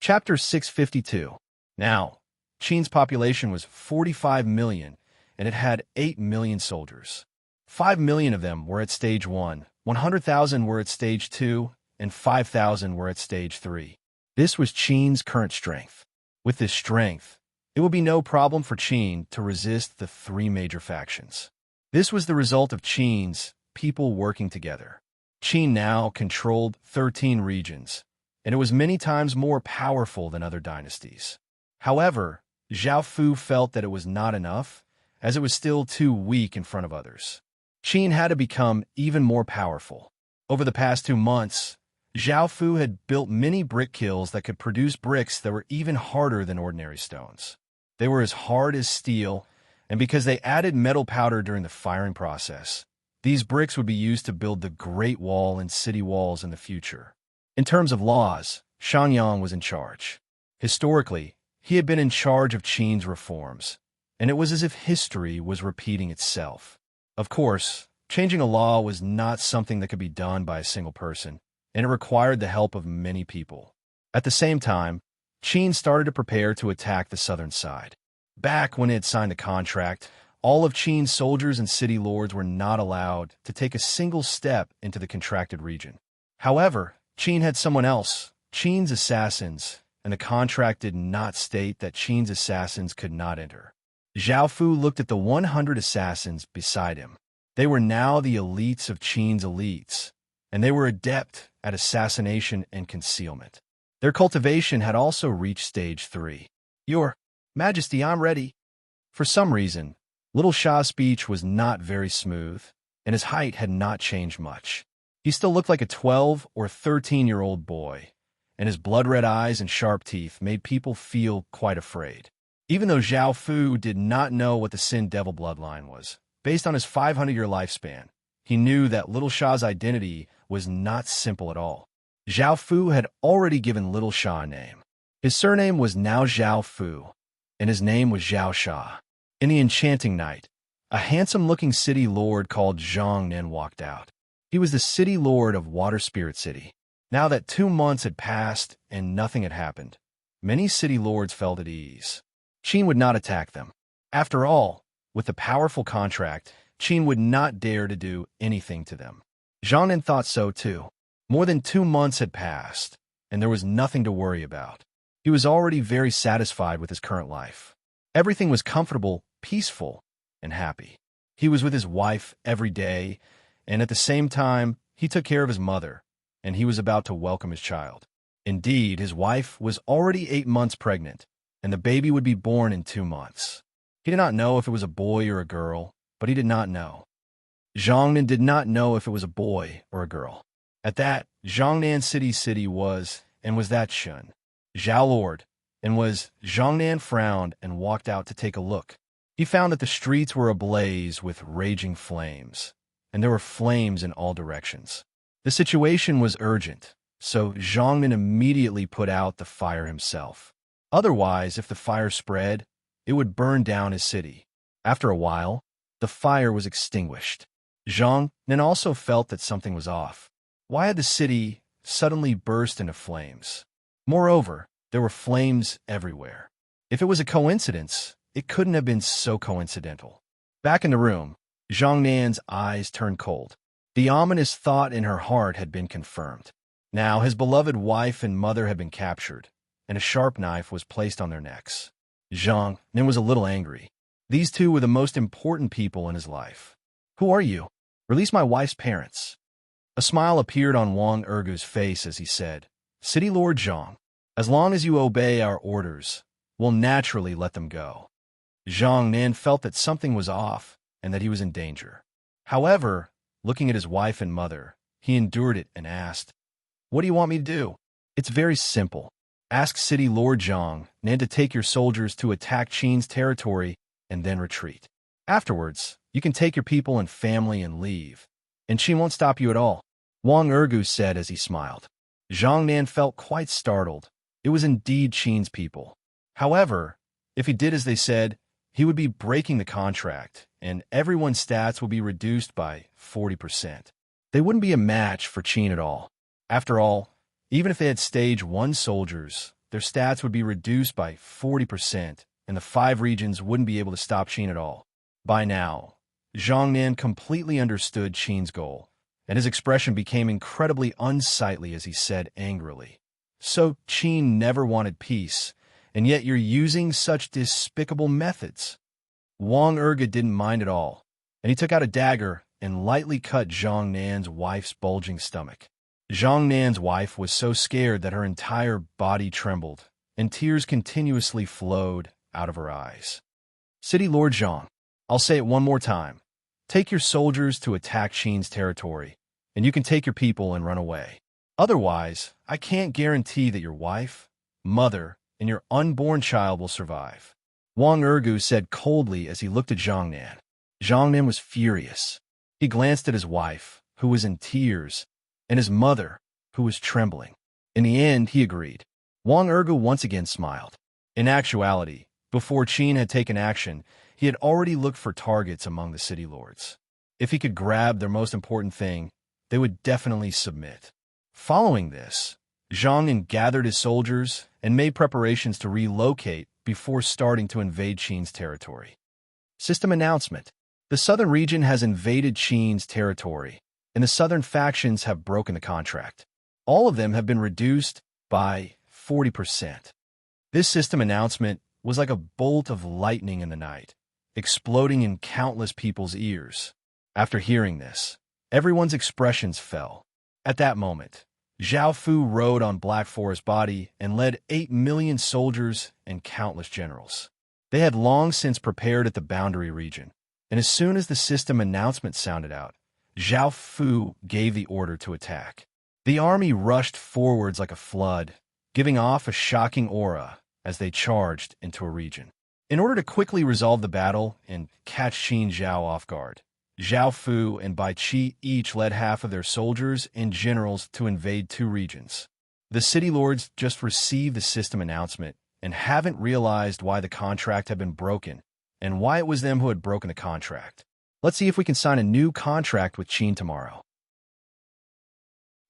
Chapter 652. Now, Qin's population was 45 million, and it had 8 million soldiers. 5 million of them were at Stage 1, 100,000 were at Stage 2, and 5,000 were at Stage 3. This was Qin's current strength. With this strength, it would be no problem for Qin to resist the three major factions. This was the result of Qin's people working together. Qin now controlled 13 regions, and it was many times more powerful than other dynasties. However, Zhao Fu felt that it was not enough, as it was still too weak in front of others. Qin had to become even more powerful. Over the past 2 months, Zhao Fu had built many brick kilns that could produce bricks that were even harder than ordinary stones. They were as hard as steel, and because they added metal powder during the firing process, these bricks would be used to build the Great Wall and city walls in the future. In terms of laws, Shanyang was in charge. Historically, he had been in charge of Qin's reforms, and it was as if history was repeating itself. Of course, changing a law was not something that could be done by a single person, and it required the help of many people. At the same time, Qin started to prepare to attack the southern side. Back when it had signed the contract, all of Qin's soldiers and city lords were not allowed to take a single step into the contracted region. However, Qin had someone else, Qin's assassins, and the contract did not state that Qin's assassins could not enter. Zhao Fu looked at the 100 assassins beside him. They were now the elites of Qin's elites, and they were adept at assassination and concealment. Their cultivation had also reached Stage 3. "Your Majesty, I'm ready." For some reason, Little Shah's speech was not very smooth, and his height had not changed much. He still looked like a 12 or 13-year-old boy, and his blood-red eyes and sharp teeth made people feel quite afraid. Even though Zhao Fu did not know what the Sin Devil bloodline was, based on his 500-year lifespan, he knew that Little Shah's identity was not simple at all. Zhao Fu had already given Little Shah a name. His surname was now Zhao Fu, and his name was Zhao Shah. In the enchanting night, a handsome-looking city lord called Zhang Nen walked out. He was the city lord of Water Spirit City. Now that 2 months had passed and nothing had happened, many city lords felt at ease. Qin would not attack them. After all, with the powerful contract, Qin would not dare to do anything to them. Zhang Nen thought so too. More than 2 months had passed, and there was nothing to worry about. He was already very satisfied with his current life. Everything was comfortable, peaceful, and happy. He was with his wife every day, and at the same time, he took care of his mother, and he was about to welcome his child. Indeed, his wife was already 8 months pregnant, and the baby would be born in 2 months. He did not know if it was a boy or a girl, but he did not know. Zhang Nan did not know if it was a boy or a girl. At that, Zhang Nan City was, and was that Shun, Zhao Lord, and was Zhang Nan frowned and walked out to take a look. He found that the streets were ablaze with raging flames, and there were flames in all directions. The situation was urgent, so Zhang Nan immediately put out the fire himself. Otherwise, if the fire spread, it would burn down his city. After a while, the fire was extinguished. Zhang Nan also felt that something was off. Why had the city suddenly burst into flames? Moreover, there were flames everywhere. If it was a coincidence, it couldn't have been so coincidental. Back in the room, Zhang Nan's eyes turned cold. The ominous thought in her heart had been confirmed. Now his beloved wife and mother had been captured, and a sharp knife was placed on their necks. Zhang Nan was a little angry. These two were the most important people in his life. "Who are you? Release my wife's parents." A smile appeared on Wang Ergu's face as he said, "City Lord Zhang, as long as you obey our orders, we'll naturally let them go." Zhang Nan felt that something was off and that he was in danger. However, looking at his wife and mother, he endured it and asked, "What do you want me to do?" "It's very simple. Ask City Lord Zhang Nan to take your soldiers to attack Qin's territory and then retreat. Afterwards, you can take your people and family and leave, and Qin won't stop you at all," Wang Ergu said as he smiled. Zhang Nan felt quite startled. It was indeed Qin's people. However, if he did as they said, he would be breaking the contract, and everyone's stats would be reduced by 40%. They wouldn't be a match for Qin at all. After all, even if they had Stage 1 soldiers, their stats would be reduced by 40%, and the 5 regions wouldn't be able to stop Qin at all. By now, Zhang Nan completely understood Qin's goal, and his expression became incredibly unsightly as he said angrily, "So Qin never wanted peace, and yet you're using such despicable methods." Wang Erge didn't mind at all, and he took out a dagger and lightly cut Zhang Nan's wife's bulging stomach. Zhang Nan's wife was so scared that her entire body trembled, and tears continuously flowed out of her eyes. "City Lord Zhang, I'll say it one more time. Take your soldiers to attack Qin's territory, and you can take your people and run away. Otherwise, I can't guarantee that your wife, mother, and your unborn child will survive." Wang Ergu said coldly as he looked at Zhang Nan. Zhang Nan was furious. He glanced at his wife, who was in tears, and his mother, who was trembling. In the end, he agreed. Wang Ergu once again smiled. In actuality, before Qin had taken action, he had already looked for targets among the city lords. If he could grab their most important thing, they would definitely submit. Following this, Zhang Nan gathered his soldiers and made preparations to relocate before starting to invade Qin's territory. System announcement. The southern region has invaded Qin's territory, and the southern factions have broken the contract. All of them have been reduced by 40%. This system announcement was like a bolt of lightning in the night, exploding in countless people's ears. After hearing this, everyone's expressions fell. At that moment, Zhao Fu rode on Black Forest's body and led 8 million soldiers and countless generals. They had long since prepared at the boundary region, and as soon as the system announcement sounded out, Zhao Fu gave the order to attack. The army rushed forwards like a flood, giving off a shocking aura as they charged into a region. In order to quickly resolve the battle and catch Qin Zhao off guard, Zhao Fu and Bai Qi each led half of their soldiers and generals to invade 2 regions. The city lords just received the system announcement and haven't realized why the contract had been broken and why it was them who had broken the contract. Let's see if we can sign a new contract with Qin tomorrow.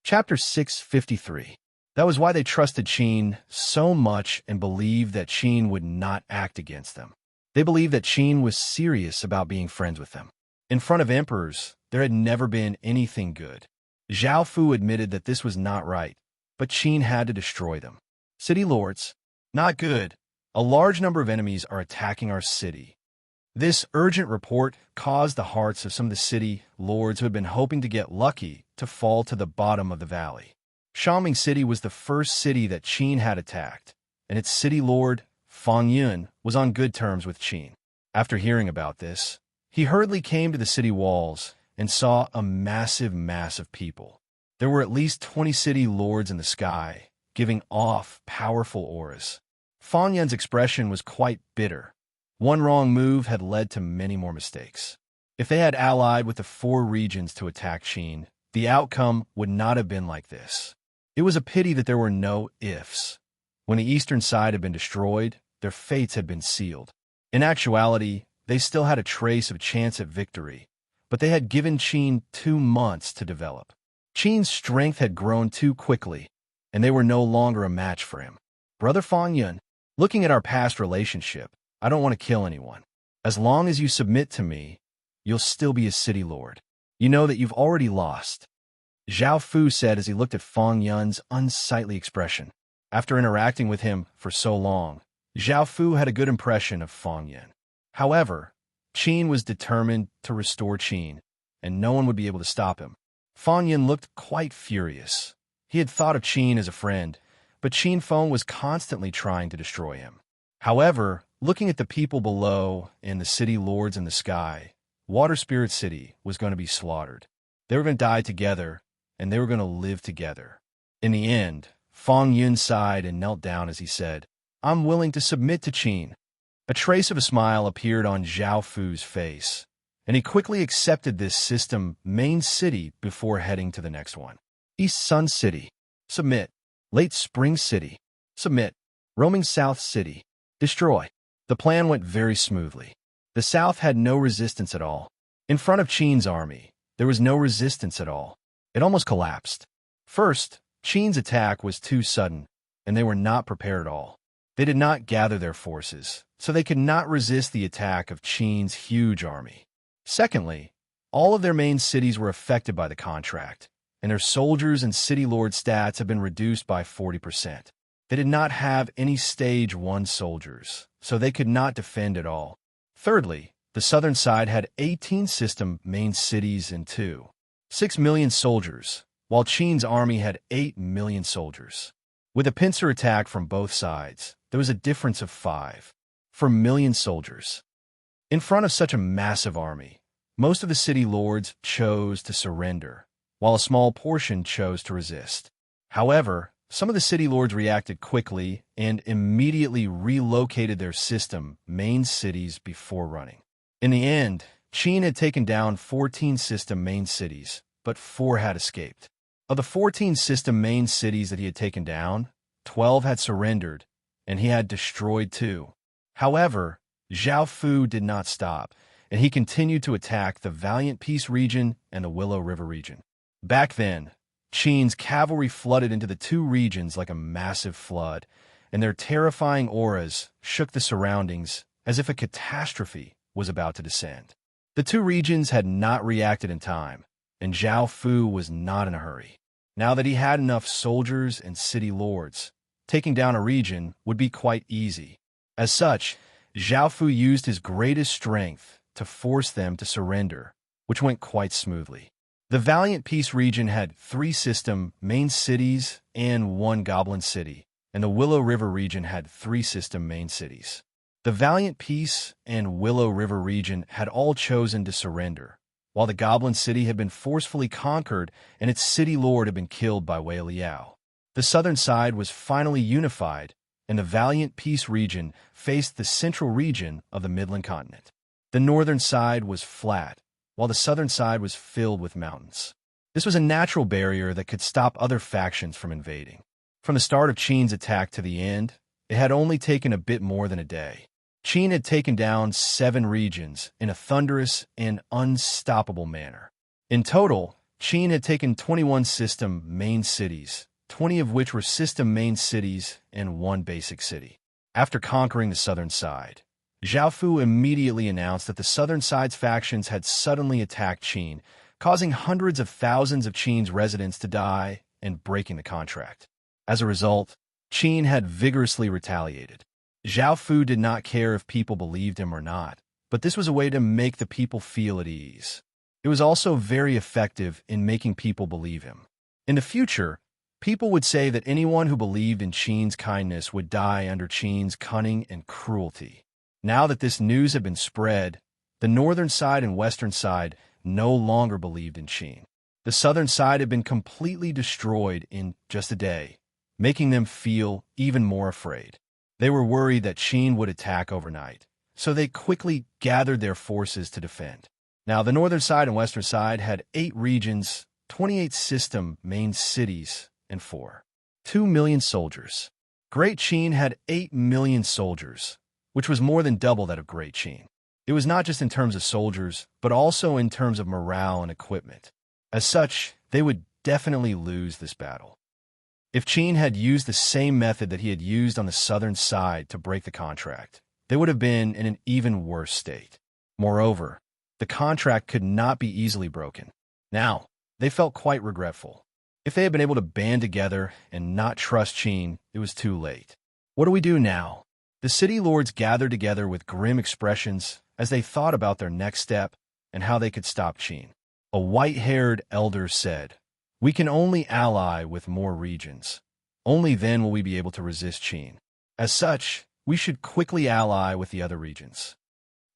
Chapter 653. That was why they trusted Qin so much and believed that Qin would not act against them. They believed that Qin was serious about being friends with them. In front of emperors, there had never been anything good. Zhao Fu admitted that this was not right, but Qin had to destroy them. City lords, not good. A large number of enemies are attacking our city. This urgent report caused the hearts of some of the city lords who had been hoping to get lucky to fall to the bottom of the valley. Xiaoming City was the first city that Qin had attacked, and its city lord, Fang Yun, was on good terms with Qin. After hearing about this, he hurriedly came to the city walls and saw a massive mass of people. There were at least 20 city lords in the sky, giving off powerful auras. Fang Yun's expression was quite bitter. One wrong move had led to many more mistakes. If they had allied with the 4 regions to attack Qin, the outcome would not have been like this. It was a pity that there were no ifs. When the eastern side had been destroyed, their fates had been sealed. In actuality, they still had a trace of chance at victory, but they had given Qin 2 months to develop. Qin's strength had grown too quickly, and they were no longer a match for him. Brother Fang Yun, looking at our past relationship, I don't want to kill anyone. As long as you submit to me, you'll still be a city lord. You know that you've already lost. Zhao Fu said as he looked at Fang Yun's unsightly expression. After interacting with him for so long, Zhao Fu had a good impression of Fang Yun. However, Qin was determined to restore Qin, and no one would be able to stop him. Fang Yun looked quite furious. He had thought of Qin as a friend, but Qin Feng was constantly trying to destroy him. However, looking at the people below and the city lords in the sky, Water Spirit City was going to be slaughtered. They were going to die together, and they were going to live together. In the end, Fang Yun sighed and knelt down as he said, "I'm willing to submit to Qin." A trace of a smile appeared on Zhao Fu's face, and he quickly accepted this system main city before heading to the next one. East Sun City, submit. Late Spring City, submit. Roaming South City, destroy. The plan went very smoothly. The South had no resistance at all. In front of Qin's army, there was no resistance at all. It almost collapsed. First, Qin's attack was too sudden, and they were not prepared at all. They did not gather their forces, so they could not resist the attack of Qin's huge army. Secondly, all of their main cities were affected by the contract, and their soldiers and city lord stats have been reduced by 40%. They did not have any Stage 1 soldiers, so they could not defend at all. Thirdly, the southern side had 18 system main cities and 6 million soldiers, while Qin's army had 8 million soldiers. With a pincer attack from both sides, there was a difference of 4 million soldiers. In front of such a massive army, most of the city lords chose to surrender, while a small portion chose to resist. However, some of the city lords reacted quickly and immediately relocated their system main cities before running. In the end, Qin had taken down 14 system main cities, but 4 had escaped. Of the 14 system main cities that he had taken down, 12 had surrendered, and he had destroyed 2. However, Zhao Fu did not stop, and he continued to attack the Valiant Peace region and the Willow River region. Back then, Qin's cavalry flooded into the 2 regions like a massive flood, and their terrifying auras shook the surroundings as if a catastrophe was about to descend. The 2 regions had not reacted in time, and Zhao Fu was not in a hurry. Now that he had enough soldiers and city lords, taking down a region would be quite easy. As such, Zhao Fu used his greatest strength to force them to surrender, which went quite smoothly. The Valiant Peace region had 3 system main cities and 1 goblin city, and the Willow River region had 3 system main cities. The Valiant Peace and Willow River region had all chosen to surrender, while the goblin city had been forcefully conquered and its city lord had been killed by Wei Liao. The southern side was finally unified, and the Valiant Peace region faced the central region of the Midland continent. The northern side was flat, while the southern side was filled with mountains. This was a natural barrier that could stop other factions from invading. From the start of Qin's attack to the end, it had only taken a bit more than a day. Qin had taken down 7 regions in a thunderous and unstoppable manner. In total, Qin had taken 21 system main cities, 20 of which were system main cities and 1 basic city. After conquering the southern side, Zhao Fu immediately announced that the southern side's factions had suddenly attacked Qin, causing hundreds of thousands of Qin's residents to die and breaking the contract. As a result, Qin had vigorously retaliated. Zhao Fu did not care if people believed him or not, but this was a way to make the people feel at ease. It was also very effective in making people believe him. In the future, people would say that anyone who believed in Qin's kindness would die under Qin's cunning and cruelty. Now that this news had been spread, the northern side and western side no longer believed in Qin. The southern side had been completely destroyed in just a day, making them feel even more afraid. They were worried that Qin would attack overnight, so they quickly gathered their forces to defend. Now, the northern side and western side had 8 regions, 28 system main cities, and 2 million soldiers. Great Qin had 8 million soldiers, which was more than double that of Great Qin. It was not just in terms of soldiers, but also in terms of morale and equipment. As such, they would definitely lose this battle. If Qin had used the same method that he had used on the southern side to break the contract, they would have been in an even worse state. Moreover, the contract could not be easily broken. Now, they felt quite regretful. If they had been able to band together and not trust Qin, it was too late. What do we do now? The city lords gathered together with grim expressions as they thought about their next step and how they could stop Qin. A white-haired elder said, "We can only ally with more regions. Only then will we be able to resist Qin. As such, we should quickly ally with the other regions."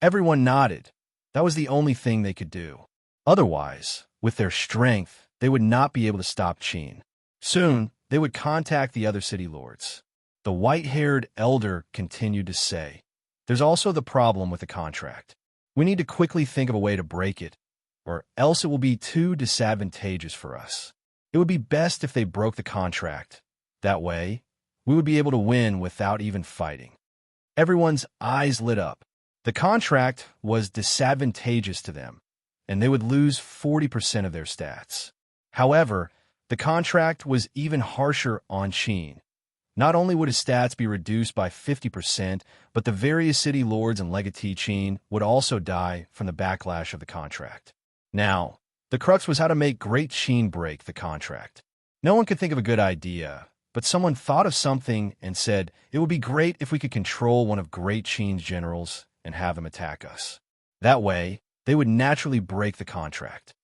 Everyone nodded. That was the only thing they could do. Otherwise, with their strength, they would not be able to stop Qin. Soon, they would contact the other city lords. The white-haired elder continued to say, "There's also the problem with the contract. We need to quickly think of a way to break it, or else it will be too disadvantageous for us. It would be best if they broke the contract. That way, we would be able to win without even fighting." Everyone's eyes lit up. The contract was disadvantageous to them, and they would lose 40% of their stats. However, the contract was even harsher on Qin. Not only would his stats be reduced by 50%, but the various city lords and legatee Qin would also die from the backlash of the contract. Now, the crux was how to make Great Qin break the contract. No one could think of a good idea, but someone thought of something and said, it would be great if we could control one of Great Qin's generals and have them attack us. That way, they would naturally break the contract.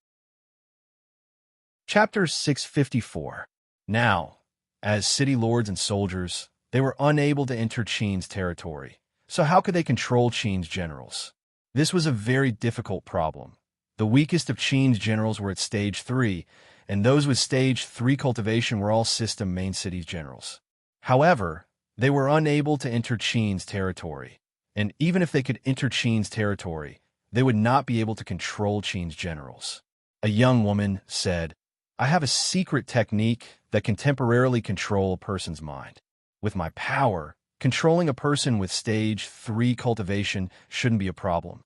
Chapter 654. Now, as city lords and soldiers, they were unable to enter Qin's territory. So how could they control Qin's generals? This was a very difficult problem. The weakest of Qin's generals were at Stage 3, and those with Stage 3 cultivation were all system main cities generals. However, they were unable to enter Qin's territory, and even if they could enter Qin's territory, they would not be able to control Qin's generals. A young woman said, I have a secret technique that can temporarily control a person's mind. With my power, controlling a person with Stage 3 cultivation shouldn't be a problem.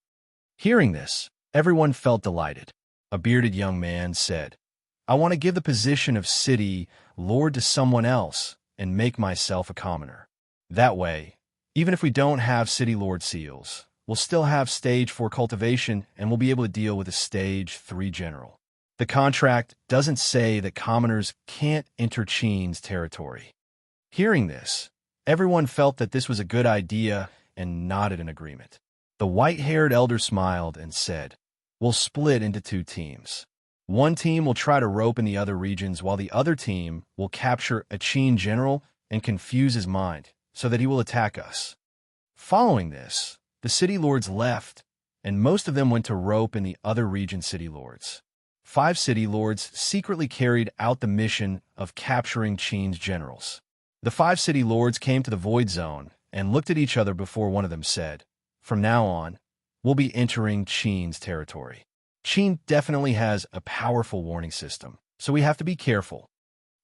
Hearing this, everyone felt delighted. A bearded young man said, I want to give the position of city lord to someone else and make myself a commoner. That way, even if we don't have city lord seals, we'll still have Stage 4 cultivation and we'll be able to deal with a Stage 3 general. The contract doesn't say that commoners can't enter Qin's territory. Hearing this, everyone felt that this was a good idea and nodded in agreement. The white-haired elder smiled and said, We'll split into 2 teams. One team will try to rope in the other regions while the other team will capture a Qin general and confuse his mind so that he will attack us. Following this, the city lords left, and most of them went to rope in the other region city lords. 5 city lords secretly carried out the mission of capturing Qin's generals. The 5 city lords came to the void zone and looked at each other before one of them said, From now on, we'll be entering Qin's territory. Qin definitely has a powerful warning system, so we have to be careful.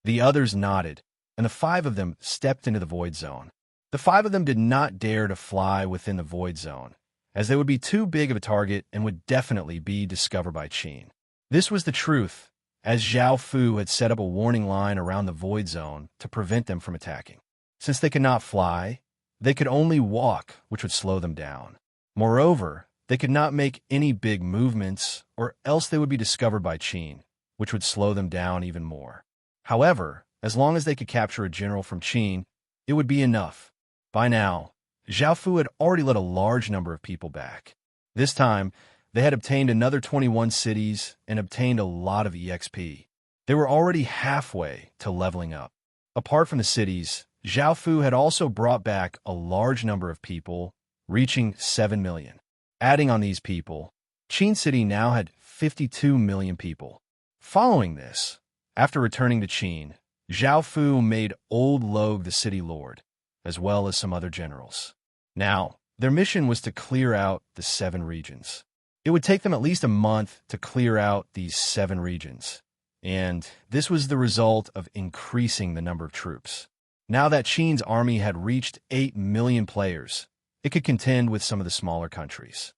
The others nodded, and the 5 of them stepped into the void zone. The 5 of them did not dare to fly within the void zone, as they would be too big of a target and would definitely be discovered by Qin. This was the truth, as Zhao Fu had set up a warning line around the void zone to prevent them from attacking. Since they could not fly, they could only walk, which would slow them down. Moreover, they could not make any big movements, or else they would be discovered by Qin, which would slow them down even more. However, as long as they could capture a general from Qin, it would be enough. By now, Zhao Fu had already let a large number of people back. This time, they had obtained another 21 cities and obtained a lot of EXP. They were already halfway to leveling up. Apart from the cities, Zhao Fu had also brought back a large number of people, reaching 7 million. Adding on these people, Qin City now had 52 million people. Following this, after returning to Qin, Zhao Fu made Old Logue the city lord, as well as some other generals. Now, their mission was to clear out the 7 regions. It would take them at least a month to clear out these 7 regions, and this was the result of increasing the number of troops. Now that Qin's army had reached 8 million players, it could contend with some of the smaller countries.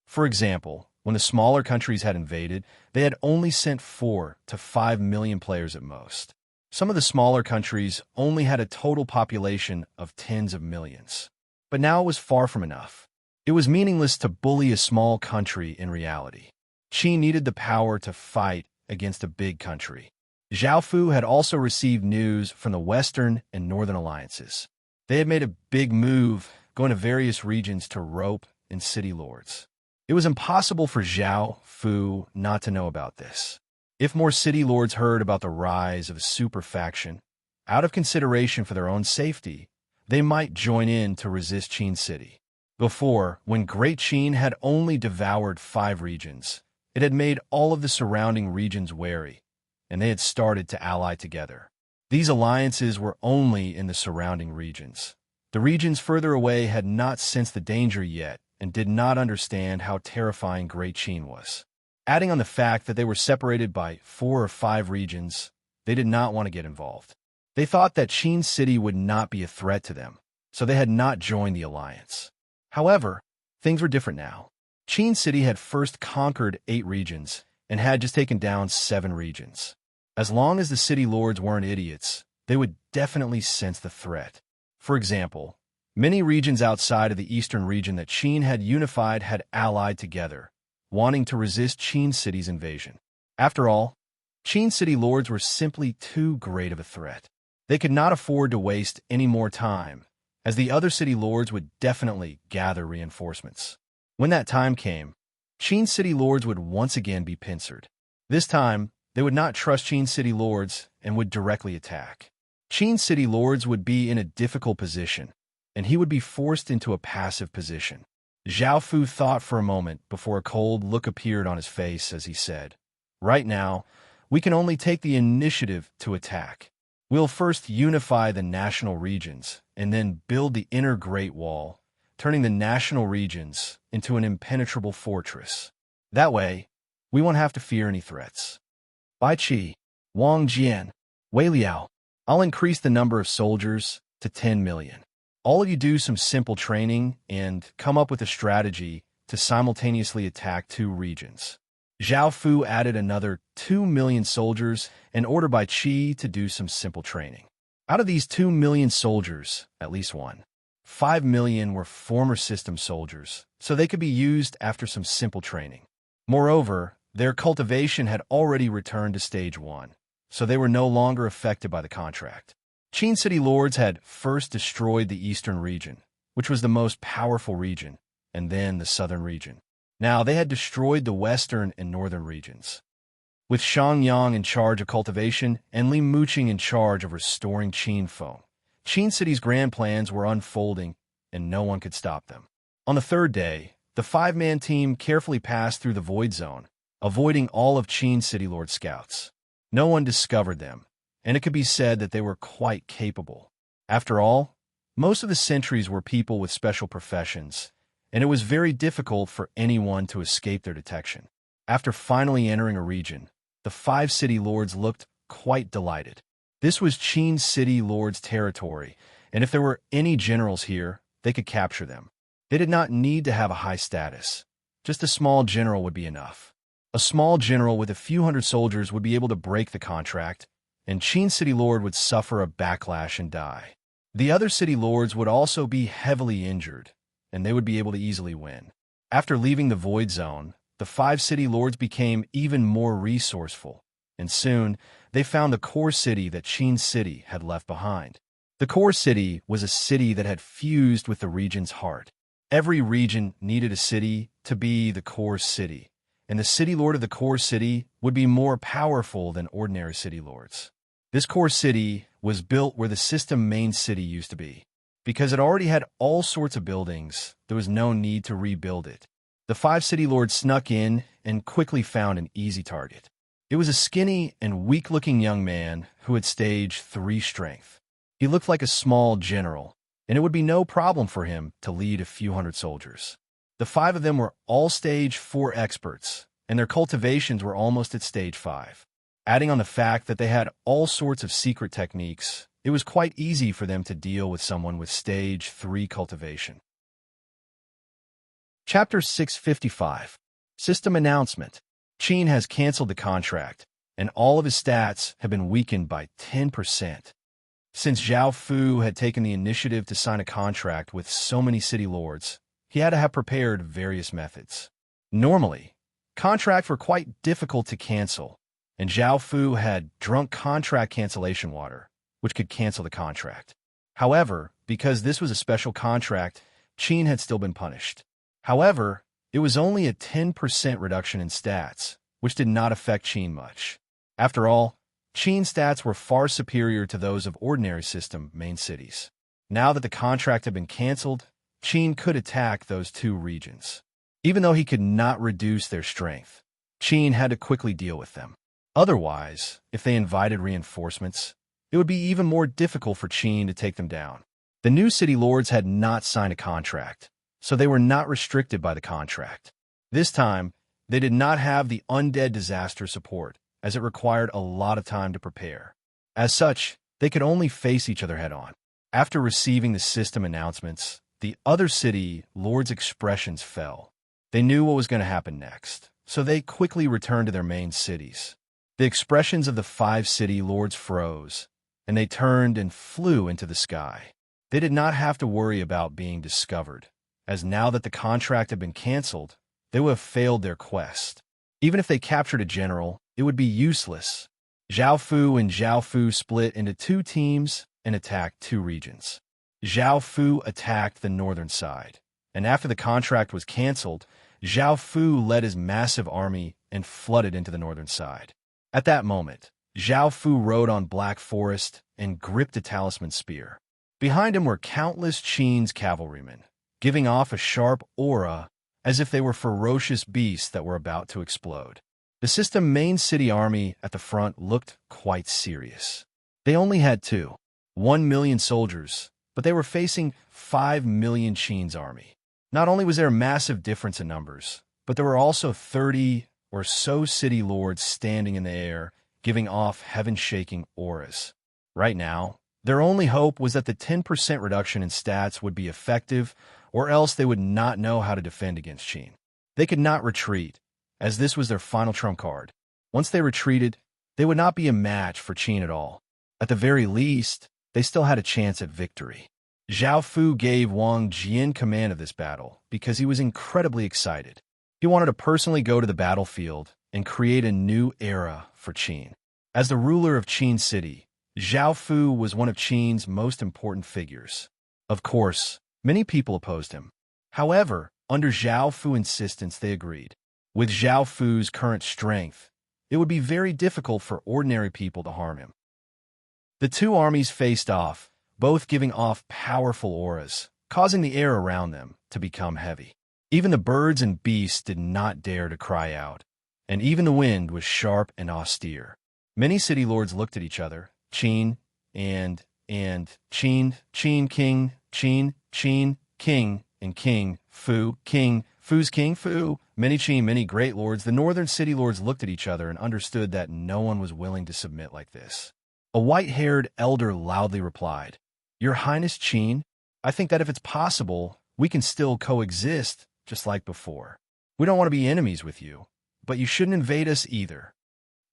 For example, when the smaller countries had invaded, they had only sent 4 to 5 million players at most. Some of the smaller countries only had a total population of tens of millions. But now it was far from enough. It was meaningless to bully a small country in reality. Qin needed the power to fight against a big country. Zhao Fu had also received news from the Western and Northern alliances. They had made a big move, going to various regions to rope in city lords. It was impossible for Zhao Fu not to know about this. If more city lords heard about the rise of a super faction, out of consideration for their own safety, they might join in to resist Qin City. Before, when Great Qin had only devoured 5 regions, it had made all of the surrounding regions wary, and they had started to ally together. These alliances were only in the surrounding regions. The regions further away had not sensed the danger yet and did not understand how terrifying Great Qin was. Adding on the fact that they were separated by 4 or 5 regions, they did not want to get involved. They thought that Qin City would not be a threat to them, so they had not joined the alliance. However, things were different now. Qin City had first conquered 8 regions and had just taken down 7 regions. As long as the city lords weren't idiots, they would definitely sense the threat. For example, many regions outside of the eastern region that Qin had unified had allied together, wanting to resist Qin City's invasion. After all, Qin City lords were simply too great of a threat. They could not afford to waste any more time, as the other city lords would definitely gather reinforcements. When that time came, Qin City lords would once again be pincered. This time, they would not trust Qin City lords and would directly attack. Qin City lords would be in a difficult position, and he would be forced into a passive position. Zhao Fu thought for a moment before a cold look appeared on his face as he said, "Right now, we can only take the initiative to attack. We'll first unify the national regions and then build the inner Great Wall, turning the national regions into an impenetrable fortress. That way, we won't have to fear any threats." Bai Qi, Wang Jian, Wei Liao, I'll increase the number of soldiers to 10 million. All of you do some simple training and come up with a strategy to simultaneously attack 2 regions. Zhao Fu added another 2 million soldiers and ordered Bai Qi to do some simple training. Out of these 2 million soldiers, at least 5 million were former system soldiers, so they could be used after some simple training. Moreover, their cultivation had already returned to stage 1, so they were no longer affected by the contract. Qin City lords had first destroyed the eastern region, which was the most powerful region, and then the southern region. Now they had destroyed the western and northern regions. With Shang Yang in charge of cultivation and Li Muqing in charge of restoring Qin Feng, Qin City's grand plans were unfolding, and no one could stop them. On the 3rd day, the 5-man team carefully passed through the void zone, avoiding all of Qin City Lord scouts. No one discovered them, and it could be said that they were quite capable. After all, most of the sentries were people with special professions, and it was very difficult for anyone to escape their detection. After finally entering a region, the 5 city lords looked quite delighted. This was Qin City Lords' territory, and if there were any generals here, they could capture them. They did not need to have a high status. Just a small general would be enough. A small general with a few hundred soldiers would be able to break the contract, and Qin City Lord would suffer a backlash and die. The other city lords would also be heavily injured, and they would be able to easily win. After leaving the void zone, the 5 city lords became even more resourceful, and soon they found the core city that Qin City had left behind. The core city was a city that had fused with the region's heart. Every region needed a city to be the core city, and the city lord of the core city would be more powerful than ordinary city lords. This core city was built where the system main city used to be. Because it already had all sorts of buildings, there was no need to rebuild it. The 5 city lords snuck in and quickly found an easy target. It was a skinny and weak-looking young man who had stage 3 strength. He looked like a small general, and it would be no problem for him to lead a few hundred soldiers. The 5 of them were all stage 4 experts, and their cultivations were almost at stage 5. Adding on the fact that they had all sorts of secret techniques, it was quite easy for them to deal with someone with stage 3 cultivation. Chapter 655. System Announcement. Qin has canceled the contract, and all of his stats have been weakened by 10%. Since Zhao Fu had taken the initiative to sign a contract with so many city lords, he had to have prepared various methods. Normally, contracts were quite difficult to cancel, and Zhao Fu had drunk contract cancellation water, which could cancel the contract. However, because this was a special contract, Qin had still been punished. However, it was only a 10% reduction in stats, which did not affect Qin much. After all, Qin's stats were far superior to those of ordinary system main cities. Now that the contract had been canceled, Qin could attack those 2 regions. Even though he could not reduce their strength, Qin had to quickly deal with them. Otherwise, if they invited reinforcements, it would be even more difficult for Qin to take them down. The new city lords had not signed a contract, so they were not restricted by the contract. This time, they did not have the undead disaster support, as it required a lot of time to prepare. As such, they could only face each other head-on. After receiving the system announcements, the other city lords' expressions fell. They knew what was going to happen next, so they quickly returned to their main cities. The expressions of the 5 city lords froze, and they turned and flew into the sky. They did not have to worry about being discovered, as now that the contract had been canceled, they would have failed their quest. Even if they captured a general, it would be useless. Zhao Fu and Zhao Fu split into two teams and attacked two regions. Zhao Fu attacked the northern side, and after the contract was canceled, Zhao Fu led his massive army and flooded into the northern side. At that moment, Zhao Fu rode on Black Forest and gripped a talisman spear. Behind him were countless Qin's cavalrymen, giving off a sharp aura as if they were ferocious beasts that were about to explode. The system main city army at the front looked quite serious. They only had 1 million soldiers, but they were facing 5 million Qin's army. Not only was there a massive difference in numbers, but there were also 30 or so city lords standing in the air, giving off heaven-shaking auras. Right now, their only hope was that the 10% reduction in stats would be effective, or else they would not know how to defend against Qin. They could not retreat, as this was their final trump card. Once they retreated, they would not be a match for Qin at all. At the very least, they still had a chance at victory. Zhao Fu gave Wang Jian command of this battle because he was incredibly excited. He wanted to personally go to the battlefield and create a new era for Qin. As the ruler of Qin City, Zhao Fu was one of Qin's most important figures. Of course, many people opposed him. However, under Zhao Fu's insistence, they agreed. With Zhao Fu's current strength, it would be very difficult for ordinary people to harm him. The two armies faced off, both giving off powerful auras, causing the air around them to become heavy. Even the birds and beasts did not dare to cry out, and even the wind was sharp and austere. Many city lords looked at each other, Qin and Qin King, Qin King, and King Fu's King Fu. Many Qin, many great lords, the northern city lords looked at each other and understood that no one was willing to submit like this. A white-haired elder loudly replied, "Your Highness Qin, I think that if it's possible, we can still coexist just like before. We don't want to be enemies with you, but you shouldn't invade us either."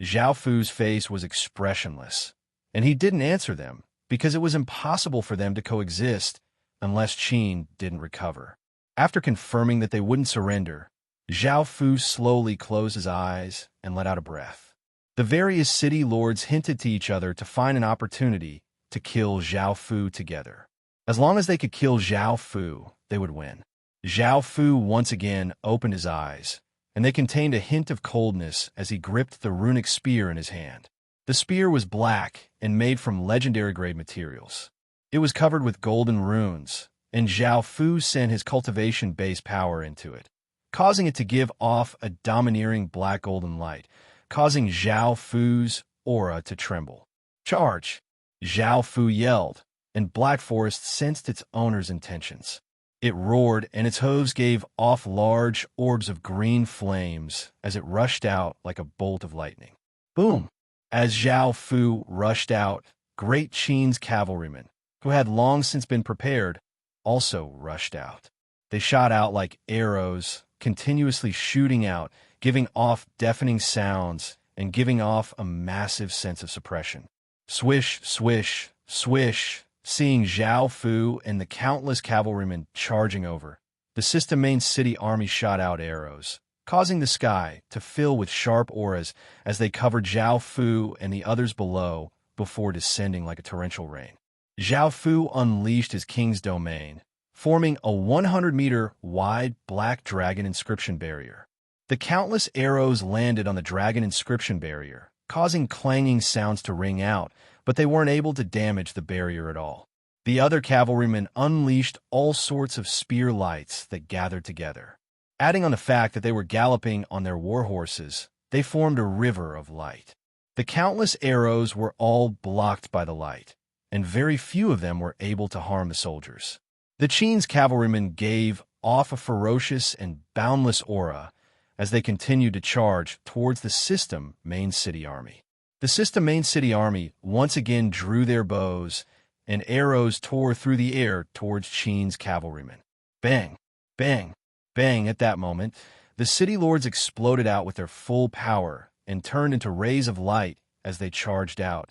Zhao Fu's face was expressionless, and he didn't answer them because it was impossible for them to coexist unless Qin didn't recover. After confirming that they wouldn't surrender, Zhao Fu slowly closed his eyes and let out a breath. The various city lords hinted to each other to find an opportunity to kill Zhao Fu together. As long as they could kill Zhao Fu, they would win. Zhao Fu once again opened his eyes, and they contained a hint of coldness as he gripped the runic spear in his hand. The spear was black and made from legendary-grade materials. It was covered with golden runes, and Zhao Fu sent his cultivation-based power into it, causing it to give off a domineering black golden light, causing Zhao Fu's aura to tremble. "Charge!" Zhao Fu yelled, and Black Forest sensed its owner's intentions. It roared, and its hooves gave off large orbs of green flames as it rushed out like a bolt of lightning. Boom! As Zhao Fu rushed out, great Qin's cavalrymen, who had long since been prepared, also rushed out. They shot out like arrows, continuously shooting out, giving off deafening sounds and giving off a massive sense of suppression. Swish, swish, swish, seeing Zhao Fu and the countless cavalrymen charging over, the system main city army shot out arrows, causing the sky to fill with sharp auras as they covered Zhao Fu and the others below before descending like a torrential rain. Zhao Fu unleashed his king's domain, forming a 100-meter-wide black dragon inscription barrier. The countless arrows landed on the dragon inscription barrier, causing clanging sounds to ring out, but they weren't able to damage the barrier at all. The other cavalrymen unleashed all sorts of spear lights that gathered together. Adding on the fact that they were galloping on their war horses, they formed a river of light. The countless arrows were all blocked by the light, and very few of them were able to harm the soldiers. The Qin's cavalrymen gave off a ferocious and boundless aura as they continued to charge towards the system main city army. The system main city army once again drew their bows, and arrows tore through the air towards Qin's cavalrymen. Bang! Bang! Bang! At that moment, the city lords exploded out with their full power and turned into rays of light as they charged out,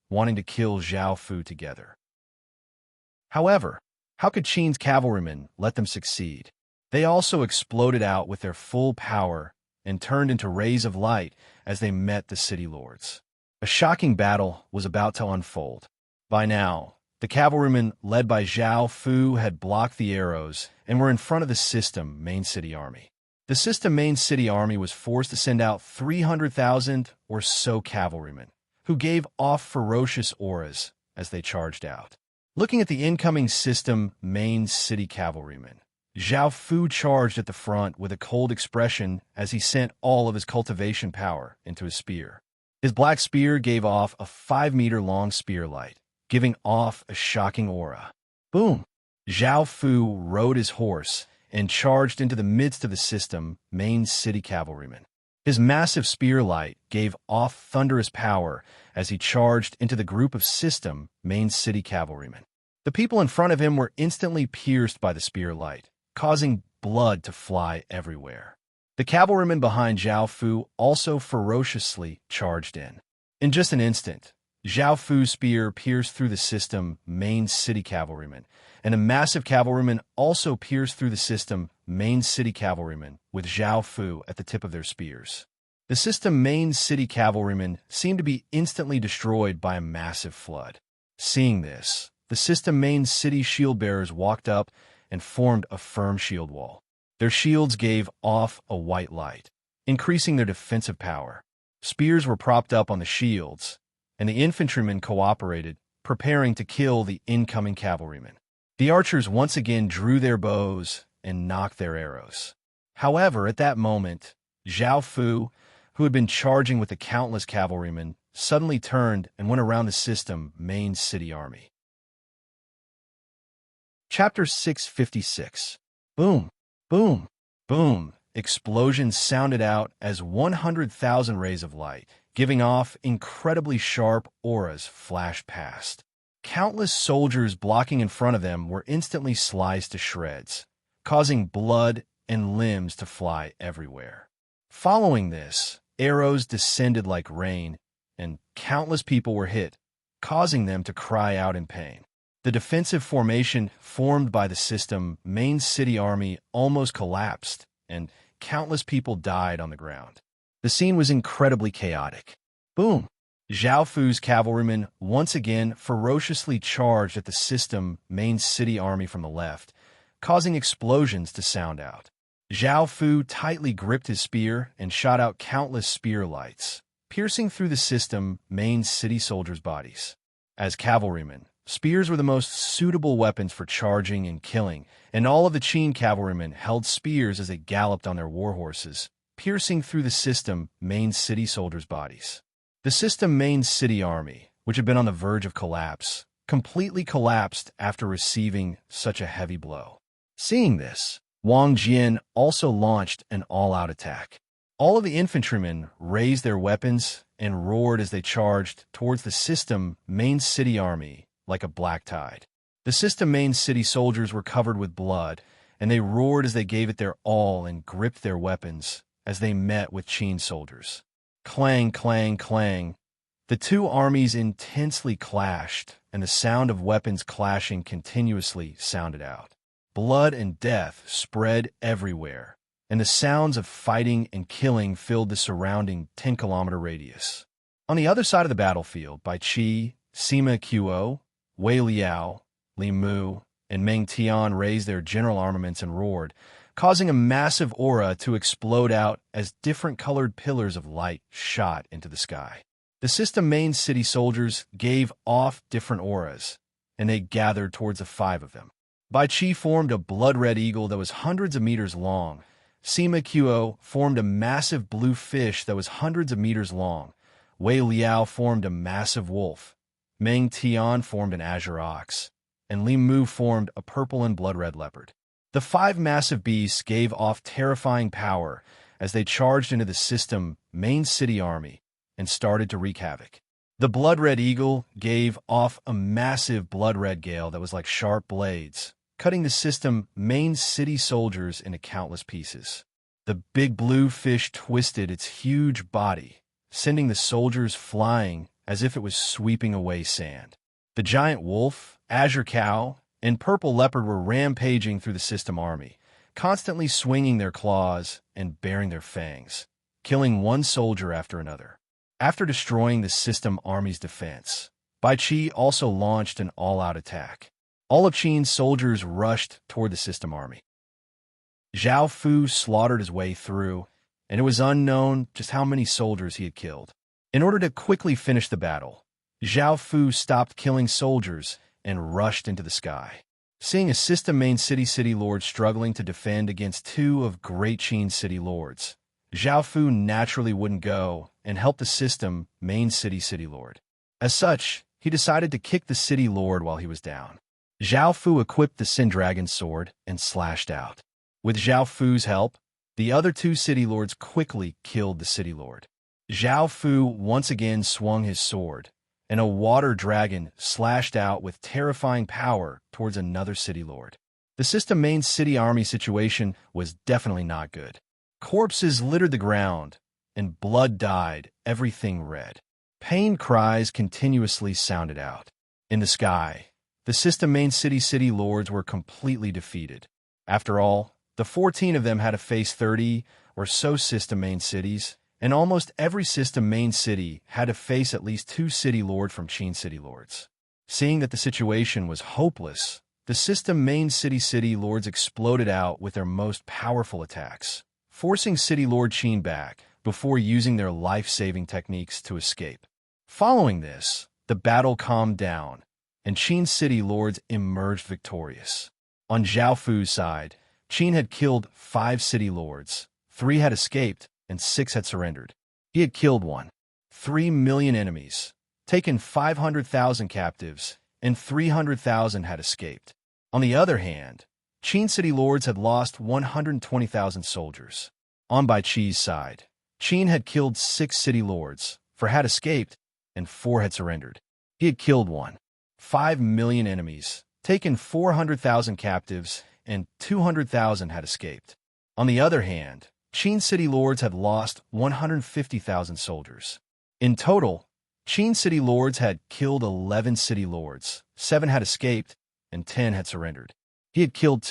wanting to kill Zhao Fu together. However, how could Qin's cavalrymen let them succeed? They also exploded out with their full power and turned into rays of light as they met the city lords. A shocking battle was about to unfold. By now, the cavalrymen led by Zhao Fu had blocked the arrows and were in front of the system main city army. The system main city army was forced to send out 300,000 or so cavalrymen, who gave off ferocious auras as they charged out. Looking at the incoming system main city cavalrymen, Zhao Fu charged at the front with a cold expression as he sent all of his cultivation power into his spear. His black spear gave off a 5-meter-long spear light, giving off a shocking aura. Boom! Zhao Fu rode his horse and charged into the midst of the system main city cavalrymen. His massive spear light gave off thunderous power as he charged into the group of system main city cavalrymen. The people in front of him were instantly pierced by the spear light, causing blood to fly everywhere. The cavalrymen behind Zhao Fu also ferociously charged in. In just an instant, Zhao Fu's spear pierced through the system main city cavalrymen, and a massive cavalryman also pierced through the system main city cavalrymen with Zhao Fu at the tip of their spears. The system main city cavalrymen seemed to be instantly destroyed by a massive flood. Seeing this, the system main city shield bearers walked up and formed a firm shield wall. Their shields gave off a white light, increasing their defensive power. Spears were propped up on the shields, and the infantrymen cooperated, preparing to kill the incoming cavalrymen. The archers once again drew their bows and knocked their arrows. However, at that moment, Zhao Fu, who had been charging with the countless cavalrymen, suddenly turned and went around the system main city army. Chapter 656. Boom, boom, boom. Explosions sounded out as 100,000 rays of light, giving off incredibly sharp auras, flashed past. Countless soldiers blocking in front of them were instantly sliced to shreds, causing blood and limbs to fly everywhere. Following this, arrows descended like rain, and countless people were hit, causing them to cry out in pain. The defensive formation formed by the system main city army almost collapsed, and countless people died on the ground. The scene was incredibly chaotic. Boom! Zhao Fu's cavalrymen once again ferociously charged at the system main city army from the left, causing explosions to sound out. Zhao Fu tightly gripped his spear and shot out countless spear lights, piercing through the system main city soldiers' bodies. As cavalrymen, spears were the most suitable weapons for charging and killing, and all of the Qin cavalrymen held spears as they galloped on their war horses, piercing through the system main city soldiers' bodies. The system main city army, which had been on the verge of collapse, completely collapsed after receiving such a heavy blow. Seeing this, Wang Jian also launched an all-out attack. All of the infantrymen raised their weapons and roared as they charged towards the system main city army like a black tide. The system main city soldiers were covered with blood, and they roared as they gave it their all and gripped their weapons as they met with Qin soldiers. Clang, clang, clang. The two armies intensely clashed, and the sound of weapons clashing continuously sounded out. Blood and death spread everywhere, and the sounds of fighting and killing filled the surrounding 10-kilometer radius. On the other side of the battlefield, Bai Qi, Sima Qiu, Wei Liao, Li Mu, and Meng Tian raised their general armaments and roared, causing a massive aura to explode out as different colored pillars of light shot into the sky. The system main city soldiers gave off different auras, and they gathered towards the 5 of them. Bai Qi formed a blood-red eagle that was hundreds of meters long. Sima Qiu formed a massive blue fish that was hundreds of meters long. Wei Liao formed a massive wolf. Meng Tian formed an azure ox, and Li Mu formed a purple and blood-red leopard. The 5 massive beasts gave off terrifying power as they charged into the system main city army and started to wreak havoc. The blood-red eagle gave off a massive blood-red gale that was like sharp blades, cutting the system main city soldiers into countless pieces. The big blue fish twisted its huge body, sending the soldiers flying as if it was sweeping away sand. The giant wolf, azure cow, and purple leopard were rampaging through the system army, constantly swinging their claws and baring their fangs, killing one soldier after another. After destroying the system army's defense, Bai Qi also launched an all-out attack. All of Qin's soldiers rushed toward the system army. Zhao Fu slaughtered his way through, and it was unknown just how many soldiers he had killed. In order to quickly finish the battle, Zhao Fu stopped killing soldiers and rushed into the sky. Seeing a system main city lord struggling to defend against two of Great Qin's city lords, Zhao Fu naturally wouldn't go and help the system main city lord. As such, he decided to kick the city lord while he was down. Zhao Fu equipped the Sin Dragon sword and slashed out. With Zhao Fu's help, the other two city lords quickly killed the city lord. Zhao Fu once again swung his sword, and a water dragon slashed out with terrifying power towards another city lord. The system main city army situation was definitely not good. Corpses littered the ground, and blood dyed everything red. Pain cries continuously sounded out. In the sky, the system main city lords were completely defeated. After all, the 14 of them had to face 30 or so system main cities, and almost every system main city had to face at least 2 city lord from Qin city lords. Seeing that the situation was hopeless, the system main city lords exploded out with their most powerful attacks, forcing city lord Qin back before using their life-saving techniques to escape. Following this, the battle calmed down, and Qin city lords emerged victorious. On Zhao Fu's side, Qin had killed 5 city lords, 3 had escaped, and 6 had surrendered. He had killed 3 million enemies, taken 500,000 captives, and 300,000 had escaped. On the other hand, Qin city lords had lost 120,000 soldiers. On Bai Qi's side, Qin had killed 6 city lords, 4 had escaped, and 4 had surrendered. He had killed 5 million enemies, taken 400,000 captives, and 200,000 had escaped. On the other hand, Qin city lords had lost 150,000 soldiers. In total, Qin city lords had killed 11 city lords, 7 had escaped, and 10 had surrendered. He had killed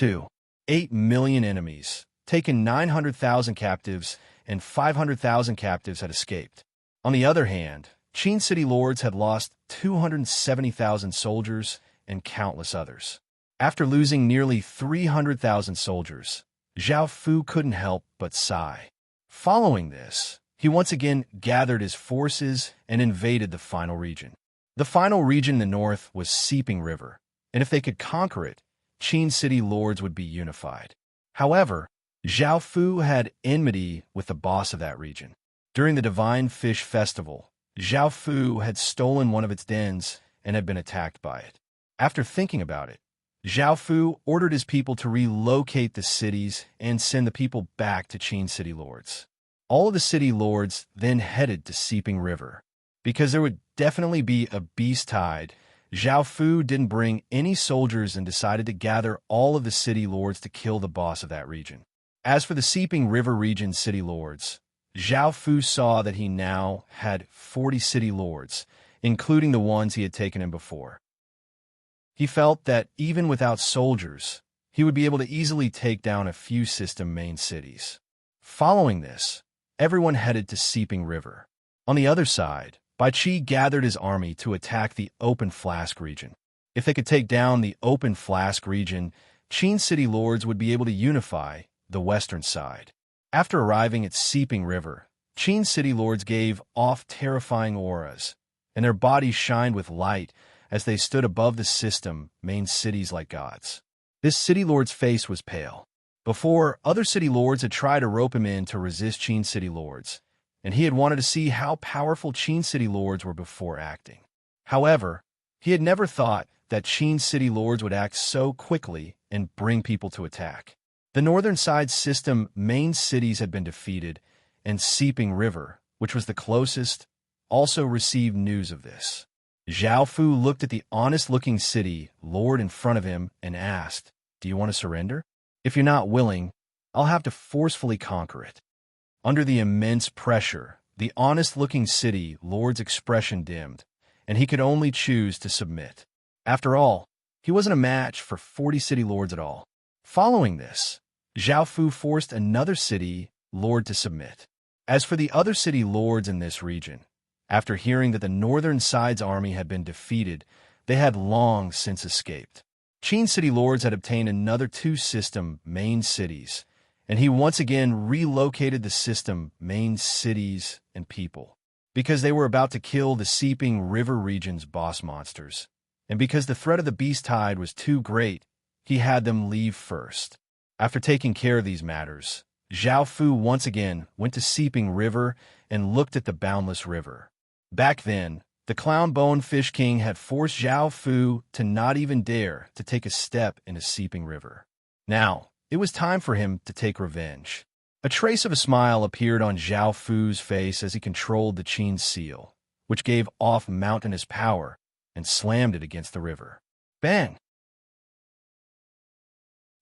8 million enemies, taken 900,000 captives, and 500,000 captives had escaped. On the other hand, Qin city lords had lost 270,000 soldiers and countless others. After losing nearly 300,000 soldiers, Zhao Fu couldn't help but sigh. Following this, he once again gathered his forces and invaded the final region. The final region in the north was Seeping River, and if they could conquer it, Qin city lords would be unified. However, Zhao Fu had enmity with the boss of that region. During the Divine Fish Festival, Zhao Fu had stolen one of its dens and had been attacked by it. After thinking about it, Zhao Fu ordered his people to relocate the cities and send the people back to Qin city lords. All of the city lords then headed to Seeping River. Because there would definitely be a beast tide, Zhao Fu didn't bring any soldiers and decided to gather all of the city lords to kill the boss of that region. As for the Seeping River region city lords, Zhao Fu saw that he now had 40 city lords, including the ones he had taken in before. He felt that even without soldiers, he would be able to easily take down a few system main cities. Following this, everyone headed to Seeping River. On the other side, Bai Qi gathered his army to attack the Open Flask region. If they could take down the Open Flask region, Qin city lords would be able to unify the western side. After arriving at Seeping River, Qin city lords gave off terrifying auras, and their bodies shined with light as they stood above the system main cities like gods. This city lord's face was pale. Before, other city lords had tried to rope him in to resist Qin city lords, and he had wanted to see how powerful Qin city lords were before acting. However, he had never thought that Qin city lords would act so quickly and bring people to attack. The northern side system main cities had been defeated, and Seeping River, which was the closest, also received news of this. Zhao Fu looked at the honest-looking city lord in front of him and asked, "Do you want to surrender? If you're not willing, I'll have to forcefully conquer it." Under the immense pressure, the honest-looking city lord's expression dimmed, and he could only choose to submit. After all, he wasn't a match for 40 city lords at all. Following this, Zhao Fu forced another city lord to submit. As for the other city lords in this region, after hearing that the northern side's army had been defeated, they had long since escaped. Qin city lords had obtained another two system main cities, and he once again relocated the system main cities and people, because they were about to kill the seeping river region's boss monsters, and because the threat of the beast tide was too great, he had them leave first. After taking care of these matters, Zhao Fu once again went to Seeping River and looked at the boundless river. Back then, the Clown Bone Fish King had forced Zhao Fu to not even dare to take a step in a Seeping River. Now, it was time for him to take revenge. A trace of a smile appeared on Zhao Fu's face as he controlled the Qin seal, which gave off mountainous power, and slammed it against the river. Bang!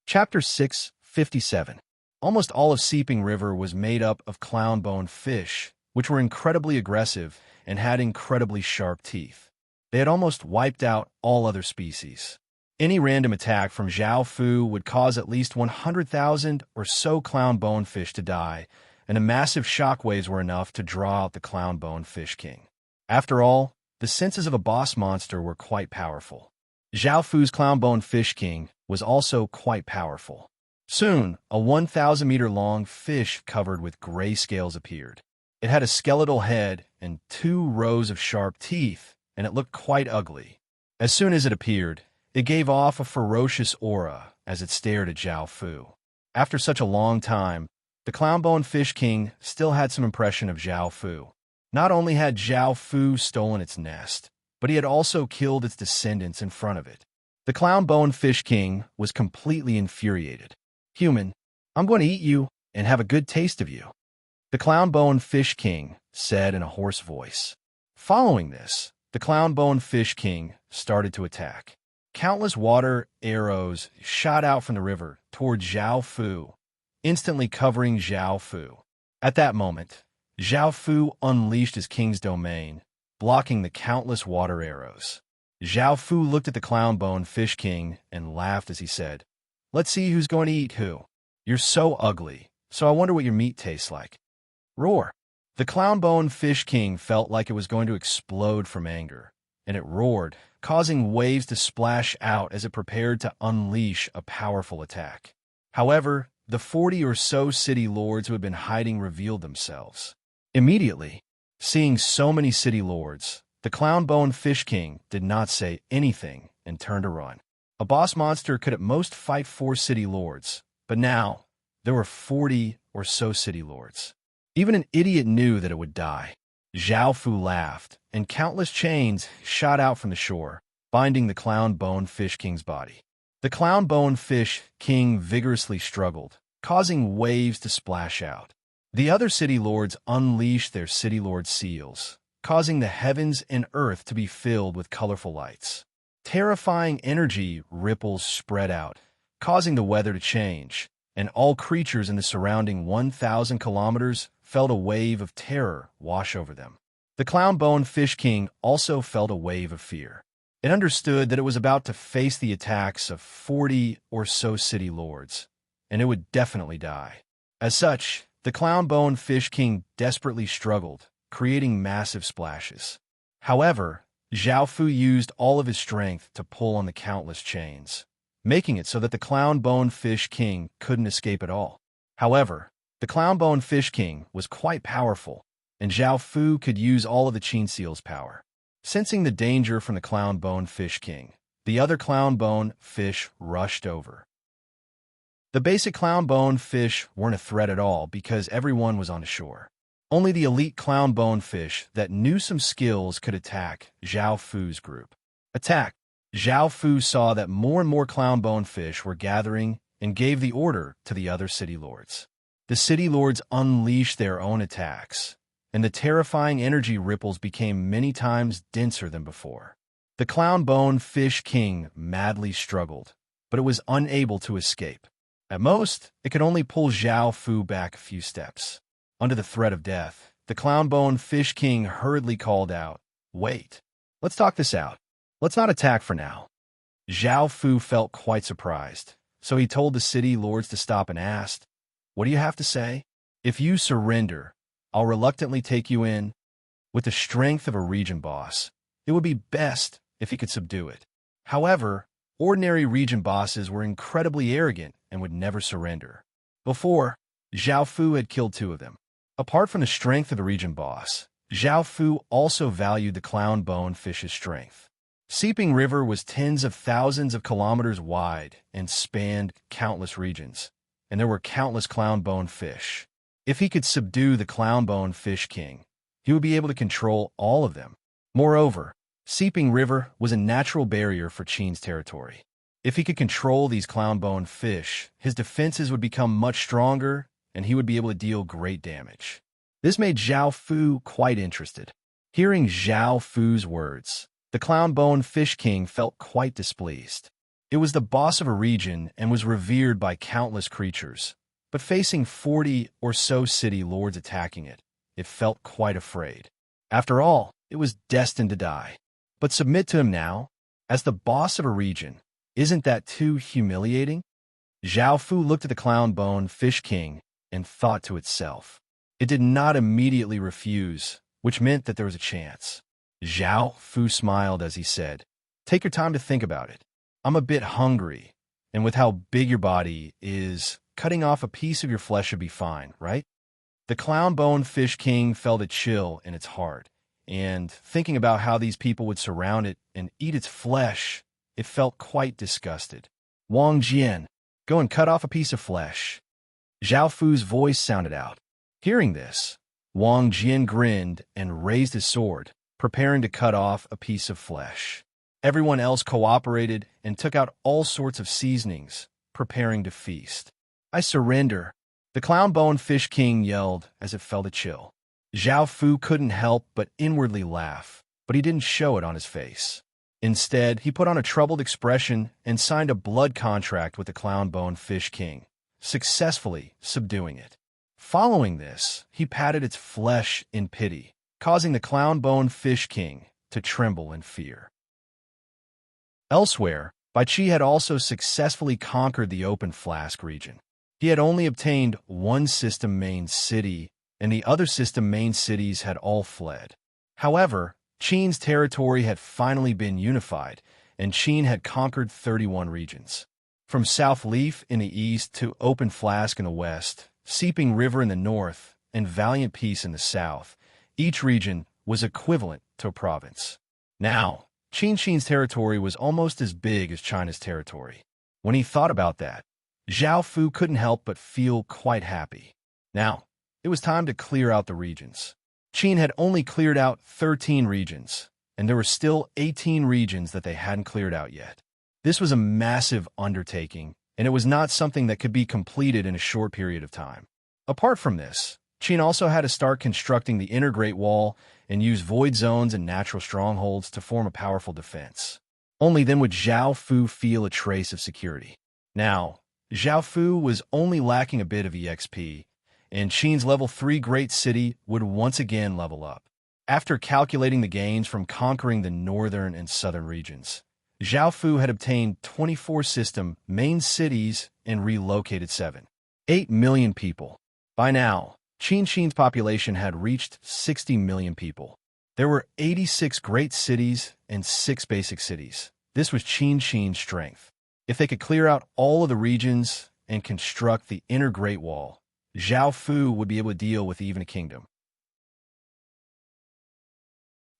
Chapter 657. Almost all of Seeping River was made up of clown-bone fish, which were incredibly aggressive and had incredibly sharp teeth. They had almost wiped out all other species. Any random attack from Zhao Fu would cause at least 100,000 or so clown-bone fish to die, and the massive shockwaves were enough to draw out the clown-bone fish king. After all, the senses of a boss monster were quite powerful. Zhao Fu's clown-bone fish king was also quite powerful. Soon, a 1,000-meter-long fish covered with gray scales appeared. It had a skeletal head and 2 rows of sharp teeth, and it looked quite ugly. As soon as it appeared, it gave off a ferocious aura as it stared at Zhao Fu. After such a long time, the Clownbone Fish King still had some impression of Zhao Fu. Not only had Zhao Fu stolen its nest, but he had also killed its descendants in front of it. The Clownbone Fish King was completely infuriated. "Human, I'm going to eat you and have a good taste of you," the Clownbone Fish King said in a hoarse voice. Following this, the Clownbone Fish King started to attack. Countless water arrows shot out from the river toward Zhao Fu, instantly covering Zhao Fu. At that moment, Zhao Fu unleashed his king's domain, blocking the countless water arrows. Zhao Fu looked at the Clownbone Fish King and laughed as he said, "Let's see who's going to eat who. You're so ugly, so I wonder what your meat tastes like." Roar! The Clownbone Fish King felt like it was going to explode from anger, and it roared, causing waves to splash out as it prepared to unleash a powerful attack. However, the 40 or so city lords who had been hiding revealed themselves. Immediately, seeing so many city lords, the Clownbone Fish King did not say anything and turned to run. A boss monster could at most fight 4 city lords, but now there were 40 or so city lords. Even an idiot knew that it would die. Zhao Fu laughed, and countless chains shot out from the shore, binding the Clownbone Fish King's body. The Clownbone Fish King vigorously struggled, causing waves to splash out. The other city lords unleashed their city lord seals, causing the heavens and earth to be filled with colorful lights. Terrifying energy ripples spread out, causing the weather to change, and all creatures in the surrounding 1,000 kilometers felt a wave of terror wash over them. The Clownbone Fish King also felt a wave of fear. It understood that it was about to face the attacks of 40 or so city lords, and it would definitely die. As such, the Clownbone Fish King desperately struggled, creating massive splashes. However, Zhao Fu used all of his strength to pull on the countless chains, making it so that the Clownbone Fish King couldn't escape at all. However, the Clownbone Fish King was quite powerful, and Zhao Fu could use all of the Qin Seal's power. Sensing the danger from the Clownbone Fish King, the other Clownbone fish rushed over. The basic Clownbone fish weren't a threat at all because everyone was on the shore. Only the elite Clownbone fish that knew some skills could attack Zhao Fu's group. Attack! Zhao Fu saw that more and more Clownbone fish were gathering and gave the order to the other city lords. The city lords unleashed their own attacks, and the terrifying energy ripples became many times denser than before. The Clownbone Fish King madly struggled, but it was unable to escape. At most, it could only pull Zhao Fu back a few steps. Under the threat of death, the clown-bone fish king hurriedly called out, "Wait, let's talk this out. Let's not attack for now." Zhao Fu felt quite surprised, so he told the city lords to stop and asked, "What do you have to say? If you surrender, I'll reluctantly take you in." With the strength of a region boss, it would be best if he could subdue it. However, ordinary region bosses were incredibly arrogant and would never surrender. Before, Zhao Fu had killed 2 of them. Apart from the strength of the region boss, Zhao Fu also valued the clown-bone fish's strength. Seeping River was tens of thousands of kilometers wide and spanned countless regions, and there were countless clown-bone fish. If he could subdue the clown-bone fish king, he would be able to control all of them. Moreover, Seeping River was a natural barrier for Qin's territory. If he could control these clown-bone fish, his defenses would become much stronger, and he would be able to deal great damage. This made Zhao Fu quite interested. Hearing Zhao Fu's words, the clown-bone fish king felt quite displeased. It was the boss of a region and was revered by countless creatures, but facing 40 or so city lords attacking it, it felt quite afraid. After all, it was destined to die. But submit to him now, as the boss of a region. Isn't that too humiliating? Zhao Fu looked at the clown-bone fish king and thought to itself. It did not immediately refuse, which meant that there was a chance. Zhao Fu smiled as he said, "Take your time to think about it. I'm a bit hungry, and with how big your body is, cutting off a piece of your flesh should be fine, right?" The clown-bone fish king felt a chill in its heart, and thinking about how these people would surround it and eat its flesh, it felt quite disgusted. "Wang Jian, go and cut off a piece of flesh." Zhao Fu's voice sounded out. Hearing this, Wang Jian grinned and raised his sword, preparing to cut off a piece of flesh. Everyone else cooperated and took out all sorts of seasonings, preparing to feast. "I surrender," the clown-bone fish king yelled as it felt a chill. Zhao Fu couldn't help but inwardly laugh, but he didn't show it on his face. Instead, he put on a troubled expression and signed a blood contract with the clown-bone fish king, successfully subduing it. Following this, he patted its flesh in pity, causing the clown-bone fish king to tremble in fear. Elsewhere, Bai Qi had also successfully conquered the open flask region. He had only obtained one system main city, and the other system main cities had all fled. However, Qin's territory had finally been unified, and Qin had conquered 31 regions. From South Leaf in the east to Open Flask in the west, Seeping River in the north, and Valiant Peace in the south, each region was equivalent to a province. Now, Qin's territory was almost as big as China's territory. When he thought about that, Zhao Fu couldn't help but feel quite happy. Now, it was time to clear out the regions. Qin had only cleared out 13 regions, and there were still 18 regions that they hadn't cleared out yet. This was a massive undertaking, and it was not something that could be completed in a short period of time. Apart from this, Qin also had to start constructing the inner Great Wall and use void zones and natural strongholds to form a powerful defense. Only then would Zhao Fu feel a trace of security. Now, Zhao Fu was only lacking a bit of EXP, and Qin's level 3 great city would once again level up. After calculating the gains from conquering the northern and southern regions, Zhao Fu had obtained 24 system main cities and relocated 8 million people. By now, Qin's population had reached 60 million people. There were 86 great cities and 6 basic cities. This was Qin's strength. If they could clear out all of the regions and construct the inner Great Wall, Zhao Fu would be able to deal with even a kingdom.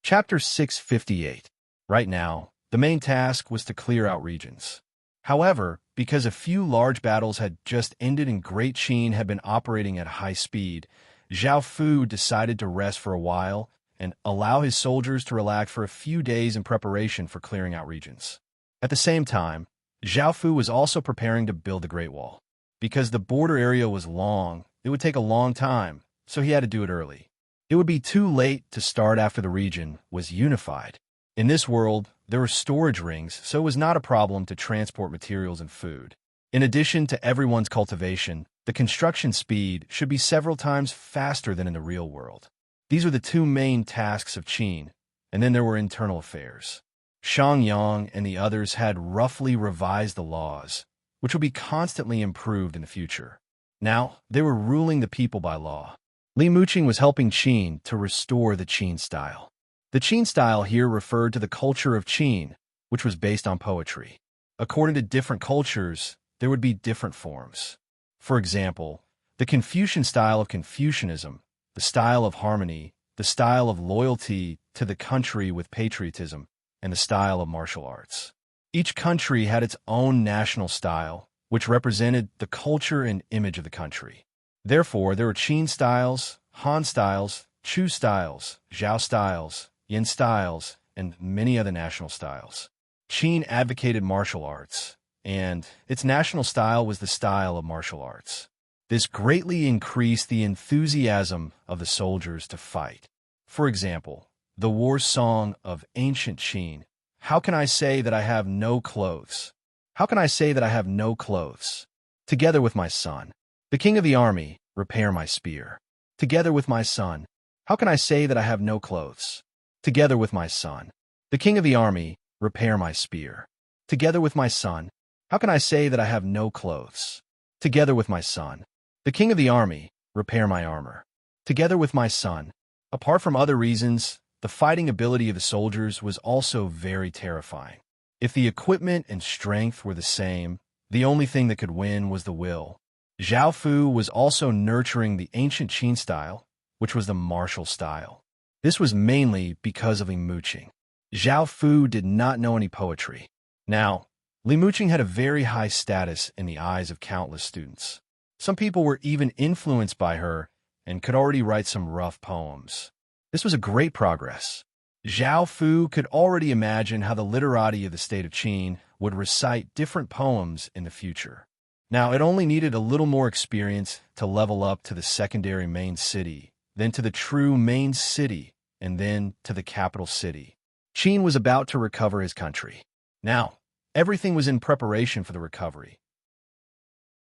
Chapter 658. Right now, the main task was to clear out regions. However, because a few large battles had just ended and Great Qin had been operating at high speed, Zhao Fu decided to rest for a while and allow his soldiers to relax for a few days in preparation for clearing out regions. At the same time, Zhao Fu was also preparing to build the Great Wall. Because the border area was long, it would take a long time, so he had to do it early. It would be too late to start after the region was unified. In this world, there were storage rings, so it was not a problem to transport materials and food. In addition to everyone's cultivation, the construction speed should be several times faster than in the real world. These were the two main tasks of Qin, and then there were internal affairs. Xiangyang and the others had roughly revised the laws, which would be constantly improved in the future. Now, they were ruling the people by law. Li Muqing was helping Qin to restore the Qin style. The Qin style here referred to the culture of Qin, which was based on poetry. According to different cultures, there would be different forms. For example, the Confucian style of Confucianism, the style of harmony, the style of loyalty to the country with patriotism, and the style of martial arts. Each country had its own national style, which represented the culture and image of the country. Therefore, there were Qin styles, Han styles, Chu styles, Zhao styles, Yin styles, and many other national styles. Qin advocated martial arts, and its national style was the style of martial arts. This greatly increased the enthusiasm of the soldiers to fight. For example, the war song of ancient Qin, "How can I say that I have no clothes? How can I say that I have no clothes? Together with my son, the king of the army, repair my spear. Together with my son, how can I say that I have no clothes? Together with my son, the king of the army, repair my spear. Together with my son, how can I say that I have no clothes? Together with my son, the king of the army, repair my armor. Together with my son." Apart from other reasons, the fighting ability of the soldiers was also very terrifying. If the equipment and strength were the same, the only thing that could win was the will. Zhao Fu was also nurturing the ancient Qin style, which was the martial style. This was mainly because of Li Muqing. Zhao Fu did not know any poetry. Now, Li Muqing had a very high status in the eyes of countless students. Some people were even influenced by her and could already write some rough poems. This was a great progress. Zhao Fu could already imagine how the literati of the state of Qin would recite different poems in the future. Now, it only needed a little more experience to level up to the secondary main city, then to the true main city, and then to the capital city. Qin was about to recover his country. Now, everything was in preparation for the recovery.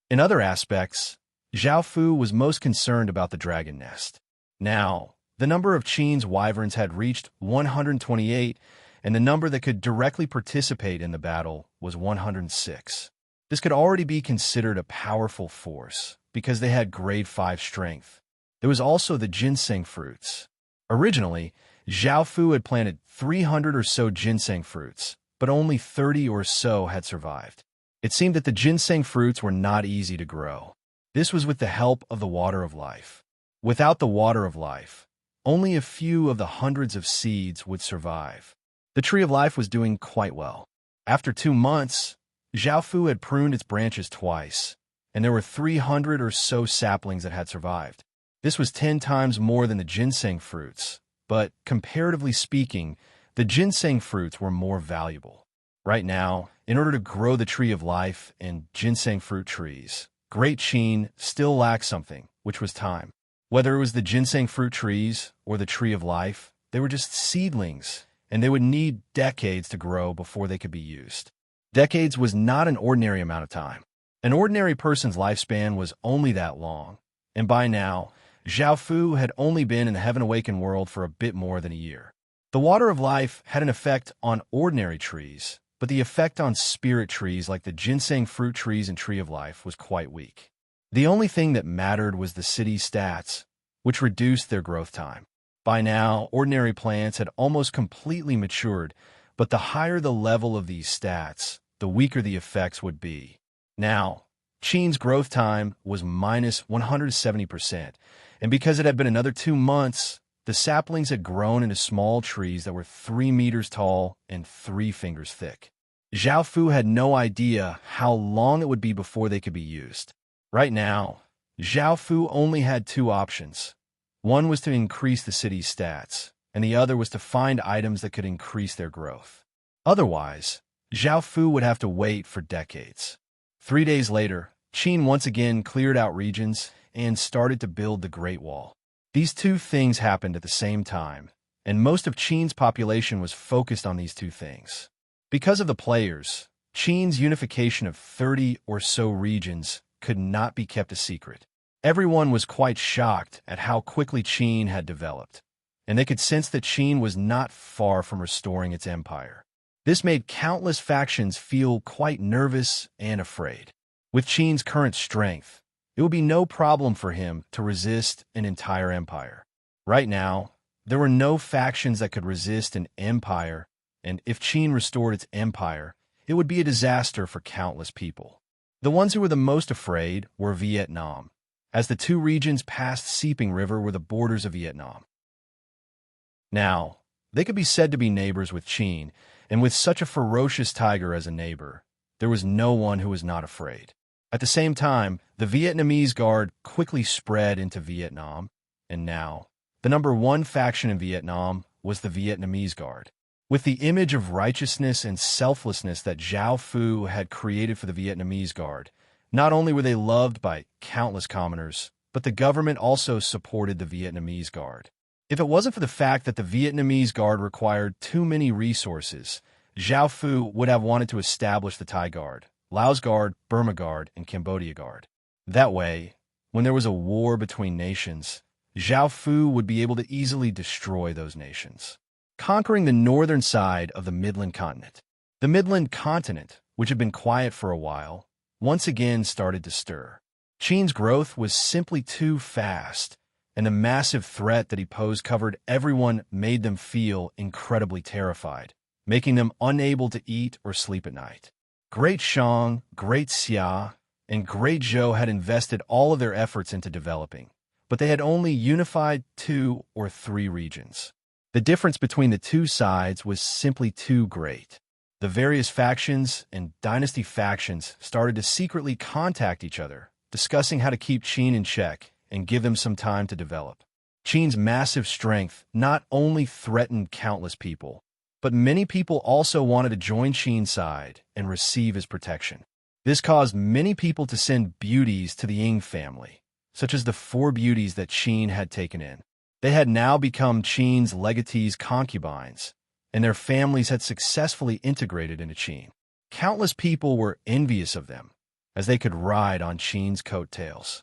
In other aspects, Zhao Fu was most concerned about the dragon nest. Now, the number of Qin's wyverns had reached 128, and the number that could directly participate in the battle was 106. This could already be considered a powerful force, because they had grade 5 strength. There was also the ginseng fruits. Originally, Zhao Fu had planted 300 or so ginseng fruits, but only 30 or so had survived. It seemed that the ginseng fruits were not easy to grow. This was with the help of the water of life. Without the water of life, only a few of the hundreds of seeds would survive. The tree of life was doing quite well. After 2 months, Zhao Fu had pruned its branches twice, and there were 300 or so saplings that had survived. This was 10 times more than the ginseng fruits, but comparatively speaking, the ginseng fruits were more valuable. Right now, in order to grow the tree of life and ginseng fruit trees, Great Qin still lacked something, which was time. Whether it was the ginseng fruit trees or the tree of life, they were just seedlings, and they would need decades to grow before they could be used. Decades was not an ordinary amount of time. An ordinary person's lifespan was only that long, and by now, Zhao Fu had only been in the Heaven-Awakened world for a bit more than a year. The water of life had an effect on ordinary trees, but the effect on spirit trees like the ginseng fruit trees and tree of life was quite weak. The only thing that mattered was the city's stats, which reduced their growth time. By now, ordinary plants had almost completely matured, but the higher the level of these stats, the weaker the effects would be. Now, Qin's growth time was minus 170%, and because it had been another 2 months, the saplings had grown into small trees that were 3 meters tall and 3 fingers thick. Zhao Fu had no idea how long it would be before they could be used. Right now, Zhao Fu only had 2 options. One was to increase the city's stats, and the other was to find items that could increase their growth. Otherwise, Zhao Fu would have to wait for decades. 3 days later, Qin once again cleared out regions and started to build the Great Wall. These 2 things happened at the same time, and most of Qin's population was focused on these 2 things. Because of the players, Qin's unification of 30 or so regions could not be kept a secret. Everyone was quite shocked at how quickly Qin had developed. and they could sense that Qin was not far from restoring its empire. This made countless factions feel quite nervous and afraid. With Qin's current strength, it would be no problem for him to resist an entire empire. Right now, there were no factions that could resist an empire, and if Qin restored its empire, it would be a disaster for countless people. The ones who were the most afraid were Vietnam, as the two regions past Seeping River were the borders of Vietnam. Now, they could be said to be neighbors with Qin, and with such a ferocious tiger as a neighbor, there was no one who was not afraid. At the same time, the Vietnamese Guard quickly spread into Vietnam, and now, the number one faction in Vietnam was the Vietnamese Guard. With the image of righteousness and selflessness that Zhao Fu had created for the Vietnamese Guard, not only were they loved by countless commoners, but the government also supported the Vietnamese Guard. If it wasn't for the fact that the Vietnamese Guard required too many resources, Zhao Fu would have wanted to establish the Thai Guard, Laos Guard, Burma Guard, and Cambodia Guard. That way, when there was a war between nations, Zhao Fu would be able to easily destroy those nations, conquering the northern side of the Midland Continent. The Midland Continent, which had been quiet for a while, once again started to stir. Qin's growth was simply too fast, and the massive threat that he posed covered everyone made them feel incredibly terrified, making them unable to eat or sleep at night. Great Shang, Great Xia, and Great Zhou had invested all of their efforts into developing, but they had only unified 2 or 3 regions. The difference between the two sides was simply too great. The various factions and dynasty factions started to secretly contact each other, discussing how to keep Qin in check and give them some time to develop. Qin's massive strength not only threatened countless people, but many people also wanted to join Qin's side and receive his protection. This caused many people to send beauties to the Ying family, such as the 4 beauties that Qin had taken in. They had now become Qin's legatees' concubines, and their families had successfully integrated into Qin. Countless people were envious of them, as they could ride on Qin's coattails.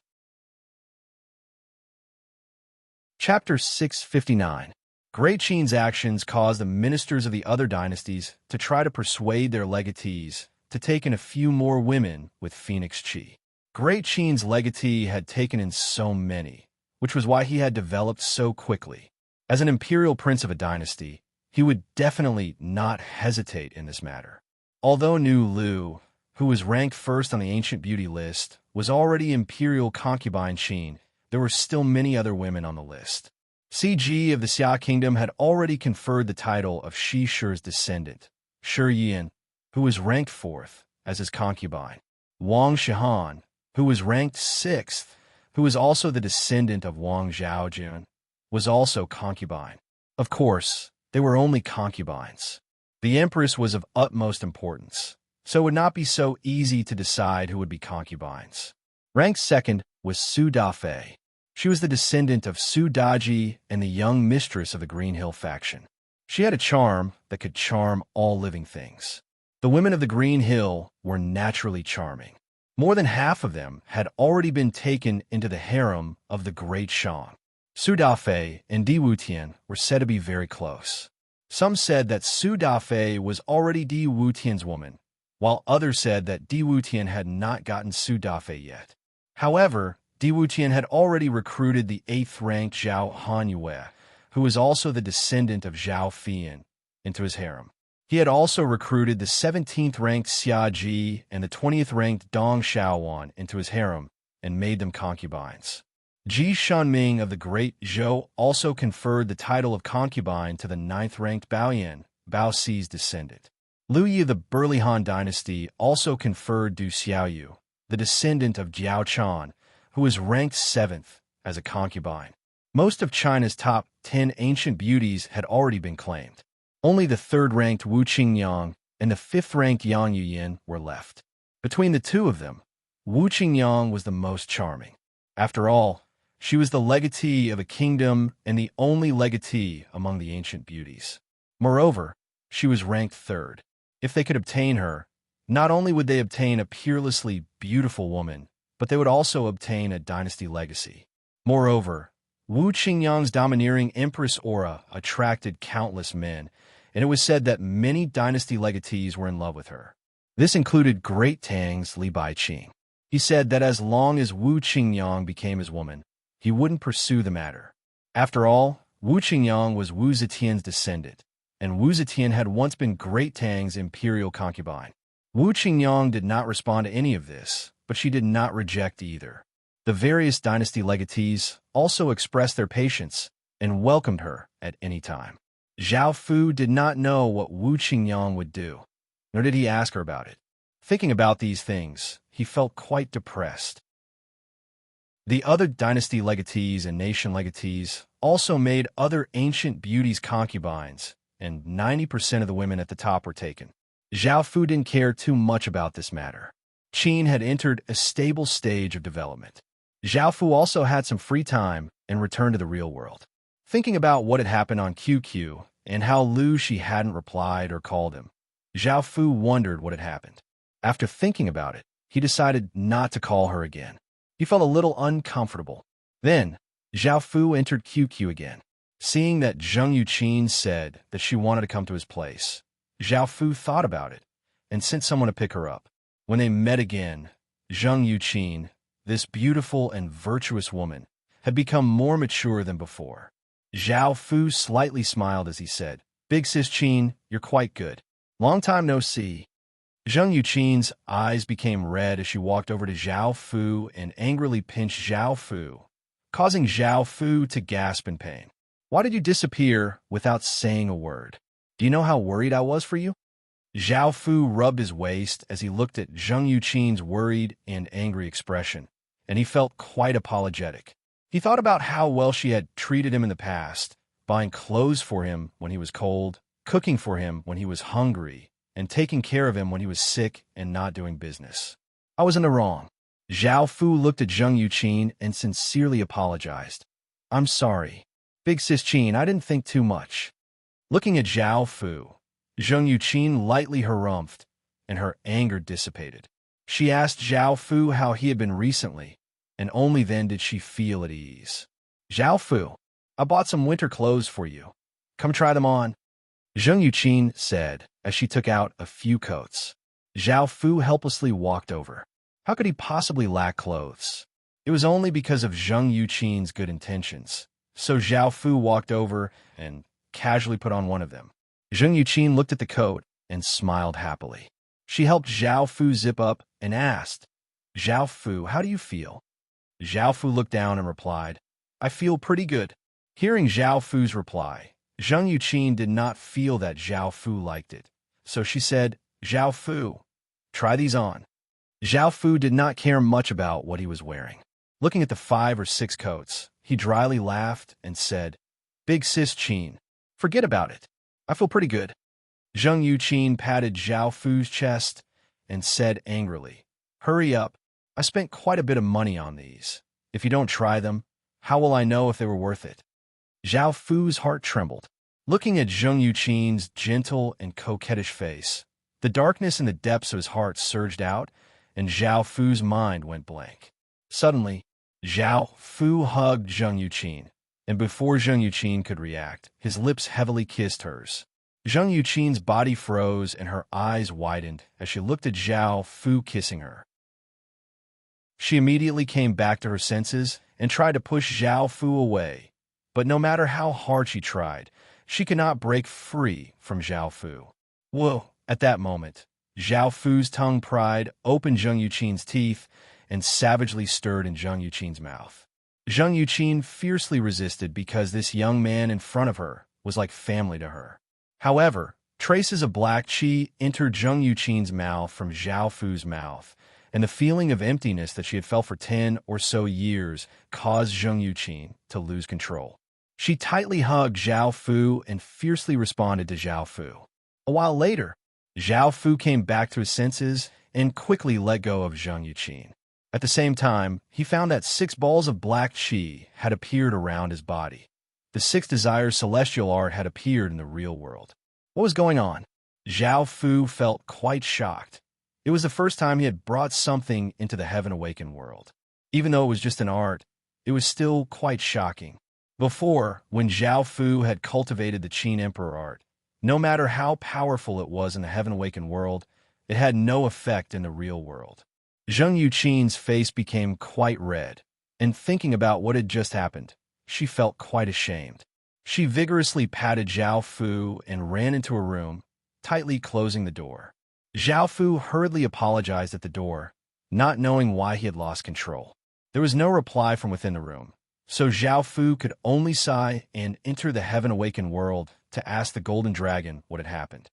Chapter 659. Great Qin's actions caused the ministers of the other dynasties to try to persuade their legatees to take in a few more women with Phoenix Qi. Great Qin's legatee had taken in so many, which was why he had developed so quickly. As an imperial prince of a dynasty, he would definitely not hesitate in this matter. Although Nu Lu, who was ranked first on the ancient beauty list, was already imperial concubine Qin, there were still many other women on the list. CG of the Xia Kingdom had already conferred the title of Shi Shi's descendant, Shi Yan, who was ranked 4th, as his concubine. Wang Shihan, who was ranked 6th, who was also the descendant of Wang Zhaojun, was also concubine. Of course, they were only concubines. The empress was of utmost importance, so it would not be so easy to decide who would be concubines. Ranked 2nd was Su Dafei. She was the descendant of Su Daji and the young mistress of the Green Hill faction. She had a charm that could charm all living things. The women of the Green Hill were naturally charming. More than half of them had already been taken into the harem of the Great Shang. Su Dafei and Di Wutian were said to be very close. Some said that Su Dafei was already Di Wutian's woman, while others said that Di Wutian had not gotten Su Dafei yet. However, Di Wutian had already recruited the 8th-ranked Zhao Hanyue, who was also the descendant of Zhao Fian, into his harem. He had also recruited the 17th-ranked Xia Ji and the 20th-ranked Dong Xiaowan into his harem and made them concubines. Ji Shanming of the Great Zhou also conferred the title of concubine to the 9th-ranked Baoyan, Bao Si's descendant. Liu Yi of the Burli Han dynasty also conferred Du Xiaoyu, the descendant of Jiao Chan, who was ranked 7th, as a concubine. Most of China's top 10 ancient beauties had already been claimed. Only the 3rd-ranked Wu Qingyang and the 5th-ranked Yang Yuyin were left. Between the two of them, Wu Qingyang was the most charming. After all, she was the legatee of a kingdom and the only legatee among the ancient beauties. Moreover, she was ranked 3rd. If they could obtain her, not only would they obtain a peerlessly beautiful woman, but they would also obtain a dynasty legacy. Moreover, Wu Qingyang's domineering empress aura attracted countless men, and it was said that many dynasty legatees were in love with her. This included Great Tang's Li Baiqing. He said that as long as Wu Qingyang became his woman, he wouldn't pursue the matter. After all, Wu Qingyang was Wu Zetian's descendant, and Wu Zetian had once been Great Tang's imperial concubine. Wu Qingyang did not respond to any of this, but she did not reject either. The various dynasty legatees also expressed their patience and welcomed her at any time. Zhao Fu did not know what Wu Qingyang would do, nor did he ask her about it. Thinking about these things, he felt quite depressed. The other dynasty legatees and nation legatees also made other ancient beauties concubines, and 90% of the women at the top were taken. Zhao Fu didn't care too much about this matter. Qin had entered a stable stage of development. Zhao Fu also had some free time and returned to the real world. Thinking about what had happened on QQ and how Lu Shi hadn't replied or called him, Zhao Fu wondered what had happened. After thinking about it, he decided not to call her again. He felt a little uncomfortable. Then, Zhao Fu entered QQ again. Seeing that Zheng Yuqin said that she wanted to come to his place, Zhao Fu thought about it and sent someone to pick her up. When they met again, Zheng Yuqin, this beautiful and virtuous woman, had become more mature than before. Zhao Fu slightly smiled as he said, "Big sis Qin, you're quite good. Long time no see." Zheng Yuqin's eyes became red as she walked over to Zhao Fu and angrily pinched Zhao Fu, causing Zhao Fu to gasp in pain. "Why did you disappear without saying a word? Do you know how worried I was for you?" Zhao Fu rubbed his waist as he looked at Zheng Yuqin's worried and angry expression, and he felt quite apologetic. He thought about how well she had treated him in the past, buying clothes for him when he was cold, cooking for him when he was hungry, and taking care of him when he was sick and not doing business. "I was in the wrong." Zhao Fu looked at Zheng Yuqin and sincerely apologized. "I'm sorry. Big sis Qin, I didn't think too much." Looking at Zhao Fu, Zheng Yuqin lightly harumphed, and her anger dissipated. She asked Zhao Fu how he had been recently, and only then did she feel at ease. "Zhao Fu, I bought some winter clothes for you. Come try them on," Zheng Yuqin said as she took out a few coats. Zhao Fu helplessly walked over. How could he possibly lack clothes? It was only because of Zheng Yuqin's good intentions. So Zhao Fu walked over and casually put on one of them. Zheng Yuqin looked at the coat and smiled happily. She helped Zhao Fu zip up and asked, "Zhao Fu, how do you feel?" Zhao Fu looked down and replied, "I feel pretty good." Hearing Zhao Fu's reply, Zheng Yuqin did not feel that Zhao Fu liked it. So she said, "Zhao Fu, try these on." Zhao Fu did not care much about what he was wearing. Looking at the 5 or 6 coats, he dryly laughed and said, "Big sis Qin, forget about it. I feel pretty good." Zheng Yuqin patted Zhao Fu's chest and said angrily, "Hurry up. I spent quite a bit of money on these. If you don't try them, how will I know if they were worth it?" Zhao Fu's heart trembled. Looking at Zheng Yuqin's gentle and coquettish face, the darkness in the depths of his heart surged out, and Zhao Fu's mind went blank. Suddenly, Zhao Fu hugged Zheng Yuqin, and before Zheng Yuqin could react, his lips heavily kissed hers. Zheng Yuqin's body froze and her eyes widened as she looked at Zhao Fu kissing her. She immediately came back to her senses and tried to push Zhao Fu away, but no matter how hard she tried, she could not break free from Zhao Fu. Whoa! At that moment, Zhao Fu's tongue pried open Zheng Yuqin's teeth and savagely stirred in Zheng Yuqin's mouth. Zheng Yuqin fiercely resisted because this young man in front of her was like family to her. However, traces of black qi entered Zheng Yuqin's mouth from Zhao Fu's mouth, and the feeling of emptiness that she had felt for 10 or so years caused Zheng Yuqin to lose control. She tightly hugged Zhao Fu and fiercely responded to Zhao Fu. A while later, Zhao Fu came back to his senses and quickly let go of Zheng Yuqin. At the same time, he found that 6 balls of black qi had appeared around his body. The 6 Desires celestial art had appeared in the real world. What was going on? Zhao Fu felt quite shocked. It was the first time he had brought something into the Heaven Awakened world. Even though it was just an art, it was still quite shocking. Before, when Zhao Fu had cultivated the Qin Emperor art, no matter how powerful it was in the Heaven-Awakened world, it had no effect in the real world. Zheng Yuqin's face became quite red, and thinking about what had just happened, she felt quite ashamed. She vigorously patted Zhao Fu and ran into her room, tightly closing the door. Zhao Fu hurriedly apologized at the door, not knowing why he had lost control. There was no reply from within the room, so Zhao Fu could only sigh and enter the Heaven-Awakened world to ask the Golden Dragon what had happened.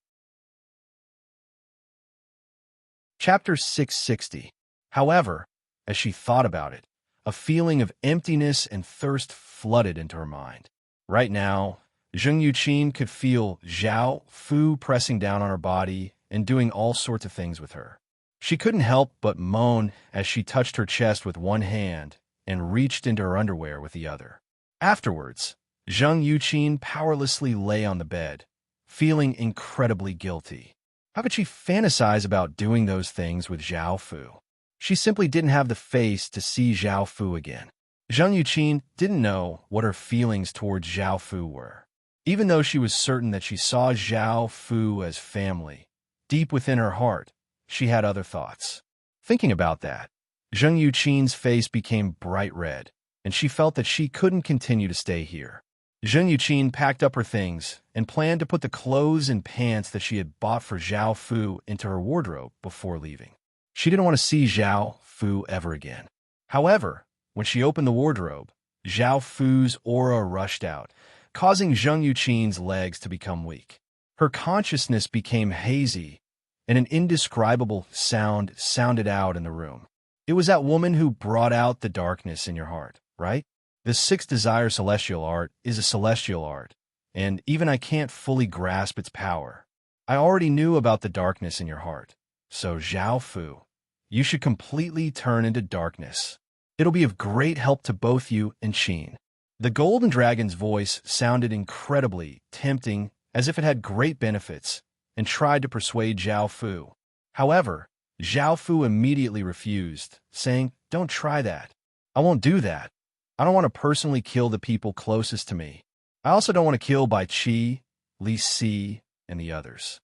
Chapter 660. However, as she thought about it, a feeling of emptiness and thirst flooded into her mind. Right now, Zheng Yuqin could feel Zhao Fu pressing down on her body and doing all sorts of things with her. She couldn't help but moan as she touched her chest with one hand and reached into her underwear with the other. Afterwards, Zheng Yuqin powerlessly lay on the bed, feeling incredibly guilty. How could she fantasize about doing those things with Zhao Fu? She simply didn't have the face to see Zhao Fu again. Zheng Yuqin didn't know what her feelings towards Zhao Fu were. Even though she was certain that she saw Zhao Fu as family, deep within her heart, she had other thoughts. Thinking about that, Zheng Yuqin's face became bright red, and she felt that she couldn't continue to stay here. Zheng Yuqin packed up her things and planned to put the clothes and pants that she had bought for Zhao Fu into her wardrobe before leaving. She didn't want to see Zhao Fu ever again. However, when she opened the wardrobe, Zhao Fu's aura rushed out, causing Zheng Yuqin's legs to become weak. Her consciousness became hazy, and an indescribable sound sounded out in the room. It was that woman who brought out the darkness in your heart, right? The Sixth Desire celestial art is a celestial art, and even I can't fully grasp its power. I already knew about the darkness in your heart. So, Zhao Fu, you should completely turn into darkness. It'll be of great help to both you and Qin. The Golden Dragon's voice sounded incredibly tempting, as if it had great benefits, and tried to persuade Zhao Fu. However, Zhao Fu immediately refused, saying, "Don't try that. I won't do that. I don't want to personally kill the people closest to me. I also don't want to kill Bai Qi, Li Si, and the others.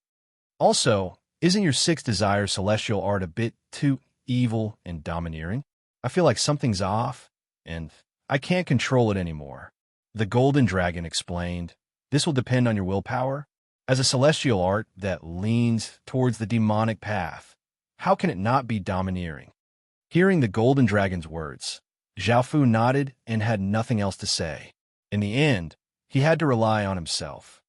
Also, isn't your Sixth Desire celestial art a bit too evil and domineering? I feel like something's off, and I can't control it anymore." The Golden Dragon explained, "This will depend on your willpower. As a celestial art that leans towards the demonic path, how can it not be domineering?" Hearing the Golden Dragon's words, Zhao Fu nodded and had nothing else to say. In the end, he had to rely on himself.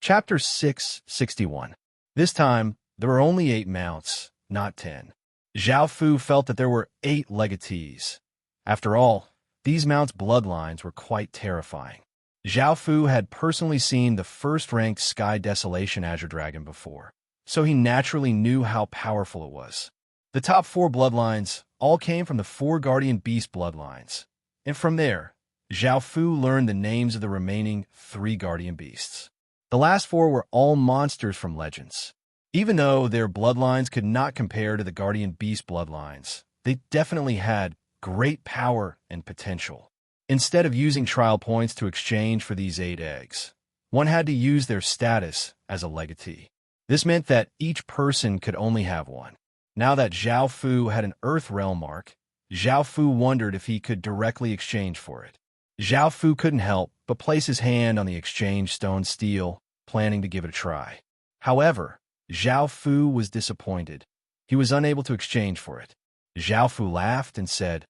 Chapter 661. This time, there were only 8 mounts, not 10. Zhao Fu felt that there were 8 legatees. After all, these mounts' bloodlines were quite terrifying. Zhao Fu had personally seen the first-ranked Sky Desolation Azure Dragon before, so he naturally knew how powerful it was. The top 4 bloodlines all came from the 4 Guardian Beast bloodlines, and from there, Zhao Fu learned the names of the remaining 3 Guardian Beasts. The last 4 were all monsters from Legends. Even though their bloodlines could not compare to the Guardian Beast bloodlines, they definitely had great power and potential. Instead of using trial points to exchange for these 8 eggs, one had to use their status as a legatee. This meant that each person could only have one. Now that Zhao Fu had an Earth Realm mark, Zhao Fu wondered if he could directly exchange for it. Zhao Fu couldn't help but place his hand on the exchange stone steel, planning to give it a try. However, Zhao Fu was disappointed. He was unable to exchange for it. Zhao Fu laughed and said,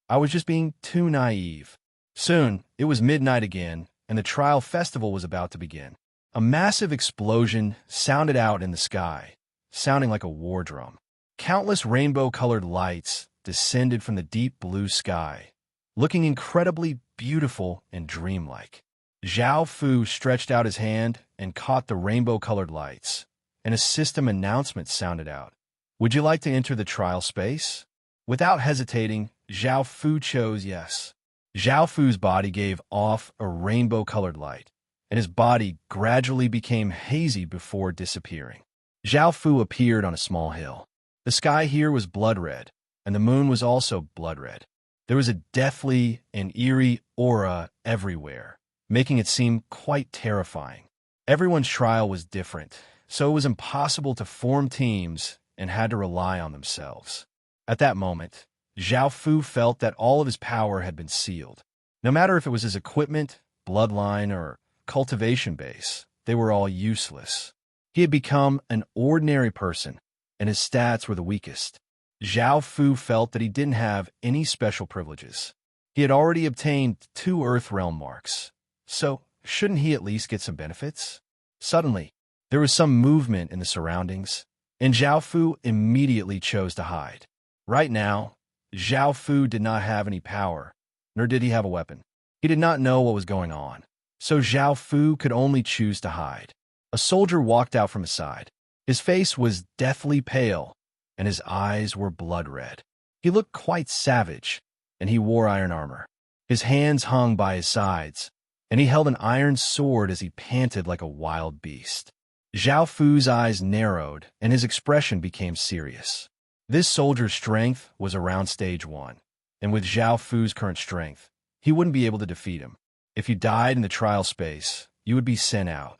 "I was just being too naive." Soon, it was midnight again, and the trial festival was about to begin. A massive explosion sounded out in the sky, sounding like a war drum. Countless rainbow-colored lights descended from the deep blue sky, looking incredibly beautiful and dreamlike. Zhao Fu stretched out his hand and caught the rainbow-colored lights, and a system announcement sounded out. "Would you like to enter the trial space?" Without hesitating, Zhao Fu chose yes. Zhao Fu's body gave off a rainbow-colored light, and his body gradually became hazy before disappearing. Zhao Fu appeared on a small hill. The sky here was blood red, and the moon was also blood red. There was a deathly and eerie aura everywhere, making it seem quite terrifying. Everyone's trial was different, so it was impossible to form teams and had to rely on themselves. At that moment, Zhao Fu felt that all of his power had been sealed. No matter if it was his equipment, bloodline, or cultivation base, they were all useless. He had become an ordinary person, and his stats were the weakest. Zhao Fu felt that he didn't have any special privileges. He had already obtained 2 Earth Realm marks, so shouldn't he at least get some benefits? Suddenly, there was some movement in the surroundings, and Zhao Fu immediately chose to hide. Right now, Zhao Fu did not have any power, nor did he have a weapon. He did not know what was going on, so Zhao Fu could only choose to hide. A soldier walked out from his side. His face was deathly pale, and his eyes were blood red. He looked quite savage, and he wore iron armor. His hands hung by his sides, and he held an iron sword as he panted like a wild beast. Zhao Fu's eyes narrowed, and his expression became serious. This soldier's strength was around stage 1, and with Zhao Fu's current strength, he wouldn't be able to defeat him. If you died in the trial space, you would be sent out.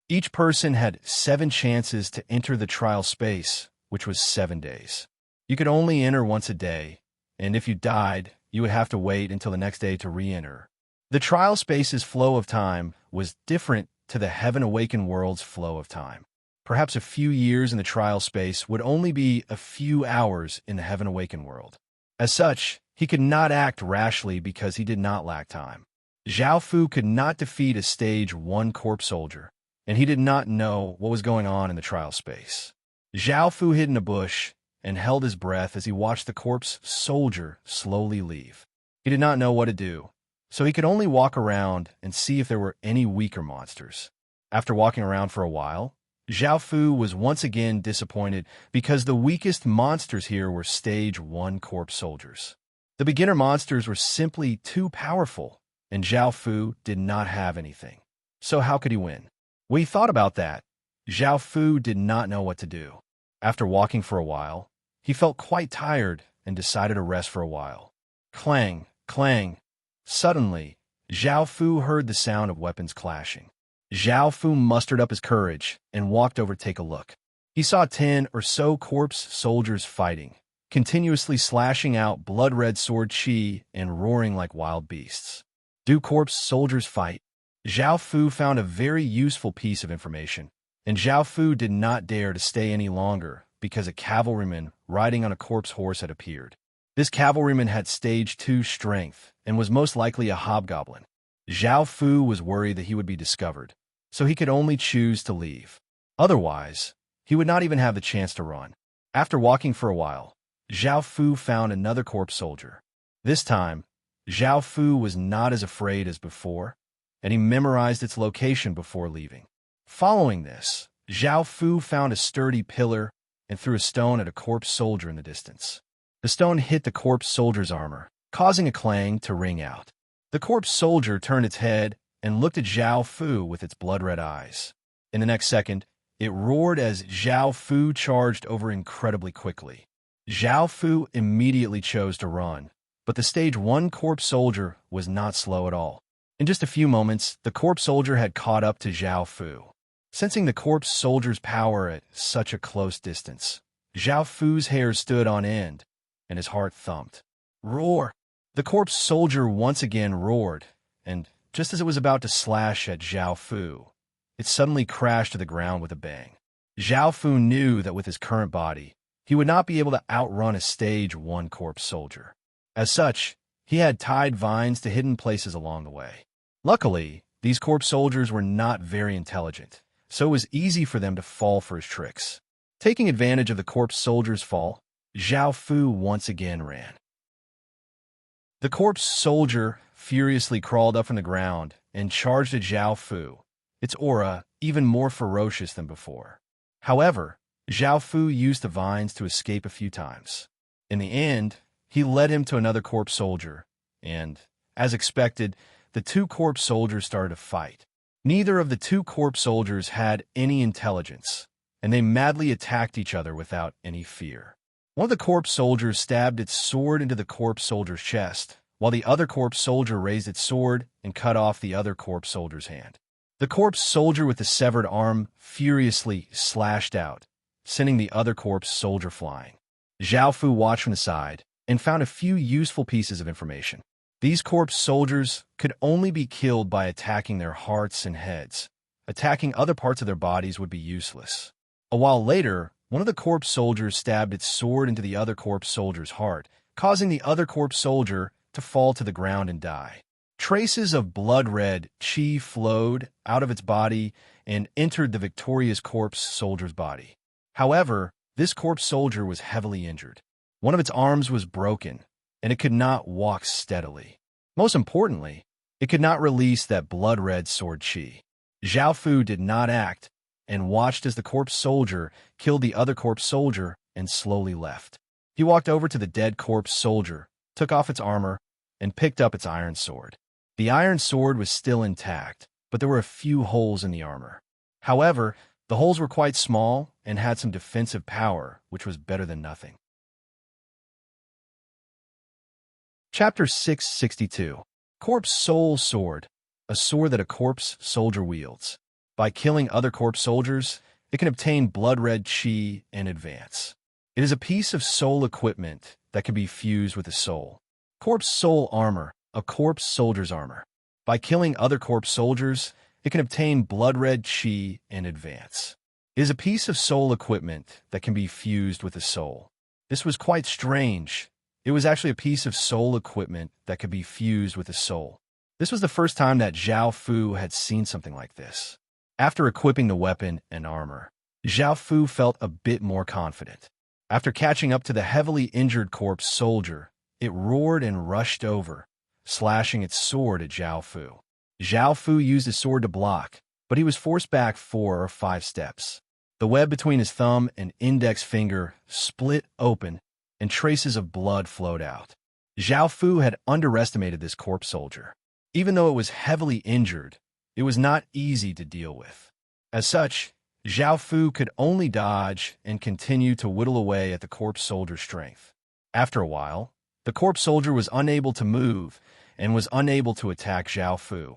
Each person had 7 chances to enter the trial space, which was 7 days. You could only enter once a day, and if you died, you would have to wait until the next day to re-enter. The trial space's flow of time was different to the Heaven Awakened world's flow of time. Perhaps a few years in the trial space would only be a few hours in the Heaven Awakened world. As such, he could not act rashly because he did not lack time. Zhao Fu could not defeat a stage 1 corpse soldier, and he did not know what was going on in the trial space. Zhao Fu hid in a bush and held his breath as he watched the corpse soldier slowly leave. He did not know what to do, so he could only walk around and see if there were any weaker monsters. After walking around for a while, Zhao Fu was once again disappointed because the weakest monsters here were stage 1 corpse soldiers. The beginner monsters were simply too powerful, and Zhao Fu did not have anything. So how could he win? When he thought about that, Zhao Fu did not know what to do. After walking for a while, he felt quite tired and decided to rest for a while. Clang, clang. Suddenly, Zhao Fu heard the sound of weapons clashing. Zhao Fu mustered up his courage and walked over to take a look. He saw 10 or so corpse soldiers fighting, continuously slashing out blood-red sword chi and roaring like wild beasts. Do corpse soldiers fight? Zhao Fu found a very useful piece of information, and Zhao Fu did not dare to stay any longer because a cavalryman riding on a corpse horse had appeared. This cavalryman had stage 2 strength and was most likely a hobgoblin. Zhao Fu was worried that he would be discovered, so he could only choose to leave. Otherwise, he would not even have the chance to run. After walking for a while, Zhao Fu found another corpse soldier. This time, Zhao Fu was not as afraid as before, and he memorized its location before leaving. Following this, Zhao Fu found a sturdy pillar and threw a stone at a corpse soldier in the distance. The stone hit the corpse soldier's armor, causing a clang to ring out. The corpse soldier turned its head and looked at Zhao Fu with its blood-red eyes. In the next second, it roared as Zhao Fu charged over incredibly quickly. Zhao Fu immediately chose to run, but the stage 1 corpse soldier was not slow at all. In just a few moments, the corpse soldier had caught up to Zhao Fu. Sensing the corpse soldier's power at such a close distance, Zhao Fu's hair stood on end, and his heart thumped. Roar! The corpse soldier once again roared, and just as it was about to slash at Zhao Fu, it suddenly crashed to the ground with a bang. Zhao Fu knew that with his current body, he would not be able to outrun a stage 1 corpse soldier. As such, he had tied vines to hidden places along the way. Luckily, these corpse soldiers were not very intelligent, so it was easy for them to fall for his tricks. Taking advantage of the corpse soldier's fall, Zhao Fu once again ran. The corpse soldier furiously crawled up from the ground and charged at Zhao Fu, its aura even more ferocious than before. However, Zhao Fu used the vines to escape a few times. In the end, he led him to another corpse soldier, and, as expected, the 2 corpse soldiers started to fight. Neither of the 2 corpse soldiers had any intelligence, and they madly attacked each other without any fear. One of the corpse soldiers stabbed its sword into the corpse soldier's chest, while the other corpse soldier raised its sword and cut off the other corpse soldier's hand. The corpse soldier with the severed arm furiously slashed out, sending the other corpse soldier flying. Zhao Fu watched from the side and found a few useful pieces of information. These corpse soldiers could only be killed by attacking their hearts and heads. Attacking other parts of their bodies would be useless. A while later, one of the corpse soldiers stabbed its sword into the other corpse soldier's heart, causing the other corpse soldier to fall to the ground and die. Traces of blood-red chi flowed out of its body and entered the victorious corpse soldier's body. However, this corpse soldier was heavily injured. One of its arms was broken, and it could not walk steadily. Most importantly, it could not release that blood-red sword chi. Zhao Fu did not act and watched as the corpse soldier killed the other corpse soldier and slowly left. He walked over to the dead corpse soldier, took off its armor, and picked up its iron sword. The iron sword was still intact, but there were a few holes in the armor. However, the holes were quite small and had some defensive power, which was better than nothing. Chapter 662. Corpse Soul Sword, a sword that a corpse soldier wields. By killing other corpse soldiers, it can obtain blood-red chi and advance. It is a piece of soul equipment that can be fused with the soul. Corpse Soul Armor, a corpse soldier's armor. By killing other corpse soldiers, it can obtain blood-red chi and advance. It is a piece of soul equipment that can be fused with the soul. This was quite strange. It was actually a piece of soul equipment that could be fused with the soul. This was the first time that Zhao Fu had seen something like this. After equipping the weapon and armor, Zhao Fu felt a bit more confident. After catching up to the heavily injured corpse soldier, it roared and rushed over, slashing its sword at Zhao Fu. Zhao Fu used his sword to block, but he was forced back 4 or 5 steps. The web between his thumb and index finger split open, and traces of blood flowed out. Zhao Fu had underestimated this corpse soldier. Even though it was heavily injured, it was not easy to deal with. As such, Zhao Fu could only dodge and continue to whittle away at the corpse soldier's strength. After a while, the corpse soldier was unable to move and was unable to attack Zhao Fu.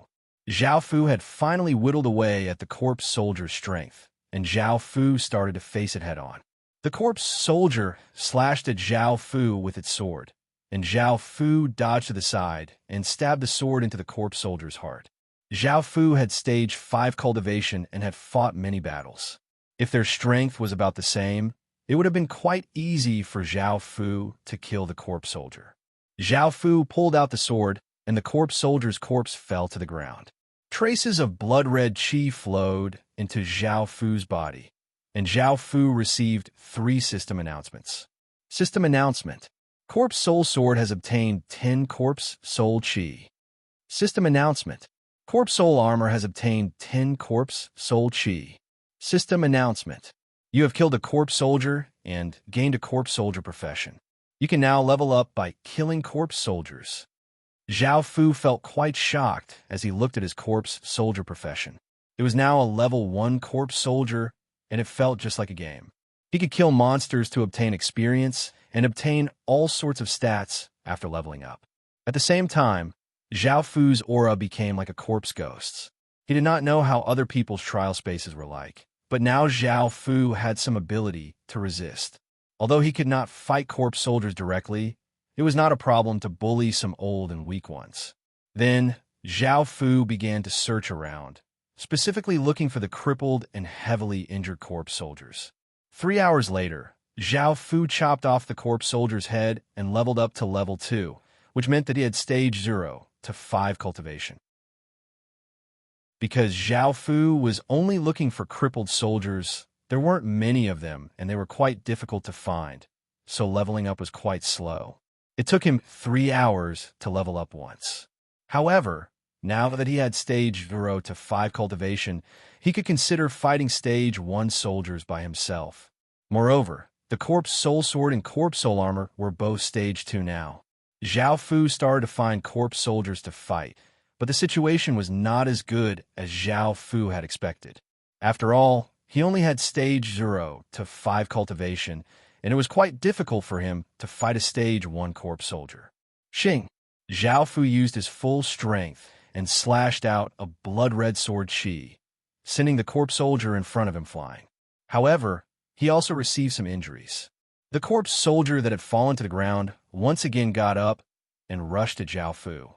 Zhao Fu had finally whittled away at the corpse soldier's strength, and Zhao Fu started to face it head-on. The corpse soldier slashed at Zhao Fu with its sword, and Zhao Fu dodged to the side and stabbed the sword into the corpse soldier's heart. Zhao Fu had stage 5 cultivation and had fought many battles. If their strength was about the same, it would have been quite easy for Zhao Fu to kill the corpse soldier. Zhao Fu pulled out the sword, and the corpse soldier's corpse fell to the ground. Traces of blood-red chi flowed into Zhao Fu's body, and Zhao Fu received 3 system announcements. System announcement: Corpse Soul Sword has obtained 10 Corpse Soul Chi. System announcement: Corpse Soul Armor has obtained 10 Corpse Soul Chi. System announcement: You have killed a corpse soldier and gained a corpse soldier profession. You can now level up by killing corpse soldiers. Zhao Fu felt quite shocked as he looked at his corpse soldier profession. It was now a level 1 corpse soldier, and it felt just like a game. He could kill monsters to obtain experience and obtain all sorts of stats after leveling up. At the same time, Zhao Fu's aura became like a corpse ghost's. He did not know how other people's trial spaces were like, but now Zhao Fu had some ability to resist. Although he could not fight corpse soldiers directly, it was not a problem to bully some old and weak ones. Then, Zhao Fu began to search around, specifically looking for the crippled and heavily injured corpse soldiers. 3 hours later, Zhao Fu chopped off the corpse soldier's head and leveled up to level 2, which meant that he had stage 0 to 5 cultivation. Because Zhao Fu was only looking for crippled soldiers, there weren't many of them and they were quite difficult to find, so leveling up was quite slow. It took him 3 hours to level up once. However, now that he had stage 0 to 5 cultivation, he could consider fighting stage 1 soldiers by himself. Moreover, the Corpse Soul Sword and Corpse Soul Armor were both stage 2 now. Zhao Fu started to find corpse soldiers to fight, but the situation was not as good as Zhao Fu had expected. After all, he only had stage 0 to 5 cultivation, and it was quite difficult for him to fight a stage 1 corpse soldier. Xing. Zhao Fu used his full strength and slashed out a blood-red sword Qi, sending the corpse soldier in front of him flying. However, he also received some injuries. The corpse soldier that had fallen to the ground once again got up and rushed at Zhao Fu.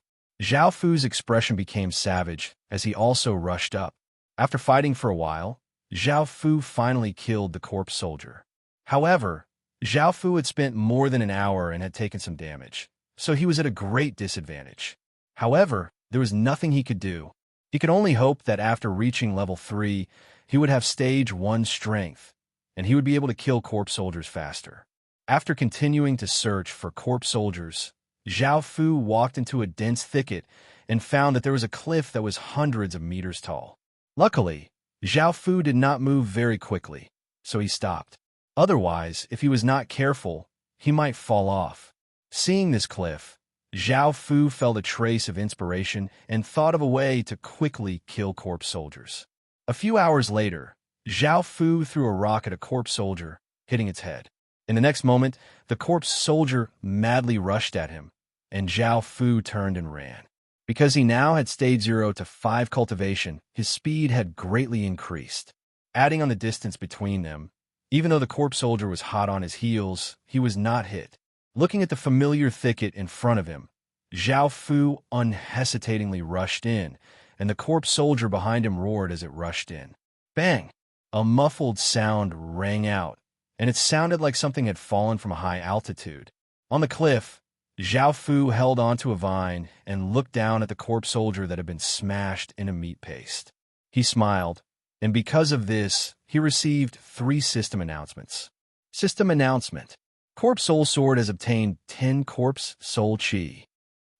Zhao Fu's expression became savage as he also rushed up. After fighting for a while, Zhao Fu finally killed the corpse soldier. However, Zhao Fu had spent more than an hour and had taken some damage, so he was at a great disadvantage. However, there was nothing he could do. He could only hope that after reaching level 3, he would have stage 1 strength, and he would be able to kill corpse soldiers faster. After continuing to search for corpse soldiers, Zhao Fu walked into a dense thicket and found that there was a cliff that was hundreds of meters tall. Luckily, Zhao Fu did not move very quickly, so he stopped. Otherwise, if he was not careful, he might fall off. Seeing this cliff, Zhao Fu felt a trace of inspiration and thought of a way to quickly kill corpse soldiers. A few hours later, Zhao Fu threw a rock at a corpse soldier, hitting its head. In the next moment, the corpse soldier madly rushed at him, and Zhao Fu turned and ran. Because he now had stage 0 to 5 cultivation, his speed had greatly increased. Adding on the distance between them, even though the corpse soldier was hot on his heels, he was not hit. Looking at the familiar thicket in front of him, Zhao Fu unhesitatingly rushed in, and the corpse soldier behind him roared as it rushed in. Bang! A muffled sound rang out, and it sounded like something had fallen from a high altitude. On the cliff, Zhao Fu held onto a vine and looked down at the corpse soldier that had been smashed into meat paste. He smiled, and because of this, he received 3 system announcements. System announcement. Corpse Soul Sword has obtained 10 Corpse Soul Qi.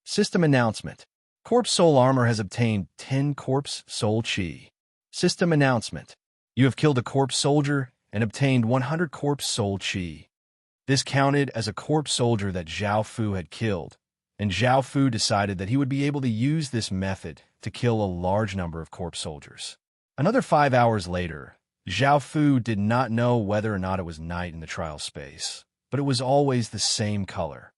System announcement. Corpse Soul Armor has obtained 10 Corpse Soul Qi. System announcement. You have killed a corpse soldier and obtained 100 Corpse Soul Qi. This counted as a corpse soldier that Zhao Fu had killed, and Zhao Fu decided that he would be able to use this method to kill a large number of corpse soldiers. Another 5 hours later, Zhao Fu did not know whether or not it was night in the trial space, but it was always the same color.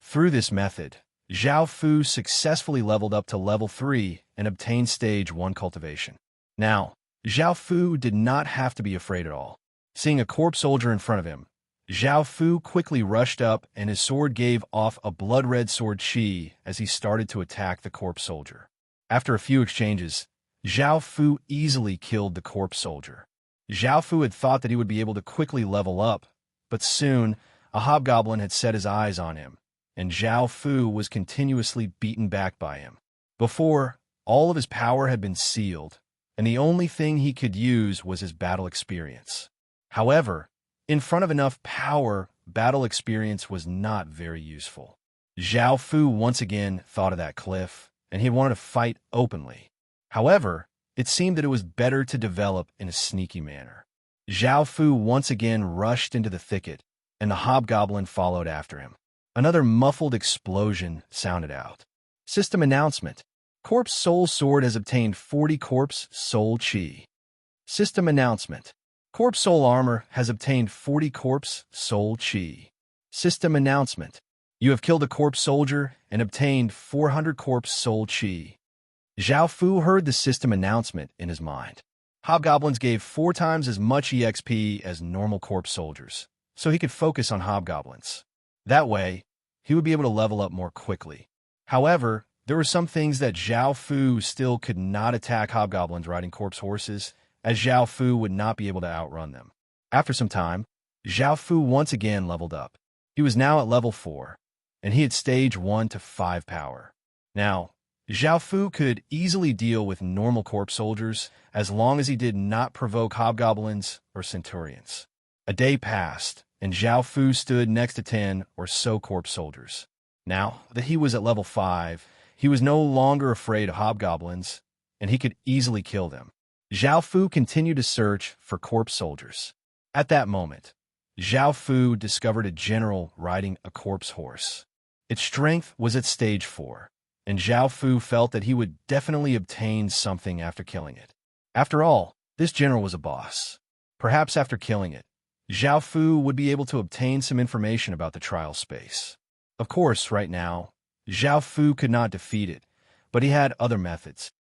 Through this method, Zhao Fu successfully leveled up to level 3 and obtained stage 1 cultivation. Now, Zhao Fu did not have to be afraid at all. Seeing a corpse soldier in front of him, Zhao Fu quickly rushed up and his sword gave off a blood-red sword Qi as he started to attack the corpse soldier. After a few exchanges, Zhao Fu easily killed the corpse soldier. Zhao Fu had thought that he would be able to quickly level up, but soon a hobgoblin had set his eyes on him, and Zhao Fu was continuously beaten back by him. Before, all of his power had been sealed, and the only thing he could use was his battle experience. However, in front of enough power, battle experience was not very useful. Zhao Fu once again thought of that cliff, and he wanted to fight openly. However, it seemed that it was better to develop in a sneaky manner. Zhao Fu once again rushed into the thicket, and the hobgoblin followed after him. Another muffled explosion sounded out. System announcement. Corpse Soul Sword has obtained 40 Corpse Soul Qi. System announcement. Corpse Soul Armor has obtained 40 Corpse Soul Qi. System announcement. You have killed a corpse soldier and obtained 400 Corpse Soul Qi. Zhao Fu heard the system announcement in his mind. Hobgoblins gave 4 times as much EXP as normal corpse soldiers, so he could focus on hobgoblins. That way, he would be able to level up more quickly. However, there were some things that Zhao Fu still could not attack hobgoblins riding corpse horses, as Zhao Fu would not be able to outrun them. After some time, Zhao Fu once again leveled up. He was now at level 4, and he had stage 1 to 5 power. Now, Zhao Fu could easily deal with normal corpse soldiers as long as he did not provoke hobgoblins or centurions. A day passed, and Zhao Fu stood next to 10 or so corpse soldiers. Now that he was at level 5, he was no longer afraid of hobgoblins, and he could easily kill them. Zhao Fu continued to search for corpse soldiers. At that moment, Zhao Fu discovered a general riding a corpse horse. Its strength was at stage 4, and Zhao Fu felt that he would definitely obtain something after killing it. After all, this general was a boss. Perhaps after killing it, Zhao Fu would be able to obtain some information about the trial space. Of course, right now, Zhao Fu could not defeat it, but he had other methods.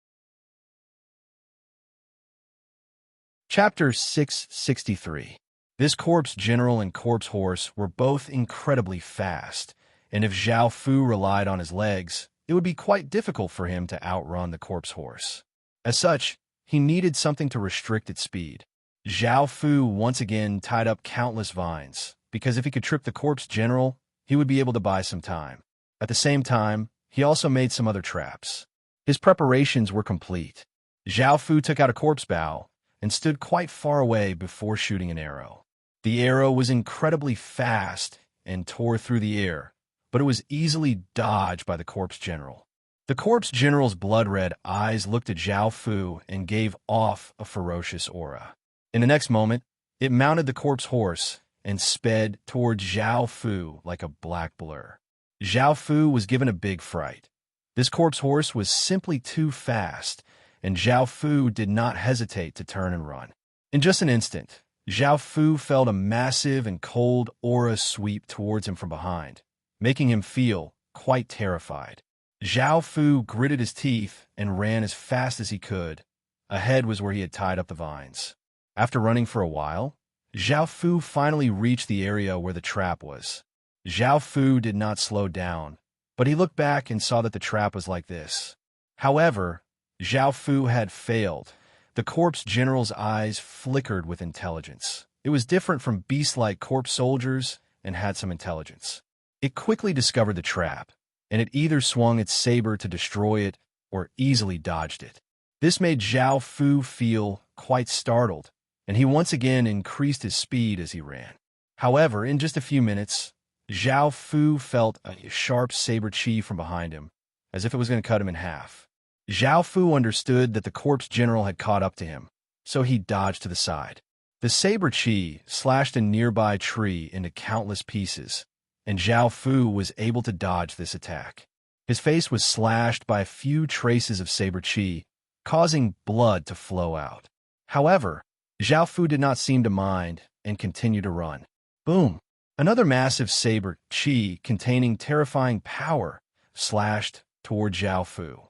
Chapter 663. This corpse general and corpse horse were both incredibly fast, and if Zhao Fu relied on his legs, it would be quite difficult for him to outrun the corpse horse. As such, he needed something to restrict its speed. Zhao Fu once again tied up countless vines, because if he could trip the corpse general, he would be able to buy some time. At the same time, he also made some other traps. His preparations were complete. Zhao Fu took out a corpse bow and stood quite far away before shooting an arrow. The arrow was incredibly fast and tore through the air, but it was easily dodged by the corpse general. The corpse general's blood-red eyes looked at Zhao Fu and gave off a ferocious aura. In the next moment, it mounted the corpse horse and sped toward Zhao Fu like a black blur. Zhao Fu was given a big fright. This corpse horse was simply too fast, and Zhao Fu did not hesitate to turn and run. In just an instant, Zhao Fu felt a massive and cold aura sweep towards him from behind, making him feel quite terrified. Zhao Fu gritted his teeth and ran as fast as he could. Ahead was where he had tied up the vines. After running for a while, Zhao Fu finally reached the area where the trap was. Zhao Fu did not slow down, but he looked back and saw that the trap was like this. However, Zhao Fu had failed. The corpse general's eyes flickered with intelligence. It was different from beast-like corpse soldiers and had some intelligence. It quickly discovered the trap, and it either swung its saber to destroy it or easily dodged it. This made Zhao Fu feel quite startled, and he once again increased his speed as he ran. However, in just a few minutes, Zhao Fu felt a sharp saber chi from behind him, as if it was going to cut him in half. Zhao Fu understood that the corpse general had caught up to him, so he dodged to the side. The saber chi slashed a nearby tree into countless pieces, and Zhao Fu was able to dodge this attack. His face was slashed by a few traces of saber chi, causing blood to flow out. However, Zhao Fu did not seem to mind and continued to run. Boom! Another massive saber chi containing terrifying power slashed toward Zhao Fu.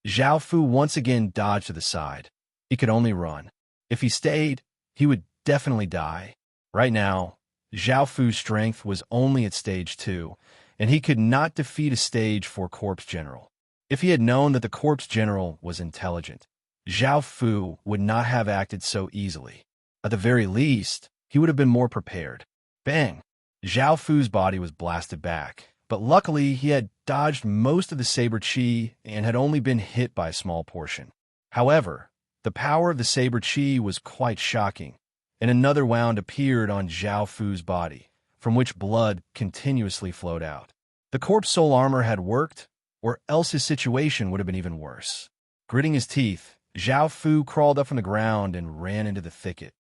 Zhao Fu once again dodged to the side. He could only run. If he stayed, he would definitely die. Right now, Zhao Fu's strength was only at stage 2, and he could not defeat a stage 4 corpse general. If he had known that the corpse general was intelligent, Zhao Fu would not have acted so easily. At the very least, he would have been more prepared. Bang! Zhao Fu's body was blasted back, but luckily he had dodged most of the saber chi and had only been hit by a small portion. However, the power of the saber chi was quite shocking, and another wound appeared on Zhao Fu's body, from which blood continuously flowed out. The corpse soul armor had worked, or else his situation would have been even worse. Gritting his teeth, Zhao Fu crawled up from the ground and ran into the thicket.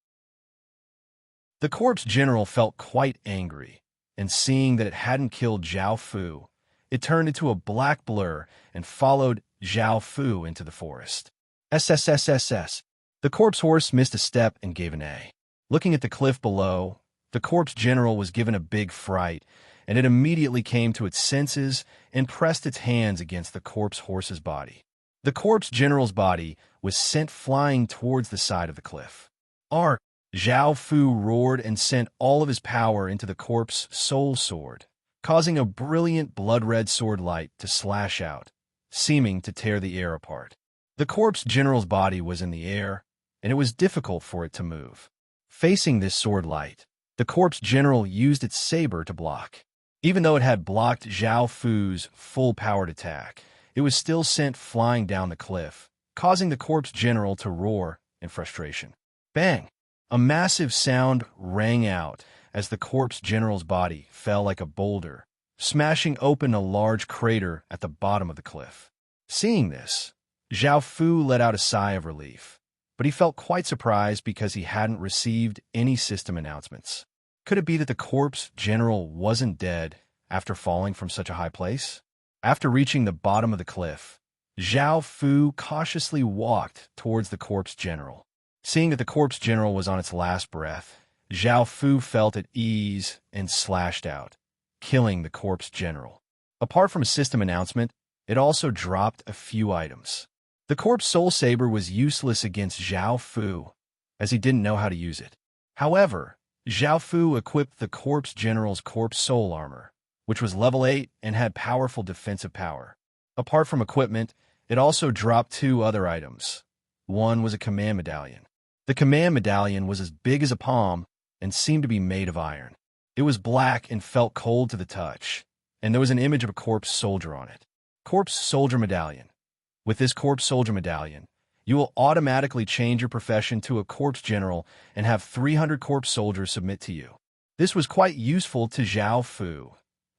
The corpse general felt quite angry, and seeing that it hadn't killed Zhao Fu, it turned into a black blur and followed Zhao Fu into the forest. SSSSS. The corpse horse missed a step and gave an A. Looking at the cliff below, the corpse general was given a big fright, and it immediately came to its senses and pressed its hands against the corpse horse's body. The corpse general's body was sent flying towards the side of the cliff. Ark! Zhao Fu roared and sent all of his power into the corpse soul sword, causing a brilliant blood-red sword light to slash out, seeming to tear the air apart. The corpse general's body was in the air, and it was difficult for it to move. Facing this sword light, the corpse general used its saber to block. Even though it had blocked Zhao Fu's full-powered attack, it was still sent flying down the cliff, causing the corpse general to roar in frustration. Bang! A massive sound rang out as the corpse general's body fell like a boulder, smashing open a large crater at the bottom of the cliff. Seeing this, Zhao Fu let out a sigh of relief, but he felt quite surprised because he hadn't received any system announcements. Could it be that the corpse general wasn't dead after falling from such a high place? After reaching the bottom of the cliff, Zhao Fu cautiously walked towards the corpse general. Seeing that the corpse general was on its last breath, Zhao Fu felt at ease and slashed out, killing the corpse general. Apart from a system announcement, it also dropped a few items. The corpse soul saber was useless against Zhao Fu, as he didn't know how to use it. However, Zhao Fu equipped the corpse general's corpse soul armor, which was level 8 and had powerful defensive power. Apart from equipment, it also dropped 2 other items. One was a command medallion. The command medallion was as big as a palm and seemed to be made of iron. It was black and felt cold to the touch, and there was an image of a corpse soldier on it. Corpse soldier medallion. With this corpse soldier medallion, you will automatically change your profession to a corpse general and have 300 corpse soldiers submit to you. This was quite useful to Zhao Fu,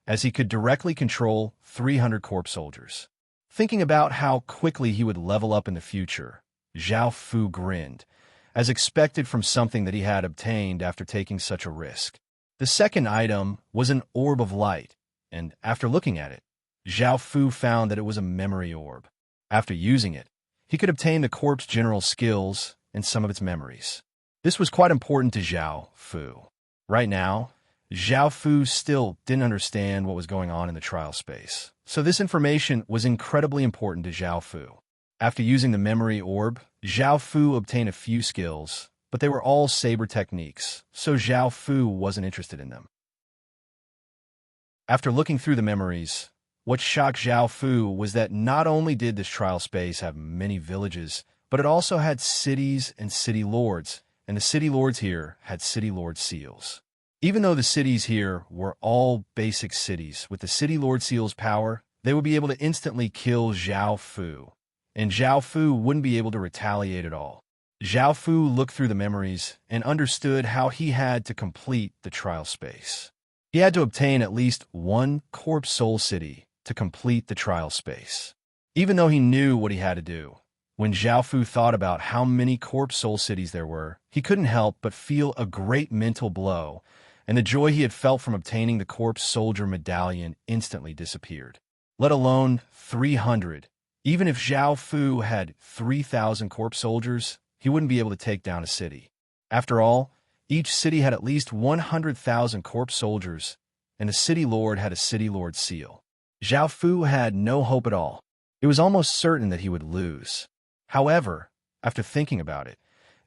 as he could directly control 300 corpse soldiers. Thinking about how quickly he would level up in the future, Zhao Fu grinned, as expected from something that he had obtained after taking such a risk. The second item was an orb of light, and after looking at it, Zhao Fu found that it was a memory orb. After using it, he could obtain the corpse general's skills and some of its memories. This was quite important to Zhao Fu. Right now, Zhao Fu still didn't understand what was going on in the trial space, so this information was incredibly important to Zhao Fu. After using the memory orb, Zhao Fu obtained a few skills, but they were all saber techniques, so Zhao Fu wasn't interested in them. After looking through the memories, what shocked Zhao Fu was that not only did this trial space have many villages, but it also had cities and city lords, and the city lords here had city lord seals. Even though the cities here were all basic cities, with the city lord seal's power, they would be able to instantly kill Zhao Fu, and Zhao Fu wouldn't be able to retaliate at all. Zhao Fu looked through the memories and understood how he had to complete the trial space. He had to obtain at least 1 corpse soul city to complete the trial space. Even though he knew what he had to do, when Zhao Fu thought about how many corpse soul cities there were, he couldn't help but feel a great mental blow, and the joy he had felt from obtaining the corpse soldier medallion instantly disappeared. Let alone 300. Even if Zhao Fu had 3,000 corpse soldiers, he wouldn't be able to take down a city. After all, each city had at least 100,000 corpse soldiers, and the city lord had a city lord seal. Zhao Fu had no hope at all. It was almost certain that he would lose. However, after thinking about it,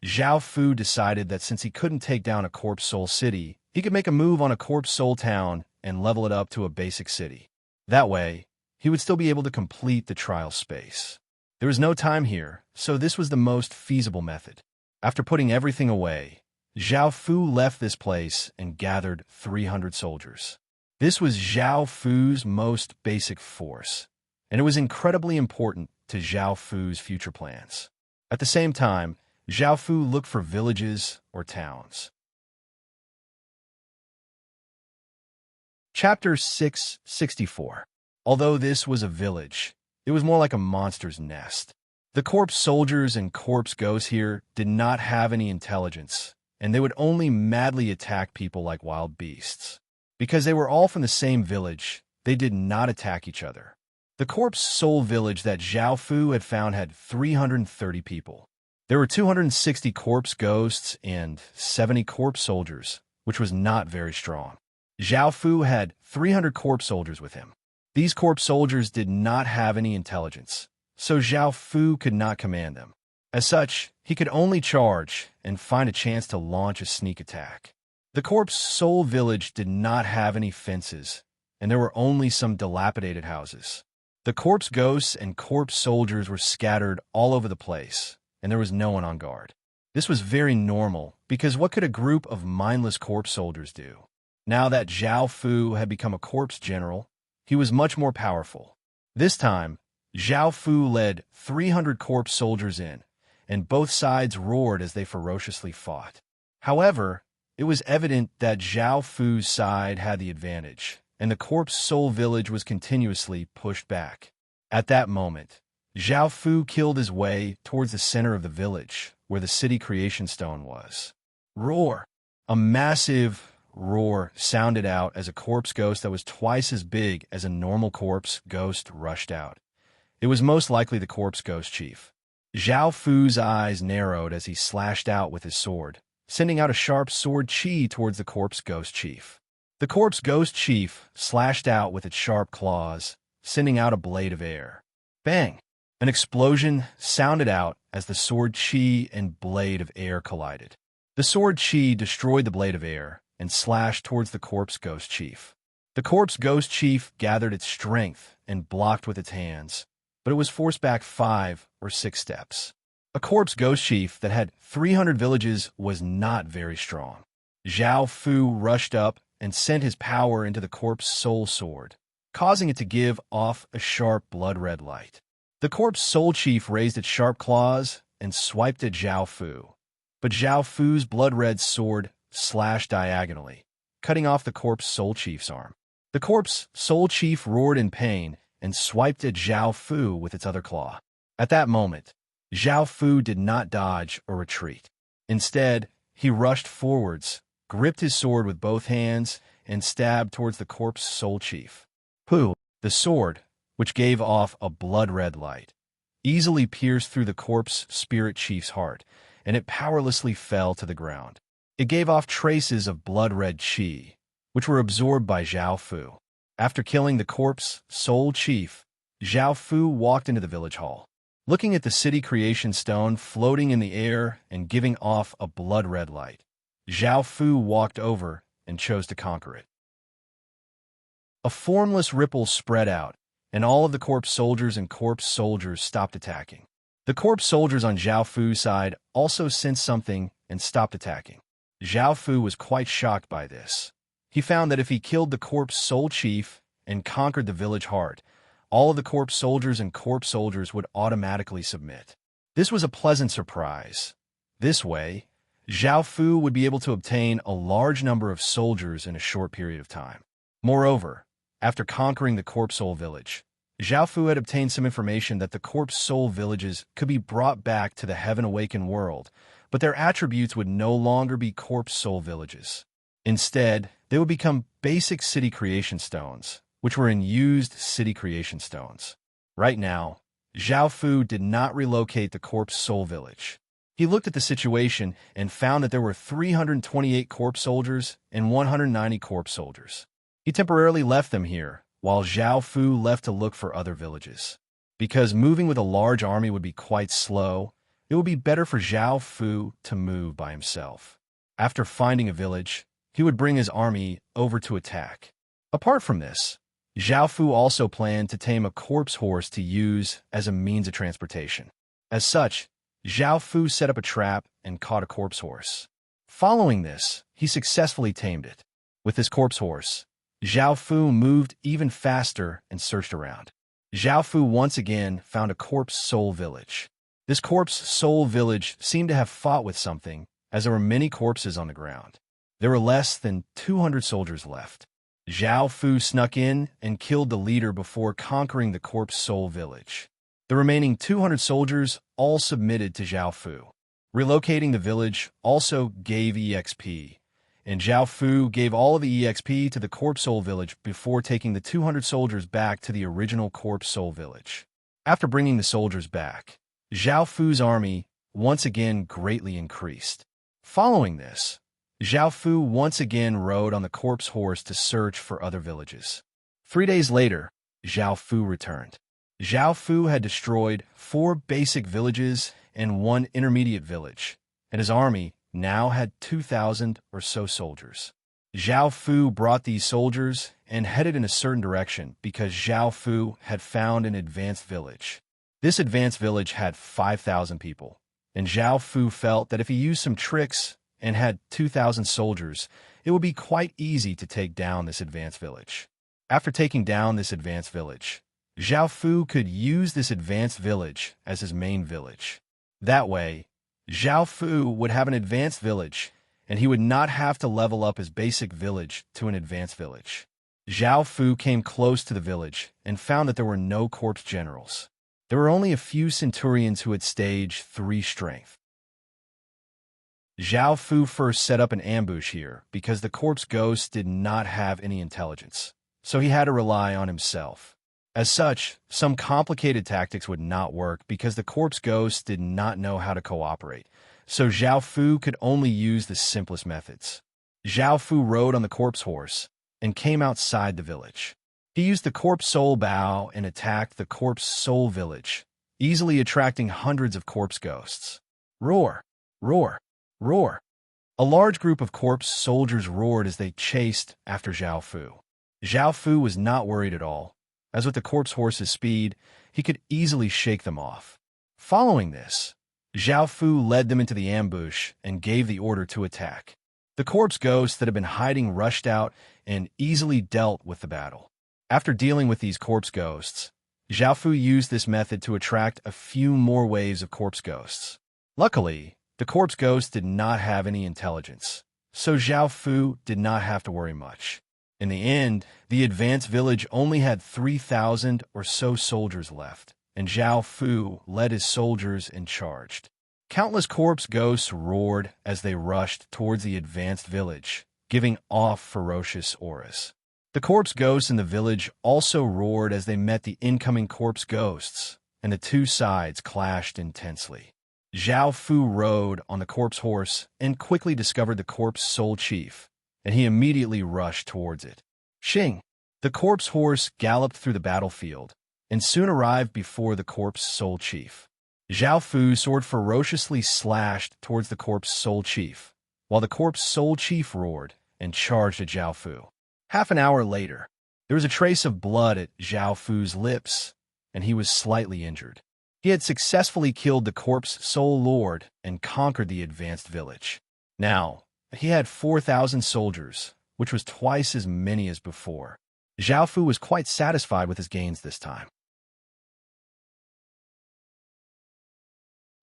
Zhao Fu decided that since he couldn't take down a corpse soul city, he could make a move on a corpse soul town and level it up to a basic city. That way, he would still be able to complete the trial space. There was no time here, so this was the most feasible method. After putting everything away, Zhao Fu left this place and gathered 300 soldiers. This was Zhao Fu's most basic force, and it was incredibly important to Zhao Fu's future plans. At the same time, Zhao Fu looked for villages or towns. Chapter 664. Although this was a village, it was more like a monster's nest. The corpse soldiers and corpse ghosts here did not have any intelligence, and they would only madly attack people like wild beasts. Because they were all from the same village, they did not attack each other. The corpse soul village that Zhao Fu had found had 330 people. There were 260 corpse ghosts and 70 corpse soldiers, which was not very strong. Zhao Fu had 300 corpse soldiers with him. These corpse soldiers did not have any intelligence, so Zhao Fu could not command them. As such, he could only charge and find a chance to launch a sneak attack. The corpse soul village did not have any fences, and there were only some dilapidated houses. The corpse ghosts and corpse soldiers were scattered all over the place, and there was no one on guard. This was very normal, because what could a group of mindless corpse soldiers do? Now that Zhao Fu had become a corpse general, he was much more powerful. This time, Zhao Fu led 300 corpse soldiers in, and both sides roared as they ferociously fought. However, it was evident that Zhao Fu's side had the advantage, and the corpse soul village was continuously pushed back. At that moment, Zhao Fu killed his way towards the center of the village, where the city creation stone was. Roar! A massive roar sounded out as a corpse ghost that was twice as big as a normal corpse ghost rushed out. It was most likely the corpse ghost chief. Zhao Fu's eyes narrowed as he slashed out with his sword, sending out a sharp sword chi towards the corpse ghost chief. The corpse ghost chief slashed out with its sharp claws, sending out a blade of air. Bang! An explosion sounded out as the sword chi and blade of air collided. The sword chi destroyed the blade of air and slashed towards the corpse ghost chief. The corpse ghost chief gathered its strength and blocked with its hands, but it was forced back 5 or 6 steps. A corpse ghost chief that had 300 villages was not very strong. Zhao Fu rushed up and sent his power into the corpse soul sword, causing it to give off a sharp blood-red light. The corpse soul chief raised its sharp claws and swiped at Zhao Fu, but Zhao Fu's blood-red sword slashed diagonally, cutting off the corpse soul chief's arm. The corpse soul chief roared in pain and swiped at Zhao Fu with its other claw. At that moment, Zhao Fu did not dodge or retreat. Instead, he rushed forwards, gripped his sword with both hands, and stabbed towards the corpse soul chief. The sword, which gave off a blood-red light, easily pierced through the corpse spirit chief's heart, and it powerlessly fell to the ground. It gave off traces of blood-red chi, which were absorbed by Zhao Fu. After killing the corpse soul chief, Zhao Fu walked into the village hall. Looking at the city creation stone floating in the air and giving off a blood-red light, Zhao Fu walked over and chose to conquer it. A formless ripple spread out, and all of the corpse soldiers and corpse soldiers stopped attacking. The corpse soldiers on Zhao Fu's side also sensed something and stopped attacking. Zhao Fu was quite shocked by this. He found that if he killed the corpse soul chief and conquered the village heart, all of the corpse soldiers and corpse soldiers would automatically submit. This was a pleasant surprise. This way, Zhao Fu would be able to obtain a large number of soldiers in a short period of time. Moreover, after conquering the corpse soul village, Zhao Fu had obtained some information that the corpse soul villages could be brought back to the heaven-awakened world, but their attributes would no longer be corpse soul villages. Instead, they would become basic city creation stones, which were in used city creation stones. Right now, Zhao Fu did not relocate the corpse soul village. He looked at the situation and found that there were 328 corpse soldiers and 190 corpse soldiers. He temporarily left them here, while Zhao Fu left to look for other villages. Because moving with a large army would be quite slow, it would be better for Zhao Fu to move by himself. After finding a village, he would bring his army over to attack. Apart from this, Zhao Fu also planned to tame a corpse horse to use as a means of transportation. As such, Zhao Fu set up a trap and caught a corpse horse. Following this, he successfully tamed it. With this corpse horse, Zhao Fu moved even faster and searched around. Zhao Fu once again found a corpse soul village. This corpse soul village seemed to have fought with something, as there were many corpses on the ground. There were less than 200 soldiers left. Zhao Fu snuck in and killed the leader before conquering the corpse soul village. The remaining 200 soldiers all submitted to Zhao Fu. Relocating the village also gave EXP, and Zhao Fu gave all of the EXP to the corpse soul village before taking the 200 soldiers back to the original corpse soul village. After bringing the soldiers back, Zhao Fu's army once again greatly increased. Following this, Zhao Fu once again rode on the corpse horse to search for other villages. 3 days later, Zhao Fu returned. Zhao Fu had destroyed 4 basic villages and 1 intermediate village, and his army now had 2,000 or so soldiers. Zhao Fu brought these soldiers and headed in a certain direction because Zhao Fu had found an advanced village. This advanced village had 5,000 people, and Zhao Fu felt that if he used some tricks and had 2,000 soldiers, it would be quite easy to take down this advanced village. After taking down this advanced village, Zhao Fu could use this advanced village as his main village. That way, Zhao Fu would have an advanced village, and he would not have to level up his basic village to an advanced village. Zhao Fu came close to the village and found that there were no corpse generals. There were only a few centurions who had stage 3 strength. Zhao Fu first set up an ambush here because the corpse ghost did not have any intelligence, so he had to rely on himself. As such, some complicated tactics would not work because the corpse ghost did not know how to cooperate, so Zhao Fu could only use the simplest methods. Zhao Fu rode on the corpse horse and came outside the village. He used the corpse soul bow and attacked the corpse soul village, easily attracting hundreds of corpse ghosts. Roar! Roar! Roar! A large group of corpse soldiers roared as they chased after Zhao Fu. Zhao Fu was not worried at all, as with the corpse horse's speed, he could easily shake them off. Following this, Zhao Fu led them into the ambush and gave the order to attack. The corpse ghosts that had been hiding rushed out and easily dealt with the battle. After dealing with these corpse ghosts, Zhao Fu used this method to attract a few more waves of corpse ghosts. Luckily, the corpse ghosts did not have any intelligence, so Zhao Fu did not have to worry much. In the end, the advanced village only had 3,000 or so soldiers left, and Zhao Fu led his soldiers and charged. Countless corpse ghosts roared as they rushed towards the advanced village, giving off ferocious auras. The corpse ghosts in the village also roared as they met the incoming corpse ghosts, and the two sides clashed intensely. Zhao Fu rode on the corpse horse and quickly discovered the corpse soul chief, and he immediately rushed towards it. Xing! The corpse horse galloped through the battlefield, and soon arrived before the corpse soul chief. Zhao Fu's sword ferociously slashed towards the corpse soul chief, while the corpse soul chief roared and charged at Zhao Fu. Half an hour later, there was a trace of blood at Zhao Fu's lips, and he was slightly injured. He had successfully killed the corpse soul lord and conquered the advanced village. Now, he had 4,000 soldiers, which was twice as many as before. Zhao Fu was quite satisfied with his gains this time.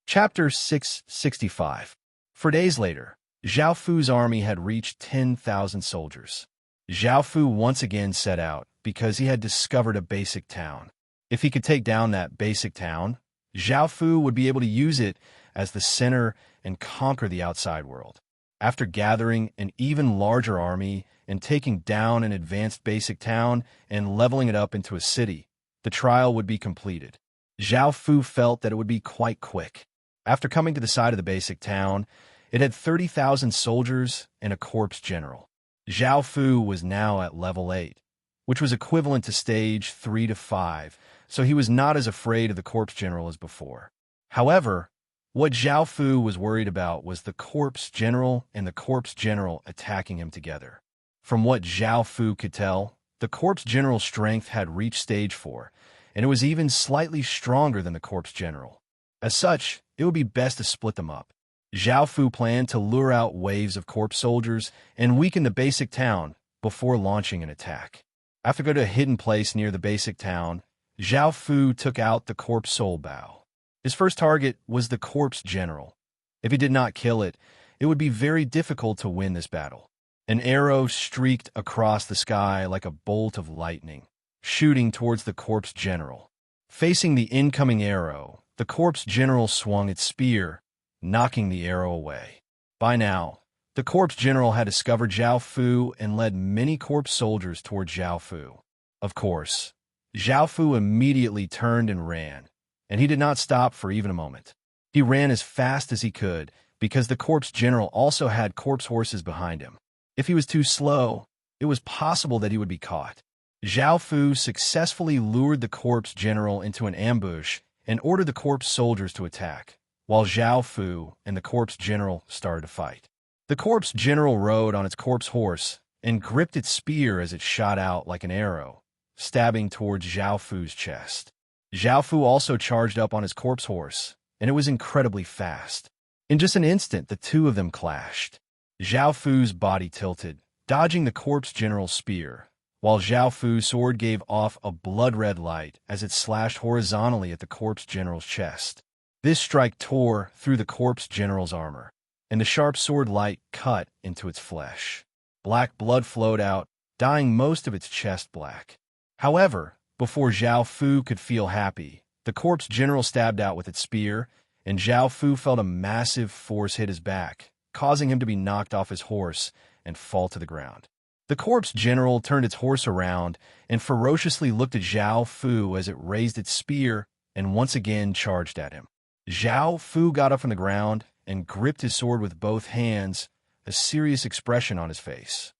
Chapter 665. 4 days later, Zhao Fu's army had reached 10,000 soldiers. Zhao Fu once again set out because he had discovered a basic town. If he could take down that basic town, Zhao Fu would be able to use it as the center and conquer the outside world. After gathering an even larger army and taking down an advanced basic town and leveling it up into a city, the trial would be completed. Zhao Fu felt that it would be quite quick. After coming to the side of the basic town, it had 30,000 soldiers and a corpse general. Zhao Fu was now at level 8, which was equivalent to stage 3 to 5, so he was not as afraid of the corpse general as before. However, what Zhao Fu was worried about was the corpse general and the corpse general attacking him together. From what Zhao Fu could tell, the corpse general's strength had reached stage 4, and it was even slightly stronger than the corpse general. As such, it would be best to split them up. Zhao Fu planned to lure out waves of corpse soldiers and weaken the basic town before launching an attack. After going to a hidden place near the basic town, Zhao Fu took out the corpse soul bow. His first target was the corpse general. If he did not kill it, it would be very difficult to win this battle. An arrow streaked across the sky like a bolt of lightning, shooting towards the corpse general. Facing the incoming arrow, the corpse general swung its spear, knocking the arrow away. By now, the corpse general had discovered Zhao Fu and led many corpse soldiers toward Zhao Fu. Of course, Zhao Fu immediately turned and ran, and he did not stop for even a moment. He ran as fast as he could because the corpse general also had corpse horses behind him. If he was too slow, it was possible that he would be caught. Zhao Fu successfully lured the corpse general into an ambush and ordered the corpse soldiers to attack, while Zhao Fu and the corpse general started to fight. The corpse general rode on its corpse horse and gripped its spear as it shot out like an arrow, stabbing towards Zhao Fu's chest. Zhao Fu also charged up on his corpse horse, and it was incredibly fast. In just an instant, the two of them clashed. Zhao Fu's body tilted, dodging the corpse general's spear, while Zhao Fu's sword gave off a blood-red light as it slashed horizontally at the corpse general's chest. This strike tore through the corpse general's armor, and the sharp sword light cut into its flesh. Black blood flowed out, dyeing most of its chest black. However, before Zhao Fu could feel happy, the corpse general stabbed out with its spear, and Zhao Fu felt a massive force hit his back, causing him to be knocked off his horse and fall to the ground. The corpse general turned its horse around and ferociously looked at Zhao Fu as it raised its spear and once again charged at him. Zhao Fu got up from the ground and gripped his sword with both hands, a serious expression on his face.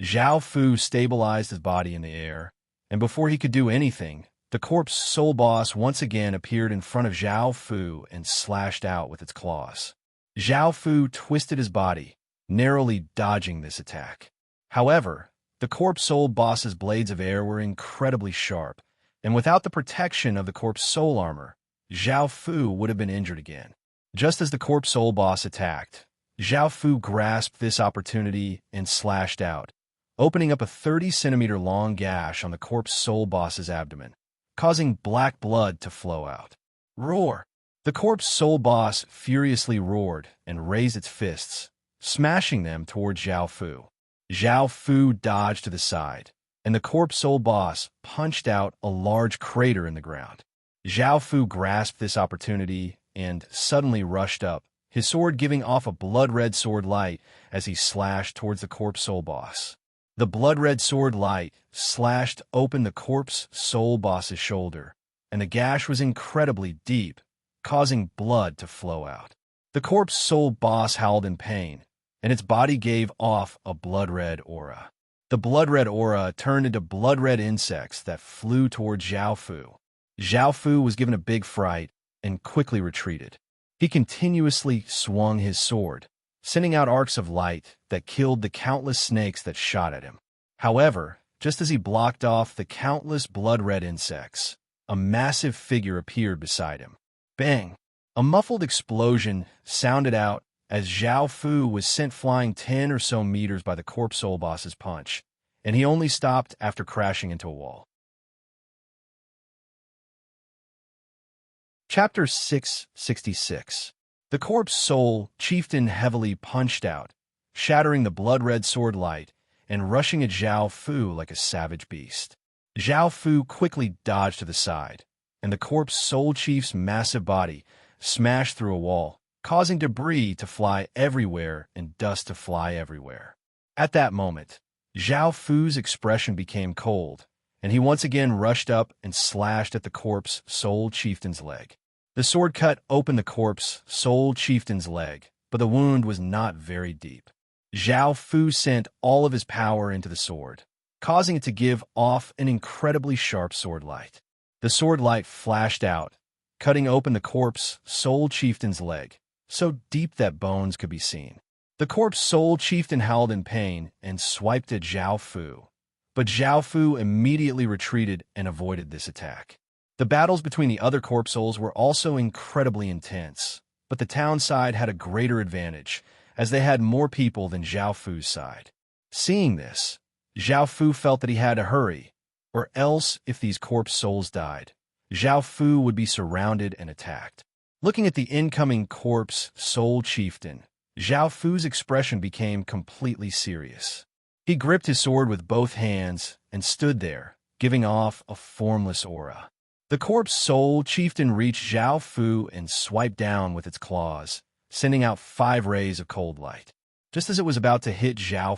Zhao Fu stabilized his body in the air, and before he could do anything, the corpse soul boss once again appeared in front of Zhao Fu and slashed out with its claws. Zhao Fu twisted his body, narrowly dodging this attack. However, the corpse soul boss's blades of air were incredibly sharp, and without the protection of the corpse soul armor, Zhao Fu would have been injured again. Just as the corpse soul boss attacked, Zhao Fu grasped this opportunity and slashed out, opening up a 30-centimeter long gash on the corpse soul boss's abdomen, causing black blood to flow out. Roar! The corpse soul boss furiously roared and raised its fists, smashing them towards Zhao Fu. Zhao Fu dodged to the side, and the corpse soul boss punched out a large crater in the ground. Zhao Fu grasped this opportunity and suddenly rushed up, his sword giving off a blood-red sword light as he slashed towards the corpse soul boss. The blood-red sword light slashed open the corpse soul boss's shoulder, and the gash was incredibly deep, causing blood to flow out. The corpse soul boss howled in pain, and its body gave off a blood-red aura. The blood-red aura turned into blood-red insects that flew towards Zhao Fu. Zhao Fu was given a big fright and quickly retreated. He continuously swung his sword, sending out arcs of light that killed the countless snakes that shot at him. However, just as he blocked off the countless blood-red insects, a massive figure appeared beside him. Bang! A muffled explosion sounded out as Zhao Fu was sent flying 10 or so meters by the corpse soul boss's punch, and he only stopped after crashing into a wall. Chapter 666. The corpse soul chieftain heavily punched out, shattering the blood-red sword light and rushing at Zhao Fu like a savage beast. Zhao Fu quickly dodged to the side, and the corpse soul chief's massive body smashed through a wall, causing debris to fly everywhere and dust to fly everywhere. At that moment, Zhao Fu's expression became cold, and he once again rushed up and slashed at the corpse soul chieftain's leg. The sword cut open the corpse soul chieftain's leg, but the wound was not very deep. Zhao Fu sent all of his power into the sword, causing it to give off an incredibly sharp sword light. The sword light flashed out, cutting open the corpse soul chieftain's leg, so deep that bones could be seen. The corpse soul chieftain howled in pain and swiped at Zhao Fu, but Zhao Fu immediately retreated and avoided this attack. The battles between the other corpse souls were also incredibly intense, but the town side had a greater advantage, as they had more people than Zhao Fu's side. Seeing this, Zhao Fu felt that he had to hurry, or else, if these corpse souls died, Zhao Fu would be surrounded and attacked. Looking at the incoming corpse soul chieftain, Zhao Fu's expression became completely serious. He gripped his sword with both hands and stood there, giving off a formless aura. The corpse soul chieftain reached Zhao Fu and swiped down with its claws, sending out 5 rays of cold light. Just as it was about to hit Zhao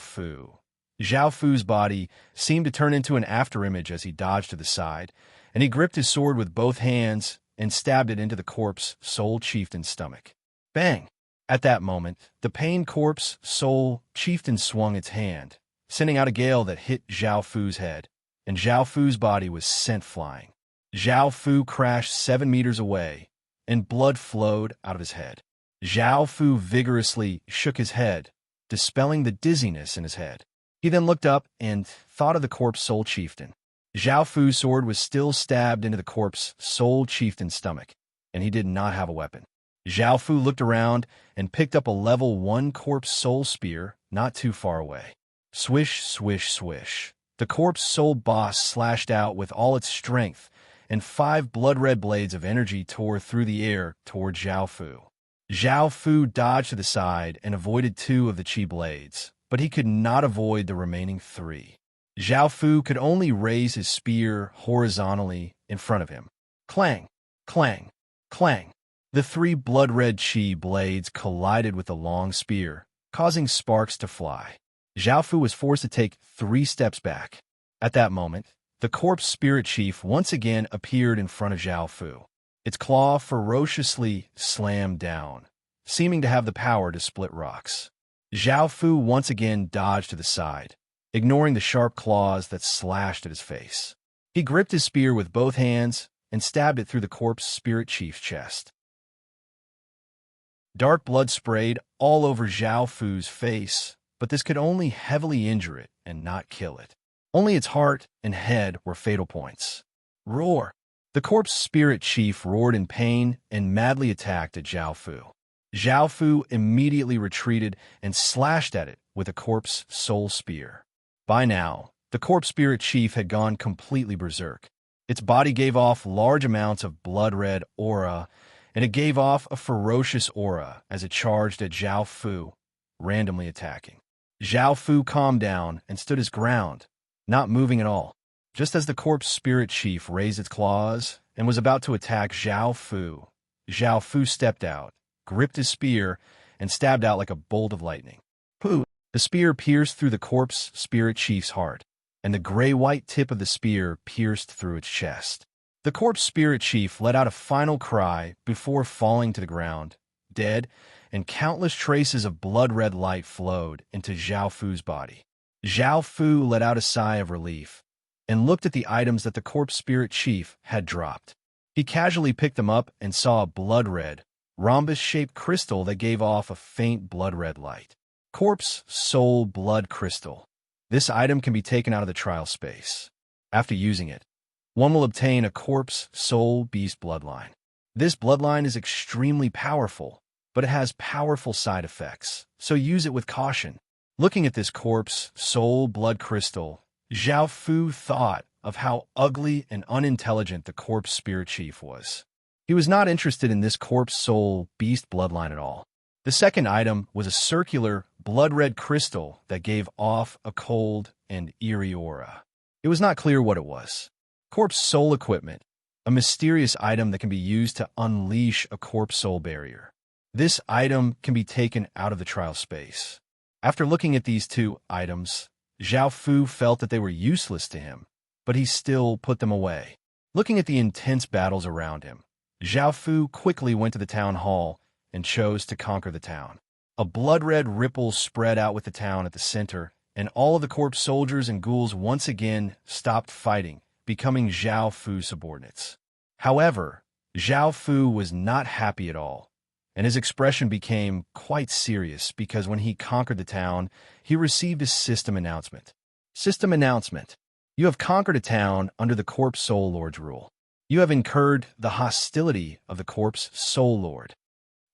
Fu's body seemed to turn into an afterimage as he dodged to the side, and he gripped his sword with both hands and stabbed it into the corpse soul chieftain's stomach. Bang! At that moment, the pained corpse soul chieftain swung its hand, sending out a gale that hit Zhao Fu's head, and Zhao Fu's body was sent flying. Zhao Fu crashed 7 meters away, and blood flowed out of his head. Zhao Fu vigorously shook his head, dispelling the dizziness in his head. He then looked up and thought of the corpse soul chieftain. Zhao Fu's sword was still stabbed into the corpse soul chieftain's stomach, and he did not have a weapon. Zhao Fu looked around and picked up a level 1 corpse soul spear not too far away. Swish, swish, swish. The corpse soul boss slashed out with all its strength, and 5 blood-red blades of energy tore through the air toward Zhao Fu. Zhao Fu dodged to the side and avoided 2 of the chi blades, but he could not avoid the remaining 3. Zhao Fu could only raise his spear horizontally in front of him. Clang, clang, clang. The 3 blood-red chi blades collided with the long spear, causing sparks to fly. Zhao Fu was forced to take 3 steps back. At that moment, the corpse spirit chief once again appeared in front of Zhao Fu. Its claw ferociously slammed down, seeming to have the power to split rocks. Zhao Fu once again dodged to the side, ignoring the sharp claws that slashed at his face. He gripped his spear with both hands and stabbed it through the corpse spirit chief's chest. Dark blood sprayed all over Zhao Fu's face, but this could only heavily injure it and not kill it. Only its heart and head were fatal points. Roar! The corpse spirit chief roared in pain and madly attacked at Zhao Fu. Zhao Fu immediately retreated and slashed at it with a corpse soul spear. By now, the corpse spirit chief had gone completely berserk. Its body gave off large amounts of blood-red aura, and it gave off a ferocious aura as it charged at Zhao Fu, randomly attacking. Zhao Fu calmed down and stood his ground, not moving at all. Just as the corpse spirit chief raised its claws and was about to attack Zhao Fu stepped out, gripped his spear, and stabbed out like a bolt of lightning. Pooh! The spear pierced through the corpse spirit chief's heart, and the gray-white tip of the spear pierced through its chest. The corpse spirit chief let out a final cry before falling to the ground, dead, and countless traces of blood-red light flowed into Zhao Fu's body. Zhao Fu let out a sigh of relief and looked at the items that the corpse spirit chief had dropped. He casually picked them up and saw a blood-red, rhombus-shaped crystal that gave off a faint blood-red light. Corpse Soul Blood Crystal. This item can be taken out of the trial space. After using it, one will obtain a Corpse Soul Beast bloodline. This bloodline is extremely powerful, but it has powerful side effects, so use it with caution. Looking at this Corpse Soul Blood Crystal, Zhao Fu thought of how ugly and unintelligent the corpse spirit chief was. He was not interested in this corpse soul beast bloodline at all. The second item was a circular, blood-red crystal that gave off a cold and eerie aura. It was not clear what it was. Corpse soul equipment, a mysterious item that can be used to unleash a corpse soul barrier. This item can be taken out of the trial space. After looking at these two items, Zhao Fu felt that they were useless to him, but he still put them away. Looking at the intense battles around him, Zhao Fu quickly went to the town hall and chose to conquer the town. A blood-red ripple spread out with the town at the center, and all of the corpse soldiers and ghouls once again stopped fighting, becoming Zhao Fu's subordinates. However, Zhao Fu was not happy at all, and his expression became quite serious because when he conquered the town, he received a system announcement. System announcement. You have conquered a town under the Corpse Soul Lord's rule. You have incurred the hostility of the Corpse Soul Lord.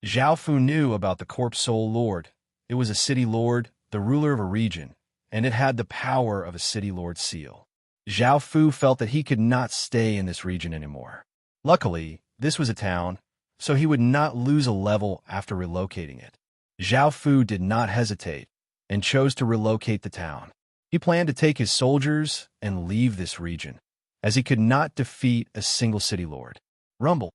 Zhao Fu knew about the Corpse Soul Lord. It was a city lord, the ruler of a region, and it had the power of a city lord's seal. Zhao Fu felt that he could not stay in this region anymore. Luckily, this was a town, so he would not lose a level after relocating it. Zhao Fu did not hesitate and chose to relocate the town. He planned to take his soldiers and leave this region, as he could not defeat a single city lord. Rumble.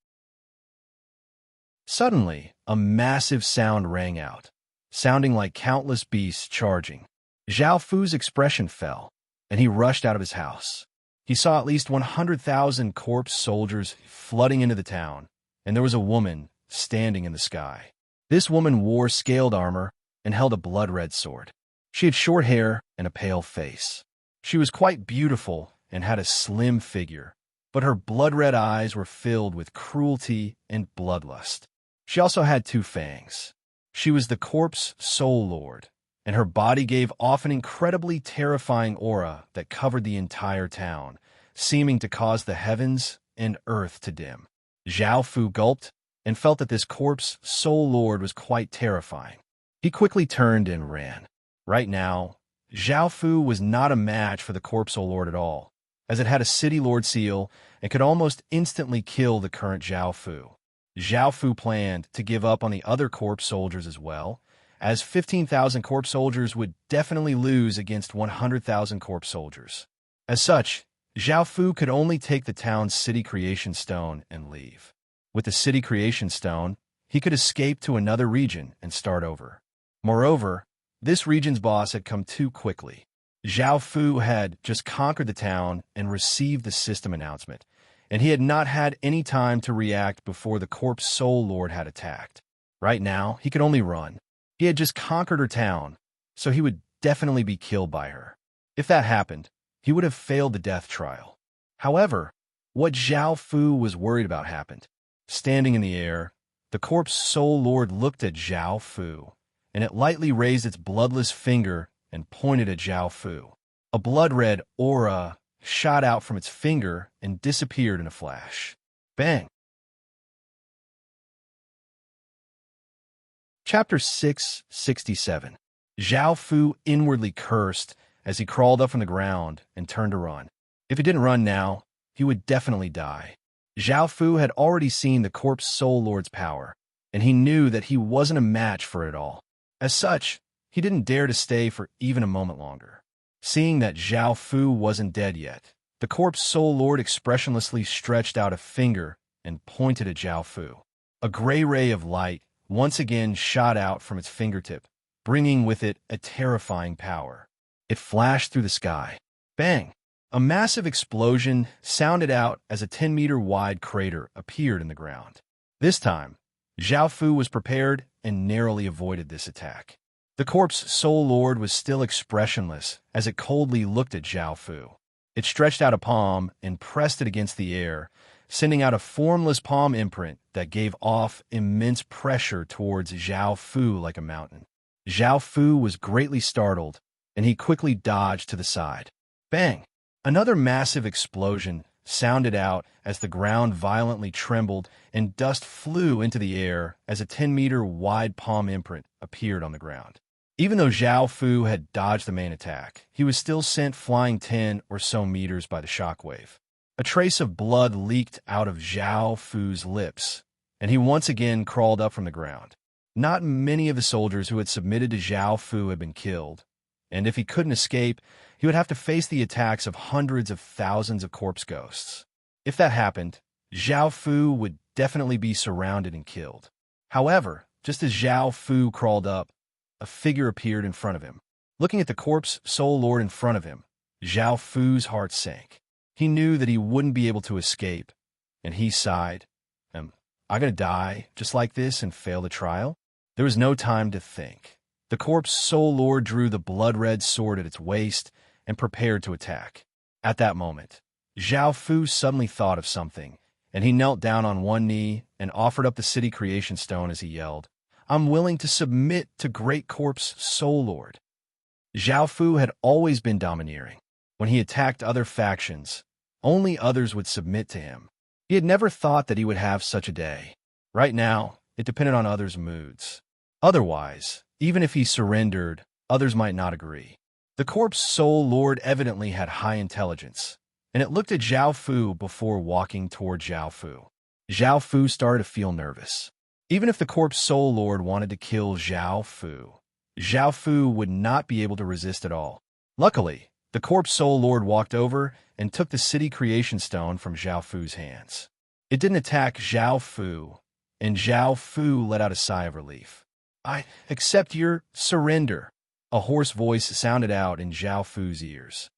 Suddenly, a massive sound rang out, sounding like countless beasts charging. Zhao Fu's expression fell, and he rushed out of his house. He saw at least 100,000 corpse soldiers flooding into the town, and there was a woman standing in the sky. This woman wore scaled armor and held a blood-red sword. She had short hair and a pale face. She was quite beautiful and had a slim figure, but her blood-red eyes were filled with cruelty and bloodlust. She also had 2 fangs. She was the Corpse Soul Lord, and her body gave off an incredibly terrifying aura that covered the entire town, seeming to cause the heavens and earth to dim. Zhao Fu gulped and felt that this Corpse Soul Lord was quite terrifying. He quickly turned and ran. Right now, Zhao Fu was not a match for the Corpse Soul Lord at all, as it had a city lord seal and could almost instantly kill the current Zhao Fu. Zhao Fu planned to give up on the other corpse soldiers as well, as 15,000 corpse soldiers would definitely lose against 100,000 corpse soldiers. As such, Zhao Fu could only take the town's city creation stone and leave. With the city creation stone, he could escape to another region and start over. Moreover, this region's boss had come too quickly. Zhao Fu had just conquered the town and received the system announcement, and he had not had any time to react before the corpse soul lord had attacked. Right now, he could only run. He had just conquered her town, so he would definitely be killed by her. If that happened, he would have failed the death trial. However, what Zhao Fu was worried about happened. Standing in the air, the corpse soul lord looked at Zhao Fu, and it lightly raised its bloodless finger and pointed at Zhao Fu. A blood-red aura shot out from its finger and disappeared in a flash. Bang! Chapter 667. Zhao Fu inwardly cursed as he crawled up from the ground and turned to run. If he didn't run now, he would definitely die. Zhao Fu had already seen the corpse soul lord's power, and he knew that he wasn't a match for it all. As such, he didn't dare to stay for even a moment longer. Seeing that Zhao Fu wasn't dead yet, the corpse soul lord expressionlessly stretched out a finger and pointed at Zhao Fu. A gray ray of light once again shot out from its fingertip, bringing with it a terrifying power. It flashed through the sky. Bang! A massive explosion sounded out as a 10-meter-wide crater appeared in the ground. This time, Zhao Fu was prepared and narrowly avoided this attack. The corpse soul lord was still expressionless as it coldly looked at Zhao Fu. It stretched out a palm and pressed it against the air, sending out a formless palm imprint that gave off immense pressure towards Zhao Fu like a mountain. Zhao Fu was greatly startled, and he quickly dodged to the side. Bang! Another massive explosion sounded out as the ground violently trembled and dust flew into the air as a 10-meter-wide palm imprint appeared on the ground. Even though Zhao Fu had dodged the main attack, he was still sent flying 10 or so meters by the shockwave. A trace of blood leaked out of Zhao Fu's lips, and he once again crawled up from the ground. Not many of the soldiers who had submitted to Zhao Fu had been killed, and if he couldn't escape, he would have to face the attacks of hundreds of thousands of corpse ghosts. If that happened, Zhao Fu would definitely be surrounded and killed. However, just as Zhao Fu crawled up, a figure appeared in front of him. Looking at the corpse soul lord in front of him, Zhao Fu's heart sank. He knew that he wouldn't be able to escape, and he sighed. Am I going to die just like this and fail the trial? There was no time to think. The corpse soul lord drew the blood-red sword at its waist and prepared to attack. At that moment, Zhao Fu suddenly thought of something, and he knelt down on one knee and offered up the city creation stone as he yelled, "I'm willing to submit to great corpse soul lord." Zhao Fu had always been domineering. When he attacked other factions, only others would submit to him. He had never thought that he would have such a day. Right now, it depended on others' moods. Otherwise, even if he surrendered, others might not agree. The corpse soul lord evidently had high intelligence, and it looked at Zhao Fu before walking toward Zhao Fu. Zhao Fu started to feel nervous. Even if the corpse soul lord wanted to kill Zhao Fu would not be able to resist at all. Luckily, the corpse soul lord walked over and took the city creation stone from Zhao Fu's hands. It didn't attack Zhao Fu, and Zhao Fu let out a sigh of relief. "I accept your surrender," a hoarse voice sounded out in Zhao Fu's ears.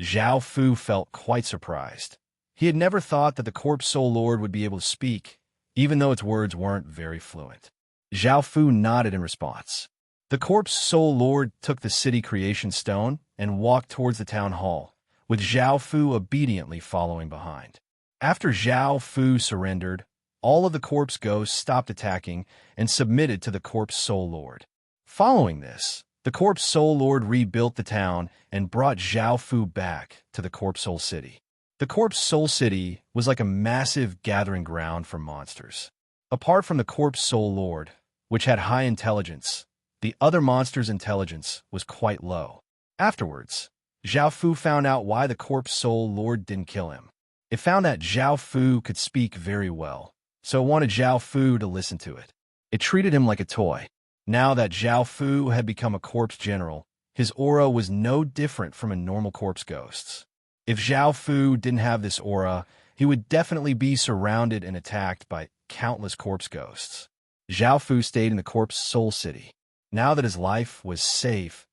Zhao Fu felt quite surprised. He had never thought that the corpse soul lord would be able to speak, even though its words weren't very fluent. Zhao Fu nodded in response. The corpse soul lord took the city creation stone and walked towards the town hall, with Zhao Fu obediently following behind. After Zhao Fu surrendered, all of the corpse ghosts stopped attacking and submitted to the corpse soul lord. Following this, the corpse soul lord rebuilt the town and brought Zhao Fu back to the corpse soul city. The corpse soul city was like a massive gathering ground for monsters. Apart from the corpse soul lord, which had high intelligence, the other monster's intelligence was quite low. Afterwards, Zhao Fu found out why the corpse soul lord didn't kill him. It found that Zhao Fu could speak very well, so it wanted Zhao Fu to listen to it. It treated him like a toy. Now that Zhao Fu had become a corpse general, his aura was no different from a normal corpse ghost's. If Zhao Fu didn't have this aura, he would definitely be surrounded and attacked by countless corpse ghosts. Zhao Fu stayed in the corpse soul city. Now that his life was safe,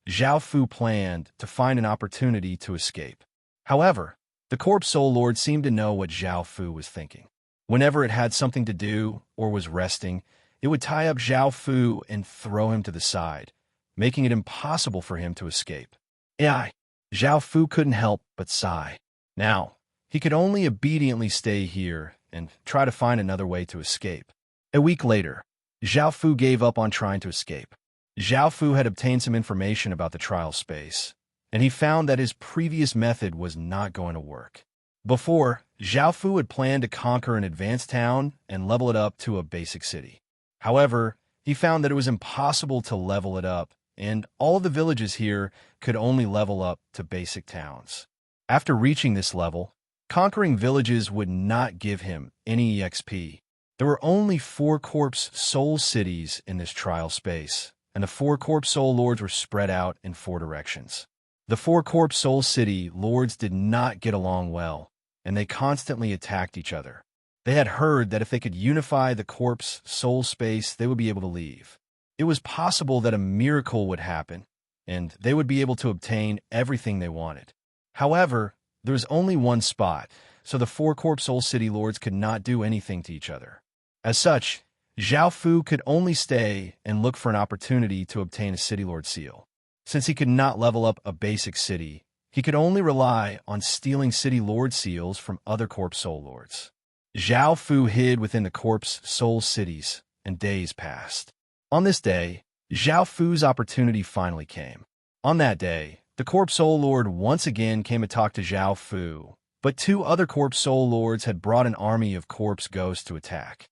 Zhao Fu planned to find an opportunity to escape. However, The corpse soul lord seemed to know what Zhao Fu was thinking. Whenever it had something to do or was resting, it would tie up Zhao Fu and throw him to the side, making it impossible for him to escape. Yeah, Zhao Fu couldn't help but sigh. Now, he could only obediently stay here and try to find another way to escape. A week later, Zhao Fu gave up on trying to escape. Zhao Fu had obtained some information about the trial space, and he found that his previous method was not going to work. Before, Zhao Fu had planned to conquer an advanced town and level it up to a basic city. However, he found that it was impossible to level it up, and all of the villages here could only level up to basic towns. After reaching this level, conquering villages would not give him any EXP. There were only 4 corpse soul cities in this trial space, and the 4 corpse soul lords were spread out in 4 directions. The 4 corpse soul city lords did not get along well, and they constantly attacked each other. They had heard that if they could unify the corpse soul space, they would be able to leave. It was possible that a miracle would happen, and they would be able to obtain everything they wanted. However, there was only one spot, so the 4 corpse soul city lords could not do anything to each other. As such, Zhao Fu could only stay and look for an opportunity to obtain a city lord seal. Since he could not level up a basic city, he could only rely on stealing city lord seals from other corpse soul lords. Zhao Fu hid within the corpse soul cities, and days passed. On this day, Zhao Fu's opportunity finally came. On that day, the corpse soul lord once again came to talk to Zhao Fu, but 2 other corpse soul lords had brought an army of corpse ghosts to attack.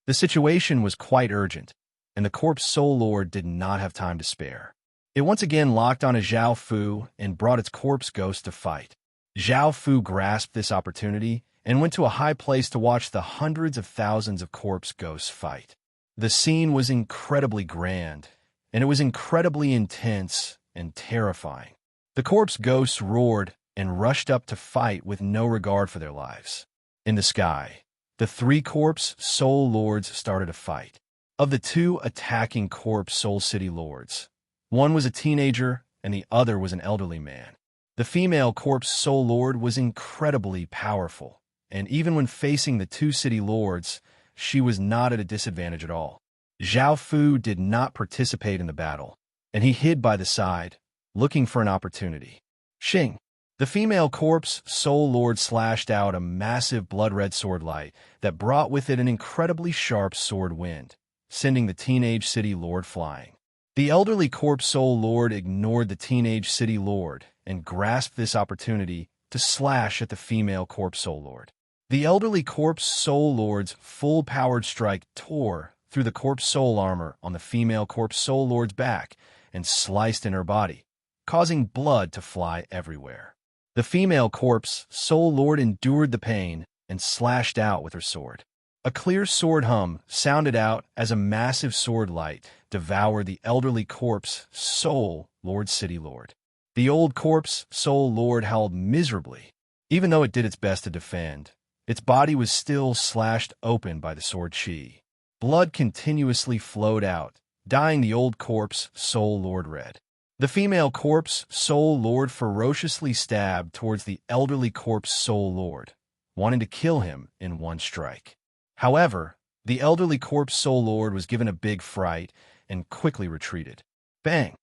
The situation was quite urgent, and the corpse soul lord did not have time to spare. It once again locked on a Zhao Fu and brought its corpse ghost to fight. Zhao Fu grasped this opportunity and went to a high place to watch the hundreds of thousands of corpse ghosts fight. The scene was incredibly grand, and it was incredibly intense and terrifying. The corpse ghosts roared and rushed up to fight with no regard for their lives. In the sky, the 3 corpse soul lords started a fight. Of the 2 attacking corpse soul city lords, one was a teenager and the other was an elderly man. The female corpse soul lord was incredibly powerful, and even when facing the 2 city lords, she was not at a disadvantage at all. Zhao Fu did not participate in the battle, and he hid by the side, looking for an opportunity. Xing, the female corpse soul lord, slashed out a massive blood-red sword light that brought with it an incredibly sharp sword wind, sending the teenage city lord flying. The elderly corpse soul lord ignored the teenage city lord and grasped this opportunity to slash at the female corpse soul lord. The elderly corpse soul lord's full-powered strike tore through the corpse soul armor on the female corpse soul lord's back and sliced in her body, causing blood to fly everywhere. The female corpse soul lord endured the pain and slashed out with her sword. A clear sword hum sounded out as a massive sword light devoured the elderly corpse soul lord city lord. The old corpse soul lord howled miserably. Even though it did its best to defend, its body was still slashed open by the sword chi. Blood continuously flowed out, dyeing the old corpse soul lord red. The female corpse soul lord ferociously stabbed towards the elderly corpse soul lord, wanting to kill him in one strike. However, the elderly corpse soul lord was given a big fright and quickly retreated. Bang!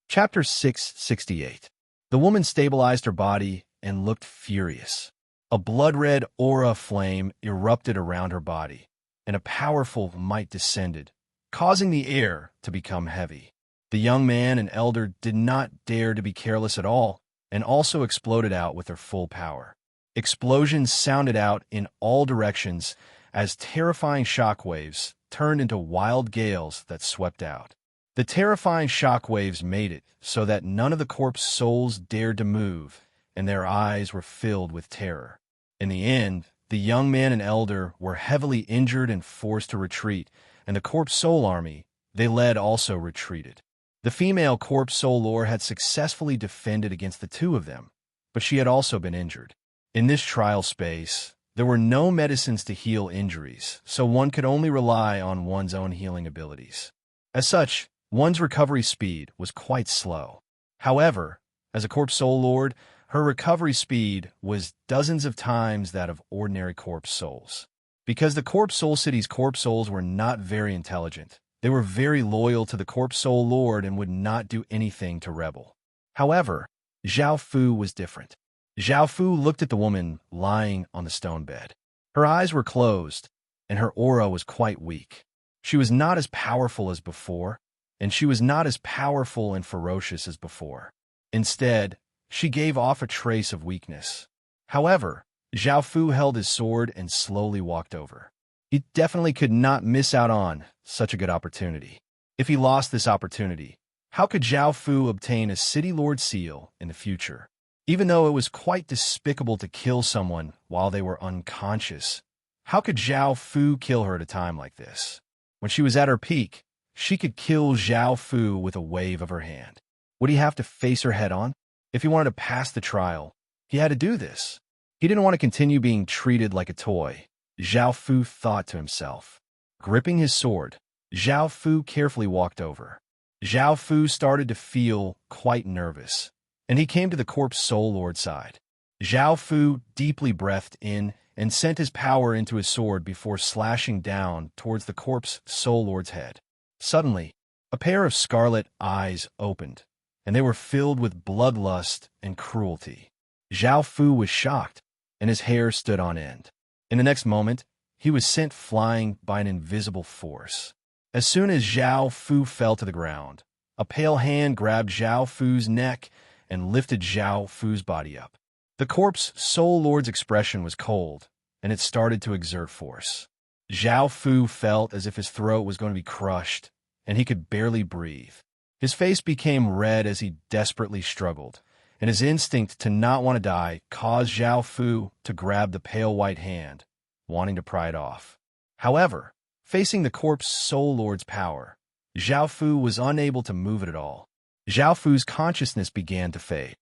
Chapter 668. The woman stabilized her body and looked furious. A blood-red aura flame erupted around her body, and a powerful might descended, causing the air to become heavy. The young man and elder did not dare to be careless at all, and also exploded out with their full power. Explosions sounded out in all directions as terrifying shockwaves turned into wild gales that swept out. The terrifying shockwaves made it so that none of the corpse souls dared to move, and their eyes were filled with terror. In the end, the young man and elder were heavily injured and forced to retreat, and the corpse soul army they led also retreated. The female corpse soul lord had successfully defended against the 2 of them, but she had also been injured. In this trial space, there were no medicines to heal injuries, so one could only rely on one's own healing abilities. As such, One's recovery speed was quite slow. However, as a corpse soul lord, her recovery speed was dozens of times that of ordinary corpse souls. Because the corpse soul city's corpse souls were not very intelligent, they were very loyal to the corpse soul lord and would not do anything to rebel. However, Zhao Fu was different. Zhao Fu looked at the woman lying on the stone bed. Her eyes were closed, and her aura was quite weak. She was not as powerful as before, and she was not as powerful and ferocious as before. Instead, she gave off a trace of weakness. However, Zhao Fu held his sword and slowly walked over. He definitely could not miss out on such a good opportunity. If he lost this opportunity, how could Zhao Fu obtain a City Lord seal in the future? Even though it was quite despicable to kill someone while they were unconscious, how could Zhao Fu kill her at a time like this? When she was at her peak, she could kill Zhao Fu with a wave of her hand. Would he have to face her head-on? If he wanted to pass the trial, he had to do this. He didn't want to continue being treated like a toy, Zhao Fu thought to himself. Gripping his sword, Zhao Fu carefully walked over. Zhao Fu started to feel quite nervous, and he came to the corpse soul lord's side. Zhao Fu deeply breathed in and sent his power into his sword before slashing down towards the corpse soul lord's head. Suddenly, a pair of scarlet eyes opened, and they were filled with bloodlust and cruelty. Zhao Fu was shocked, and his hair stood on end. In the next moment, he was sent flying by an invisible force. As soon as Zhao Fu fell to the ground, a pale hand grabbed Zhao Fu's neck and lifted Zhao Fu's body up. The corpse soul lord's expression was cold, and it started to exert force. Zhao Fu felt as if his throat was going to be crushed, and he could barely breathe. His face became red as he desperately struggled, and his instinct to not want to die caused Zhao Fu to grab the pale white hand, wanting to pry it off. However, facing the corpse soul lord's power, Zhao Fu was unable to move it at all. Zhao Fu's consciousness began to fade.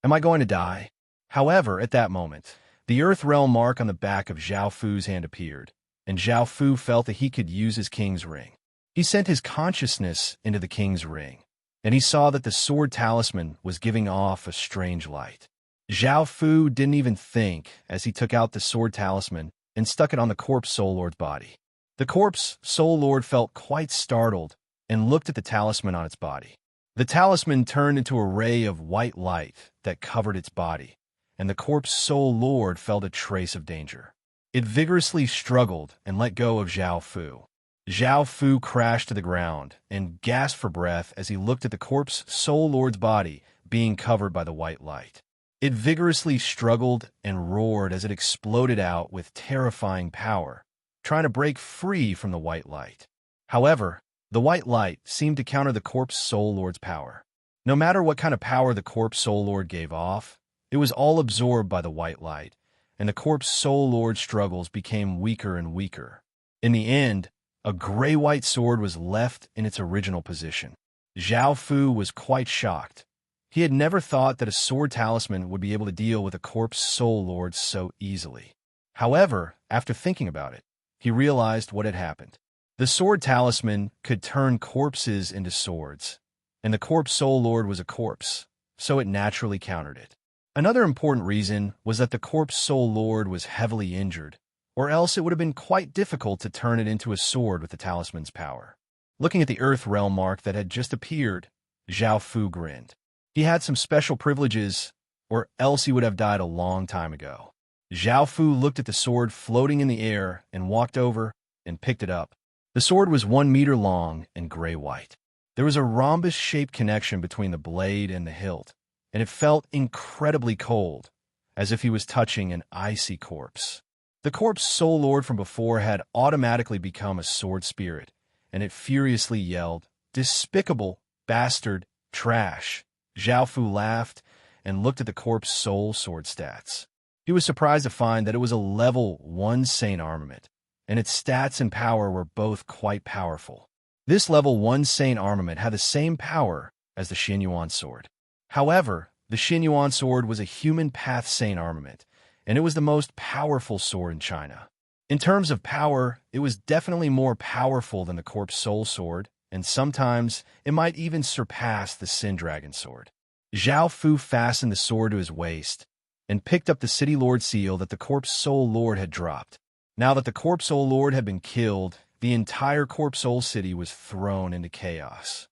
Am I going to die? However, at that moment, the Earth Realm mark on the back of Zhao Fu's hand appeared, and Zhao Fu felt that he could use his king's ring. He sent his consciousness into the king's ring, and he saw that the sword talisman was giving off a strange light. Zhao Fu didn't even think as he took out the sword talisman and stuck it on the corpse soul lord's body. The corpse soul lord felt quite startled and looked at the talisman on its body. The talisman turned into a ray of white light that covered its body, and the corpse soul lord felt a trace of danger. It vigorously struggled and let go of Zhao Fu. Zhao Fu crashed to the ground and gasped for breath as he looked at the corpse soul lord's body being covered by the white light. It vigorously struggled and roared as it exploded out with terrifying power, trying to break free from the white light. However, the white light seemed to counter the corpse soul lord's power. No matter what kind of power the corpse soul lord gave off, it was all absorbed by the white light, and the corpse soul lord's struggles became weaker and weaker. In the end, a gray-white sword was left in its original position. Zhao Fu was quite shocked. He had never thought that a sword talisman would be able to deal with a corpse soul lord so easily. However, after thinking about it, he realized what had happened. The sword talisman could turn corpses into swords, and the corpse soul lord was a corpse, so it naturally countered it. Another important reason was that the corpse soul lord was heavily injured, or else it would have been quite difficult to turn it into a sword with the talisman's power. Looking at the Earth Realm mark that had just appeared, Zhao Fu grinned. He had some special privileges, or else he would have died a long time ago. Zhao Fu looked at the sword floating in the air and walked over and picked it up. The sword was 1 meter long and gray-white. There was a rhombus-shaped connection between the blade and the hilt, and it felt incredibly cold, as if he was touching an icy corpse. The corpse soul lord from before had automatically become a sword spirit, and it furiously yelled, "Despicable, bastard, trash." Zhao Fu laughed and looked at the corpse soul sword stats. He was surprised to find that it was a level 1 Saint armament, and its stats and power were both quite powerful. This level 1 Saint armament had the same power as the Xinyuan sword. However, the Xinyuan sword was a human path Saint armament, and it was the most powerful sword in China. In terms of power, it was definitely more powerful than the corpse soul sword, and sometimes it might even surpass the Sin Dragon sword. Zhao Fu fastened the sword to his waist and picked up the City Lord seal that the corpse soul lord had dropped. Now that the corpse soul lord had been killed, the entire corpse soul city was thrown into chaos.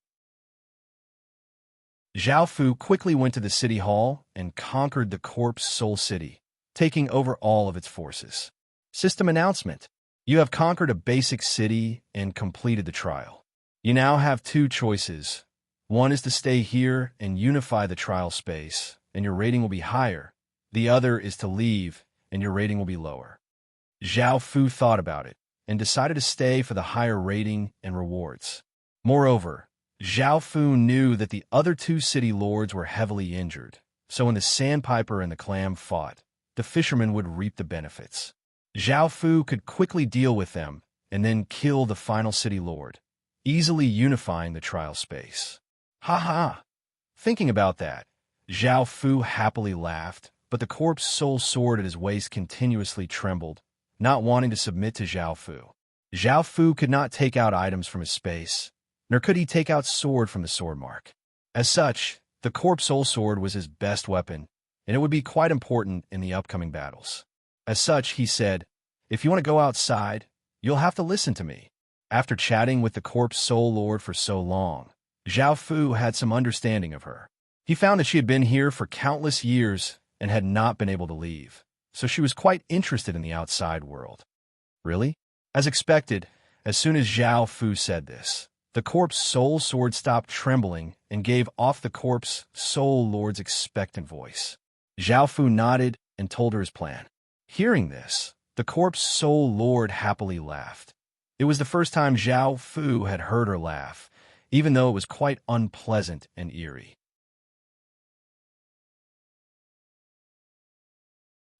Zhao Fu quickly went to the city hall and conquered the corpse soul city, taking over all of its forces. System announcement. You have conquered a basic city and completed the trial. You now have two choices. One is to stay here and unify the trial space, and your rating will be higher. The other is to leave, and your rating will be lower. Zhao Fu thought about it and decided to stay for the higher rating and rewards. Moreover, Zhao Fu knew that the other two city lords were heavily injured, so when the sandpiper and the clam fought, the fisherman would reap the benefits. Zhao Fu could quickly deal with them and then kill the final city lord, easily unifying the trial space. Ha ha! Thinking about that, Zhao Fu happily laughed, but the corpse soul sword at his waist continuously trembled, not wanting to submit to Zhao Fu. Zhao Fu could not take out items from his space, nor could he take out sword from the sword mark. As such, the corpse soul sword was his best weapon, and it would be quite important in the upcoming battles. As such, he said, "If you want to go outside, you'll have to listen to me." After chatting with the corpse soul lord for so long, Zhao Fu had some understanding of her. He found that she had been here for countless years and had not been able to leave, so she was quite interested in the outside world. Really? As expected, as soon as Zhao Fu said this, the corpse soul sword stopped trembling and gave off the corpse soul lord's expectant voice. Zhao Fu nodded and told her his plan. Hearing this, the corpse soul lord happily laughed. It was the first time Zhao Fu had heard her laugh, even though it was quite unpleasant and eerie.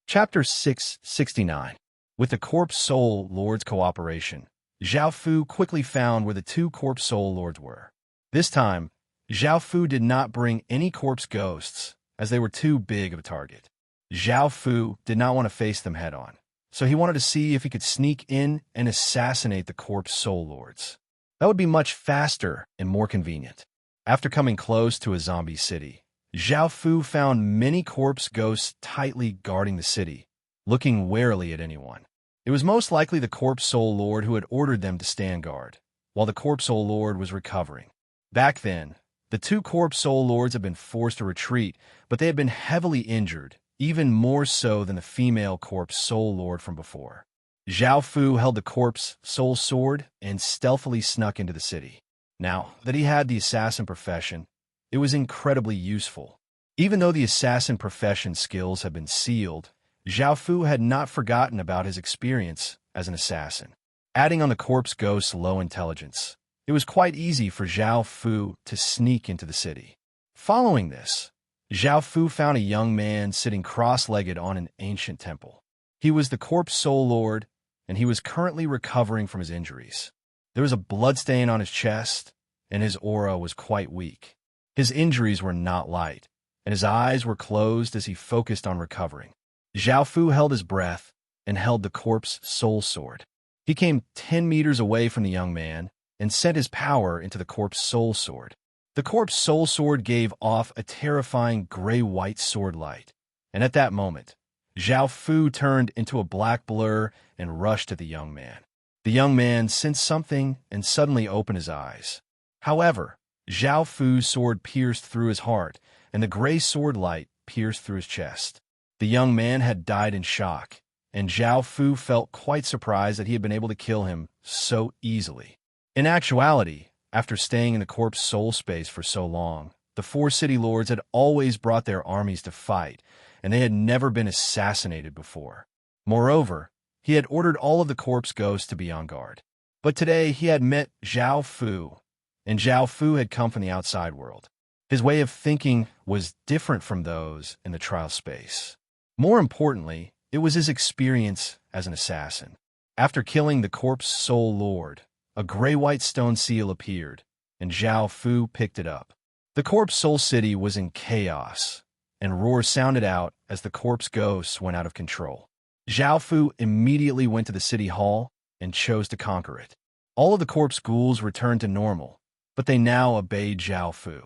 Chapter 669. With the corpse soul lord's cooperation, Zhao Fu quickly found where the two corpse soul lords were. This time, Zhao Fu did not bring any corpse ghosts, as they were too big of a target. Zhao Fu did not want to face them head-on, so he wanted to see if he could sneak in and assassinate the corpse soul lords. That would be much faster and more convenient. After coming close to a zombie city, Zhao Fu found many corpse ghosts tightly guarding the city, looking warily at anyone. It was most likely the corpse soul lord who had ordered them to stand guard, while the corpse soul lord was recovering. Back then, the two corpse soul lords had been forced to retreat, but they had been heavily injured, even more so than the female corpse soul lord from before. Zhao Fu held the corpse soul sword and stealthily snuck into the city. Now that he had the assassin profession, it was incredibly useful. Even though the assassin profession skills had been sealed, Zhao Fu had not forgotten about his experience as an assassin. Adding on the corpse ghost's low intelligence, it was quite easy for Zhao Fu to sneak into the city. Following this, Zhao Fu found a young man sitting cross-legged on an ancient temple. He was the corpse soul lord, and he was currently recovering from his injuries. There was a bloodstain on his chest, and his aura was quite weak. His injuries were not light, and his eyes were closed as he focused on recovering. Zhao Fu held his breath and held the corpse soul sword. He came 10 meters away from the young man and sent his power into the corpse soul sword. The corpse soul sword gave off a terrifying gray-white sword light, and at that moment, Zhao Fu turned into a black blur and rushed at the young man. The young man sensed something and suddenly opened his eyes. However, Zhao Fu's sword pierced through his heart, and the gray sword light pierced through his chest. The young man had died in shock, and Zhao Fu felt quite surprised that he had been able to kill him so easily. In actuality, after staying in the corpse soul space for so long, the four city lords had always brought their armies to fight, and they had never been assassinated before. Moreover, he had ordered all of the corpse ghosts to be on guard. But today he had met Zhao Fu, and Zhao Fu had come from the outside world. His way of thinking was different from those in the trial space. More importantly, it was his experience as an assassin. After killing the corpse soul lord, a gray-white stone seal appeared, and Zhao Fu picked it up. The corpse soul city was in chaos, and roars sounded out as the corpse ghosts went out of control. Zhao Fu immediately went to the city hall and chose to conquer it. All of the corpse ghouls returned to normal, but they now obeyed Zhao Fu.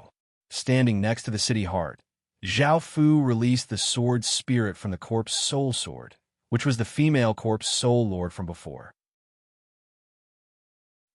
Standing next to the city heart, Zhao Fu released the sword spirit from the corpse soul sword, which was the female corpse soul lord from before.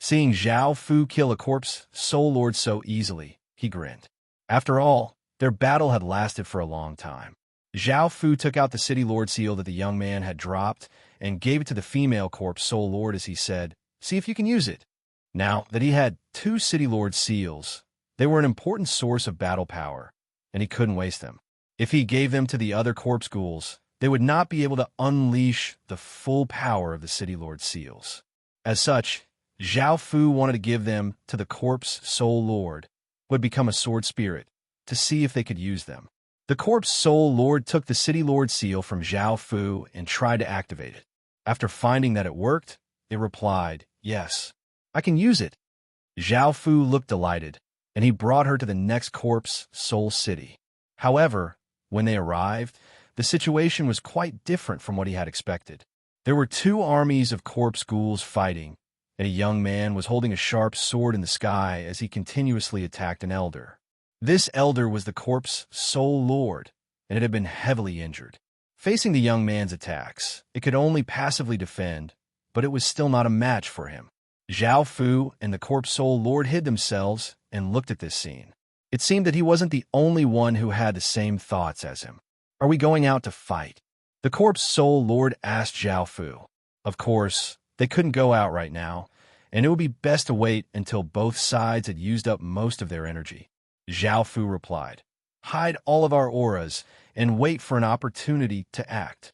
Seeing Zhao Fu kill a corpse soul lord so easily, he grinned. After all, their battle had lasted for a long time. Zhao Fu took out the city lord seal that the young man had dropped and gave it to the female corpse soul lord as he said, "See if you can use it." Now that he had 2 city lord seals, they were an important source of battle power, and he couldn't waste them. If he gave them to the other corpse ghouls, they would not be able to unleash the full power of the city lord seals. As such, Zhao Fu wanted to give them to the corpse soul lord, who had become a sword spirit, to see if they could use them. The corpse soul lord took the city lord seal from Zhao Fu and tried to activate it. After finding that it worked, it replied, "Yes, I can use it." Zhao Fu looked delighted, and he brought her to the next corpse soul city. However, when they arrived, the situation was quite different from what he had expected. There were 2 armies of corpse ghouls fighting, and a young man was holding a sharp sword in the sky as he continuously attacked an elder. This elder was the corpse soul lord, and it had been heavily injured. Facing the young man's attacks, it could only passively defend, but it was still not a match for him. Zhao Fu and the corpse soul lord hid themselves and looked at this scene. It seemed that he wasn't the only one who had the same thoughts as him. "Are we going out to fight?" the corpse soul lord asked Zhao Fu. Of course, they couldn't go out right now, and it would be best to wait until both sides had used up most of their energy. Zhao Fu replied, "Hide all of our auras and wait for an opportunity to act."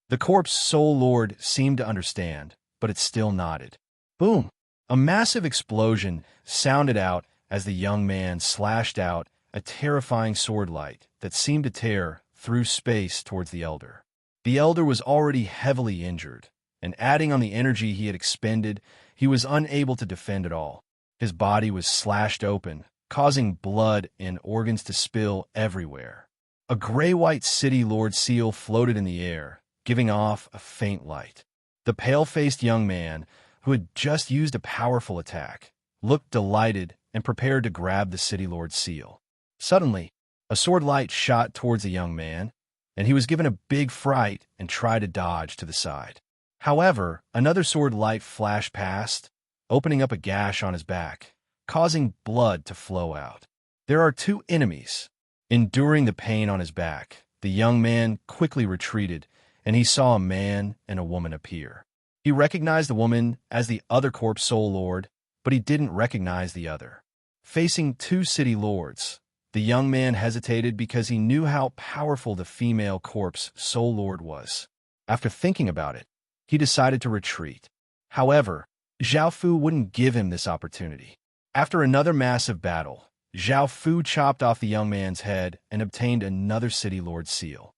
The corpse soul lord seemed to understand, but it still nodded. Boom! A massive explosion sounded out as the young man slashed out a terrifying sword light that seemed to tear through space towards the elder. The elder was already heavily injured, and adding on the energy he had expended, he was unable to defend at all. His body was slashed open, causing blood and organs to spill everywhere. A gray-white city lord seal floated in the air, giving off a faint light. The pale-faced young man, who had just used a powerful attack, looked delighted and prepared to grab the city lord seal. Suddenly, a sword light shot towards the young man, and he was given a big fright and tried to dodge to the side. However, another sword light flashed past, opening up a gash on his back, causing blood to flow out. There are 2 enemies. Enduring the pain on his back, the young man quickly retreated, and he saw a man and a woman appear. He recognized the woman as the other corpse soul lord, but he didn't recognize the other. Facing 2 city lords, the young man hesitated because he knew how powerful the female corpse soul lord was. After thinking about it, he decided to retreat. However, Zhao Fu wouldn't give him this opportunity. After another massive battle, Zhao Fu chopped off the young man's head and obtained another city lord seal.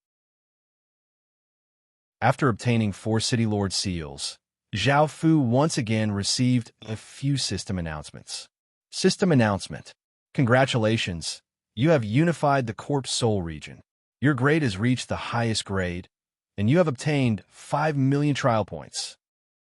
After obtaining 4 city lord seals, Zhao Fu once again received a few system announcements. System announcement. Congratulations, you have unified the corpse soul region. Your grade has reached the highest grade, and you have obtained 5 million trial points.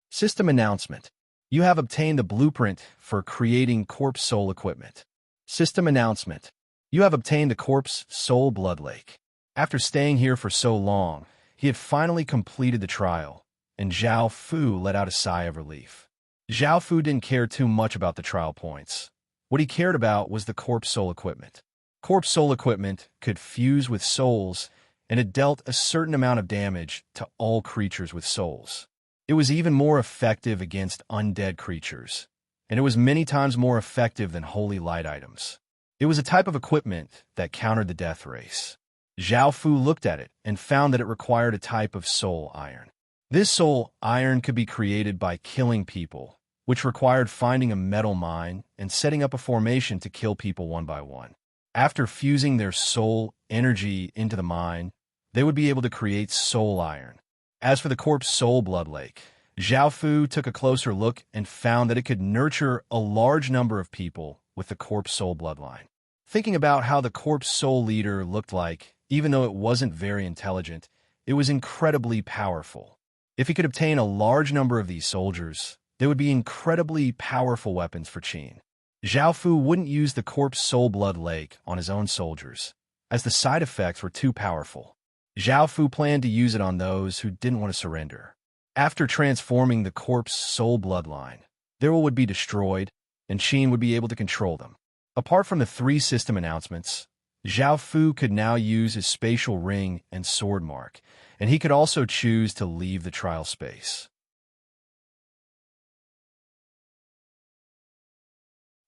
System announcement. You have obtained the blueprint for creating corpse soul equipment. System announcement. You have obtained the corpse soul blood lake. After staying here for so long, he had finally completed the trial, and Zhao Fu let out a sigh of relief. Zhao Fu didn't care too much about the trial points. What he cared about was the corpse soul equipment. Corpse soul equipment could fuse with souls, and it dealt a certain amount of damage to all creatures with souls. It was even more effective against undead creatures, and it was many times more effective than holy light items. It was a type of equipment that countered the death race. Zhao Fu looked at it and found that it required a type of soul iron. This soul iron could be created by killing people, which required finding a metal mine and setting up a formation to kill people one by one. After fusing their soul energy into the mine, they would be able to create soul iron. As for the corpse soul blood lake, Zhao Fu took a closer look and found that it could nurture a large number of people with the corpse soul bloodline. Thinking about how the corpse soul leader looked like, even though it wasn't very intelligent, it was incredibly powerful. If he could obtain a large number of these soldiers, they would be incredibly powerful weapons for Qin. Zhao Fu wouldn't use the corpse soul blood lake on his own soldiers, as the side effects were too powerful. Zhao Fu planned to use it on those who didn't want to surrender. After transforming the corpse soul bloodline, they would be destroyed, and Qin would be able to control them. Apart from the 3 system announcements, Zhao Fu could now use his spatial ring and sword mark, and he could also choose to leave the trial space.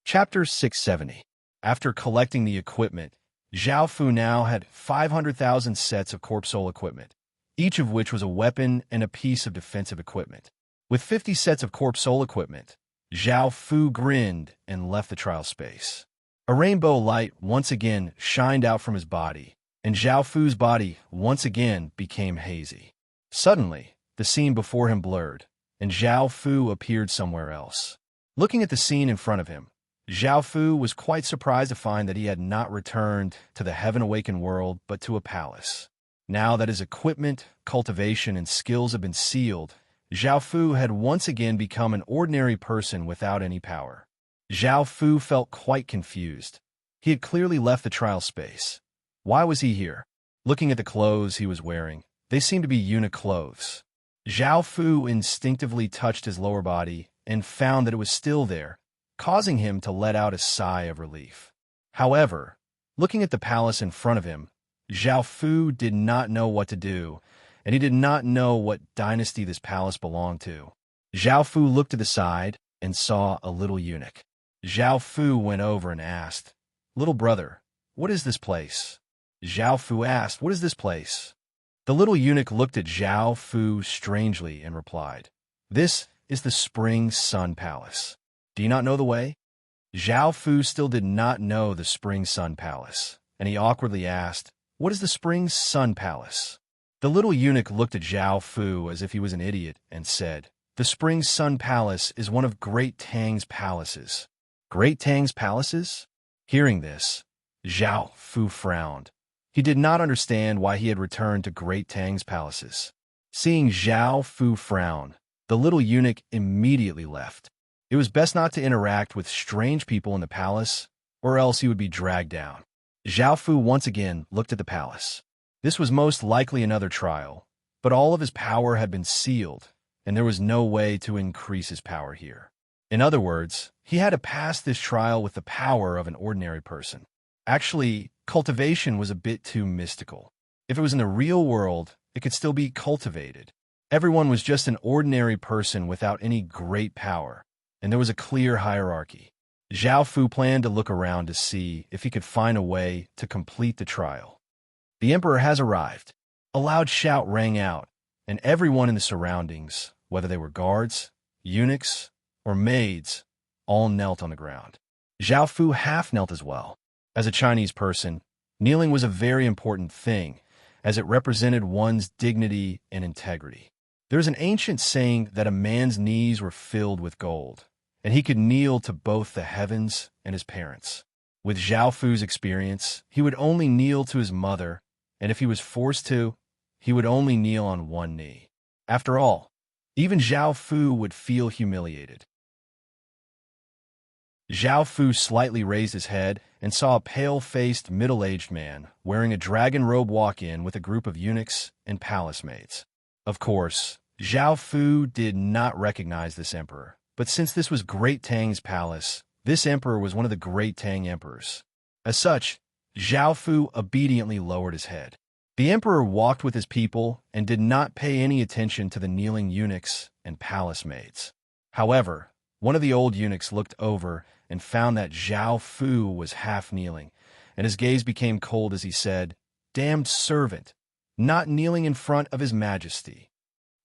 Chapter 670. After collecting the equipment, Zhao Fu now had 500,000 sets of corpse soul equipment, each of which was a weapon and a piece of defensive equipment. With 50 sets of corpse soul equipment, Zhao Fu grinned and left the trial space. A rainbow light once again shined out from his body, and Zhao Fu's body once again became hazy. Suddenly, the scene before him blurred, and Zhao Fu appeared somewhere else. Looking at the scene in front of him, Zhao Fu was quite surprised to find that he had not returned to the heaven-awakened world but to a palace. Now that his equipment, cultivation, and skills had been sealed, Zhao Fu had once again become an ordinary person without any power. Zhao Fu felt quite confused. He had clearly left the trial space. Why was he here? Looking at the clothes he was wearing, they seemed to be eunuch clothes. Zhao Fu instinctively touched his lower body and found that it was still there, causing him to let out a sigh of relief. However, looking at the palace in front of him, Zhao Fu did not know what to do, and he did not know what dynasty this palace belonged to. Zhao Fu looked to the side and saw a little eunuch. Zhao Fu went over and asked, "Little brother, what is this place?" Zhao Fu asked, "What is this place?" The little eunuch looked at Zhao Fu strangely and replied, "This is the Spring Sun Palace. Do you not know the way?" Zhao Fu still did not know the Spring Sun Palace, and he awkwardly asked, "What is the Spring Sun Palace?" The little eunuch looked at Zhao Fu as if he was an idiot and said, "The Spring Sun Palace is one of Great Tang's palaces." Great Tang's palaces? Hearing this, Zhao Fu frowned. He did not understand why he had returned to Great Tang's palaces. Seeing Zhao Fu frown, the little eunuch immediately left. It was best not to interact with strange people in the palace, or else he would be dragged down. Zhao Fu once again looked at the palace. This was most likely another trial, but all of his power had been sealed, and there was no way to increase his power here. In other words, he had to pass this trial with the power of an ordinary person. Actually, cultivation was a bit too mystical. If it was in the real world, it could still be cultivated. Everyone was just an ordinary person without any great power, and there was a clear hierarchy. Zhao Fu planned to look around to see if he could find a way to complete the trial. "The emperor has arrived." A loud shout rang out, and everyone in the surroundings, whether they were guards, eunuchs, or maids, all knelt on the ground. Zhao Fu half knelt as well. As a Chinese person, kneeling was a very important thing, as it represented one's dignity and integrity. There is an ancient saying that a man's knees were filled with gold, and he could kneel to both the heavens and his parents. With Zhao Fu's experience, he would only kneel to his mother, and if he was forced to, he would only kneel on one knee. After all, even Zhao Fu would feel humiliated. Zhao Fu slightly raised his head and saw a pale-faced, middle-aged man wearing a dragon robe walk in with a group of eunuchs and palace maids. Of course, Zhao Fu did not recognize this emperor, but since this was Great Tang's palace, this emperor was one of the Great Tang emperors. As such, Zhao Fu obediently lowered his head. The emperor walked with his people and did not pay any attention to the kneeling eunuchs and palace maids. However, one of the old eunuchs looked over and found that Zhao Fu was half kneeling, and his gaze became cold as he said, "Damned servant, not kneeling in front of his majesty."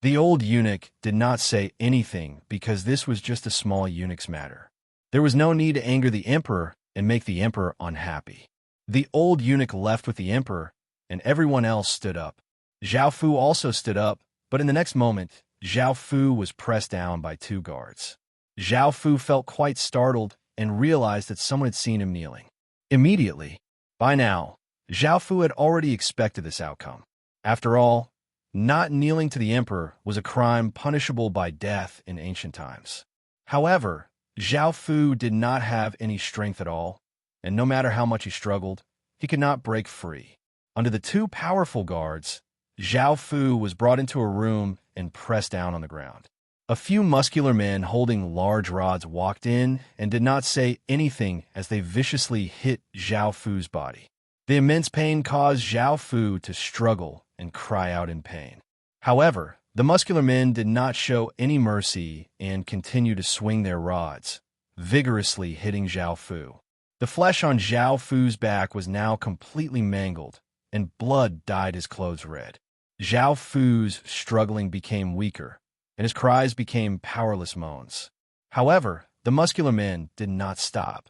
The old eunuch did not say anything because this was just a small eunuch's matter. There was no need to anger the emperor and make the emperor unhappy. The old eunuch left with the emperor, and everyone else stood up. Zhao Fu also stood up, but in the next moment, Zhao Fu was pressed down by 2 guards. Zhao Fu felt quite startled and realized that someone had seen him kneeling. Immediately, by now, Zhao Fu had already expected this outcome. After all, Not kneeling to the emperor was a crime punishable by death in ancient times. However, Zhao Fu did not have any strength at all, and no matter how much he struggled, he could not break free. Under the two powerful guards, Zhao Fu was brought into a room and pressed down on the ground. A few muscular men holding large rods walked in and did not say anything as they viciously hit Zhao Fu's body. The immense pain caused Zhao Fu to struggle and cry out in pain. However, the muscular men did not show any mercy and continued to swing their rods, vigorously hitting Zhao Fu. The flesh on Zhao Fu's back was now completely mangled, and blood dyed his clothes red. Zhao Fu's struggling became weaker, and his cries became powerless moans. However, the muscular men did not stop.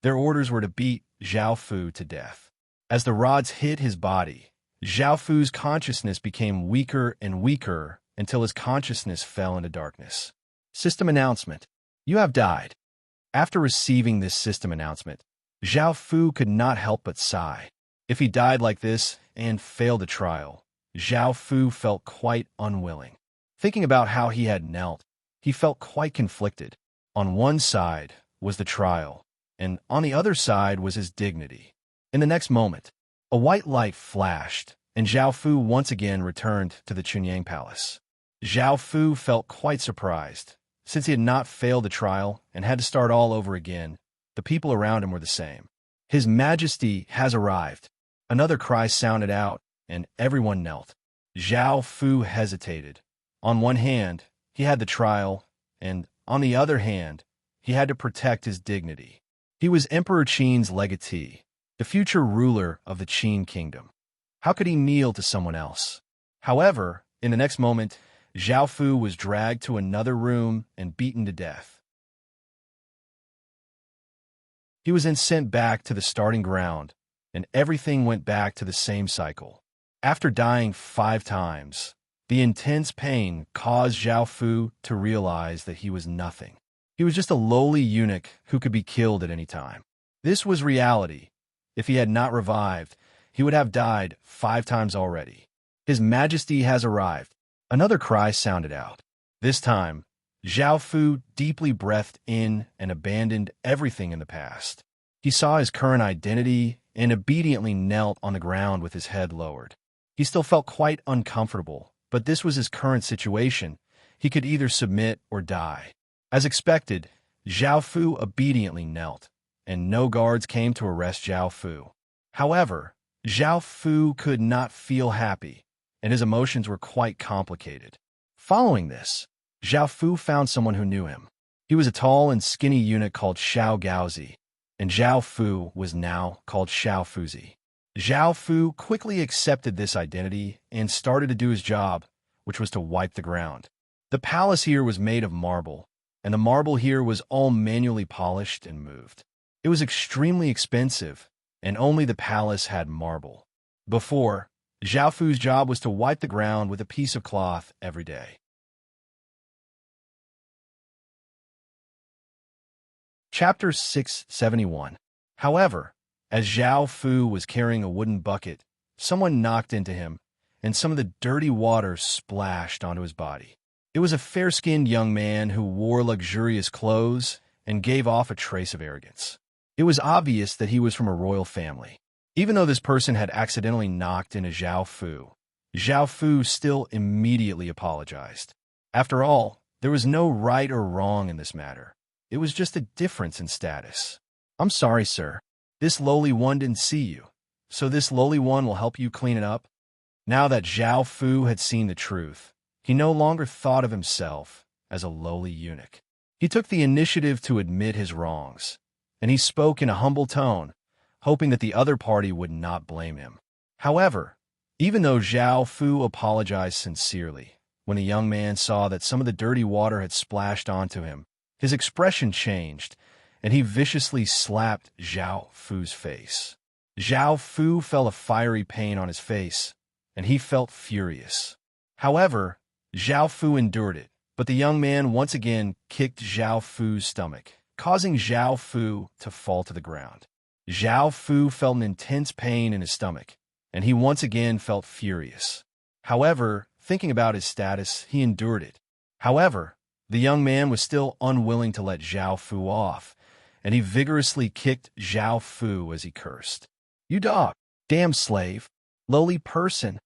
Their orders were to beat Zhao Fu to death. As the rods hit his body, Zhao Fu's consciousness became weaker and weaker until his consciousness fell into darkness. System announcement. You have died. After receiving this system announcement, Zhao Fu could not help but sigh. If he died like this and failed the trial, Zhao Fu felt quite unwilling. Thinking about how he had knelt, he felt quite conflicted. On one side was the trial, and on the other side was his dignity. In the next moment, a white light flashed, and Zhao Fu once again returned to the Chunyang Palace. Zhao Fu felt quite surprised. Since he had not failed the trial and had to start all over again, the people around him were the same. His Majesty has arrived. Another cry sounded out, and everyone knelt. Zhao Fu hesitated. On one hand, he had the trial, and on the other hand, he had to protect his dignity. He was Emperor Qin's legatee, the future ruler of the Qin kingdom. How could he kneel to someone else? However, in the next moment, Zhao Fu was dragged to another room and beaten to death. He was then sent back to the starting ground, and everything went back to the same cycle. After dying 5 times, the intense pain caused Zhao Fu to realize that he was nothing. He was just a lowly eunuch who could be killed at any time. This was reality. If he had not revived, he would have died 5 times already. His Majesty has arrived. Another cry sounded out. This time, Zhao Fu deeply breathed in and abandoned everything in the past. He saw his current identity and obediently knelt on the ground with his head lowered. He still felt quite uncomfortable, but this was his current situation. He could either submit or die. As expected, Zhao Fu obediently knelt, and no guards came to arrest Zhao Fu. However, Zhao Fu could not feel happy, and his emotions were quite complicated. Following this, Zhao Fu found someone who knew him. He was a tall and skinny eunuch called Xiao Gaozi, and Zhao Fu was now called Xiao Fuzi. Zhao Fu quickly accepted this identity and started to do his job, which was to wipe the ground. The palace here was made of marble, and the marble here was all manually polished and moved. It was extremely expensive, and only the palace had marble. Before, Zhao Fu's job was to wipe the ground with a piece of cloth every day. Chapter 671. However, as Zhao Fu was carrying a wooden bucket, someone knocked into him, and some of the dirty water splashed onto his body. It was a fair-skinned young man who wore luxurious clothes and gave off a trace of arrogance. It was obvious that he was from a royal family. Even though this person had accidentally knocked into Zhao Fu still immediately apologized. After all, there was no right or wrong in this matter. It was just a difference in status. "I'm sorry, sir. This lowly one didn't see you, so this lowly one will help you clean it up." Now that Zhao Fu had seen the truth, he no longer thought of himself as a lowly eunuch. He took the initiative to admit his wrongs, and he spoke in a humble tone, hoping that the other party would not blame him. However, even though Zhao Fu apologized sincerely, when the young man saw that some of the dirty water had splashed onto him, his expression changed, and he viciously slapped Zhao Fu's face. Zhao Fu felt a fiery pain on his face, and he felt furious. However, Zhao Fu endured it, but the young man once again kicked Zhao Fu's stomach, causing Zhao Fu to fall to the ground. Zhao Fu felt an intense pain in his stomach, and he once again felt furious. However, thinking about his status, he endured it. However, the young man was still unwilling to let Zhao Fu off, and he vigorously kicked Zhao Fu as he cursed. "You dog! Damn slave! Lowly person!"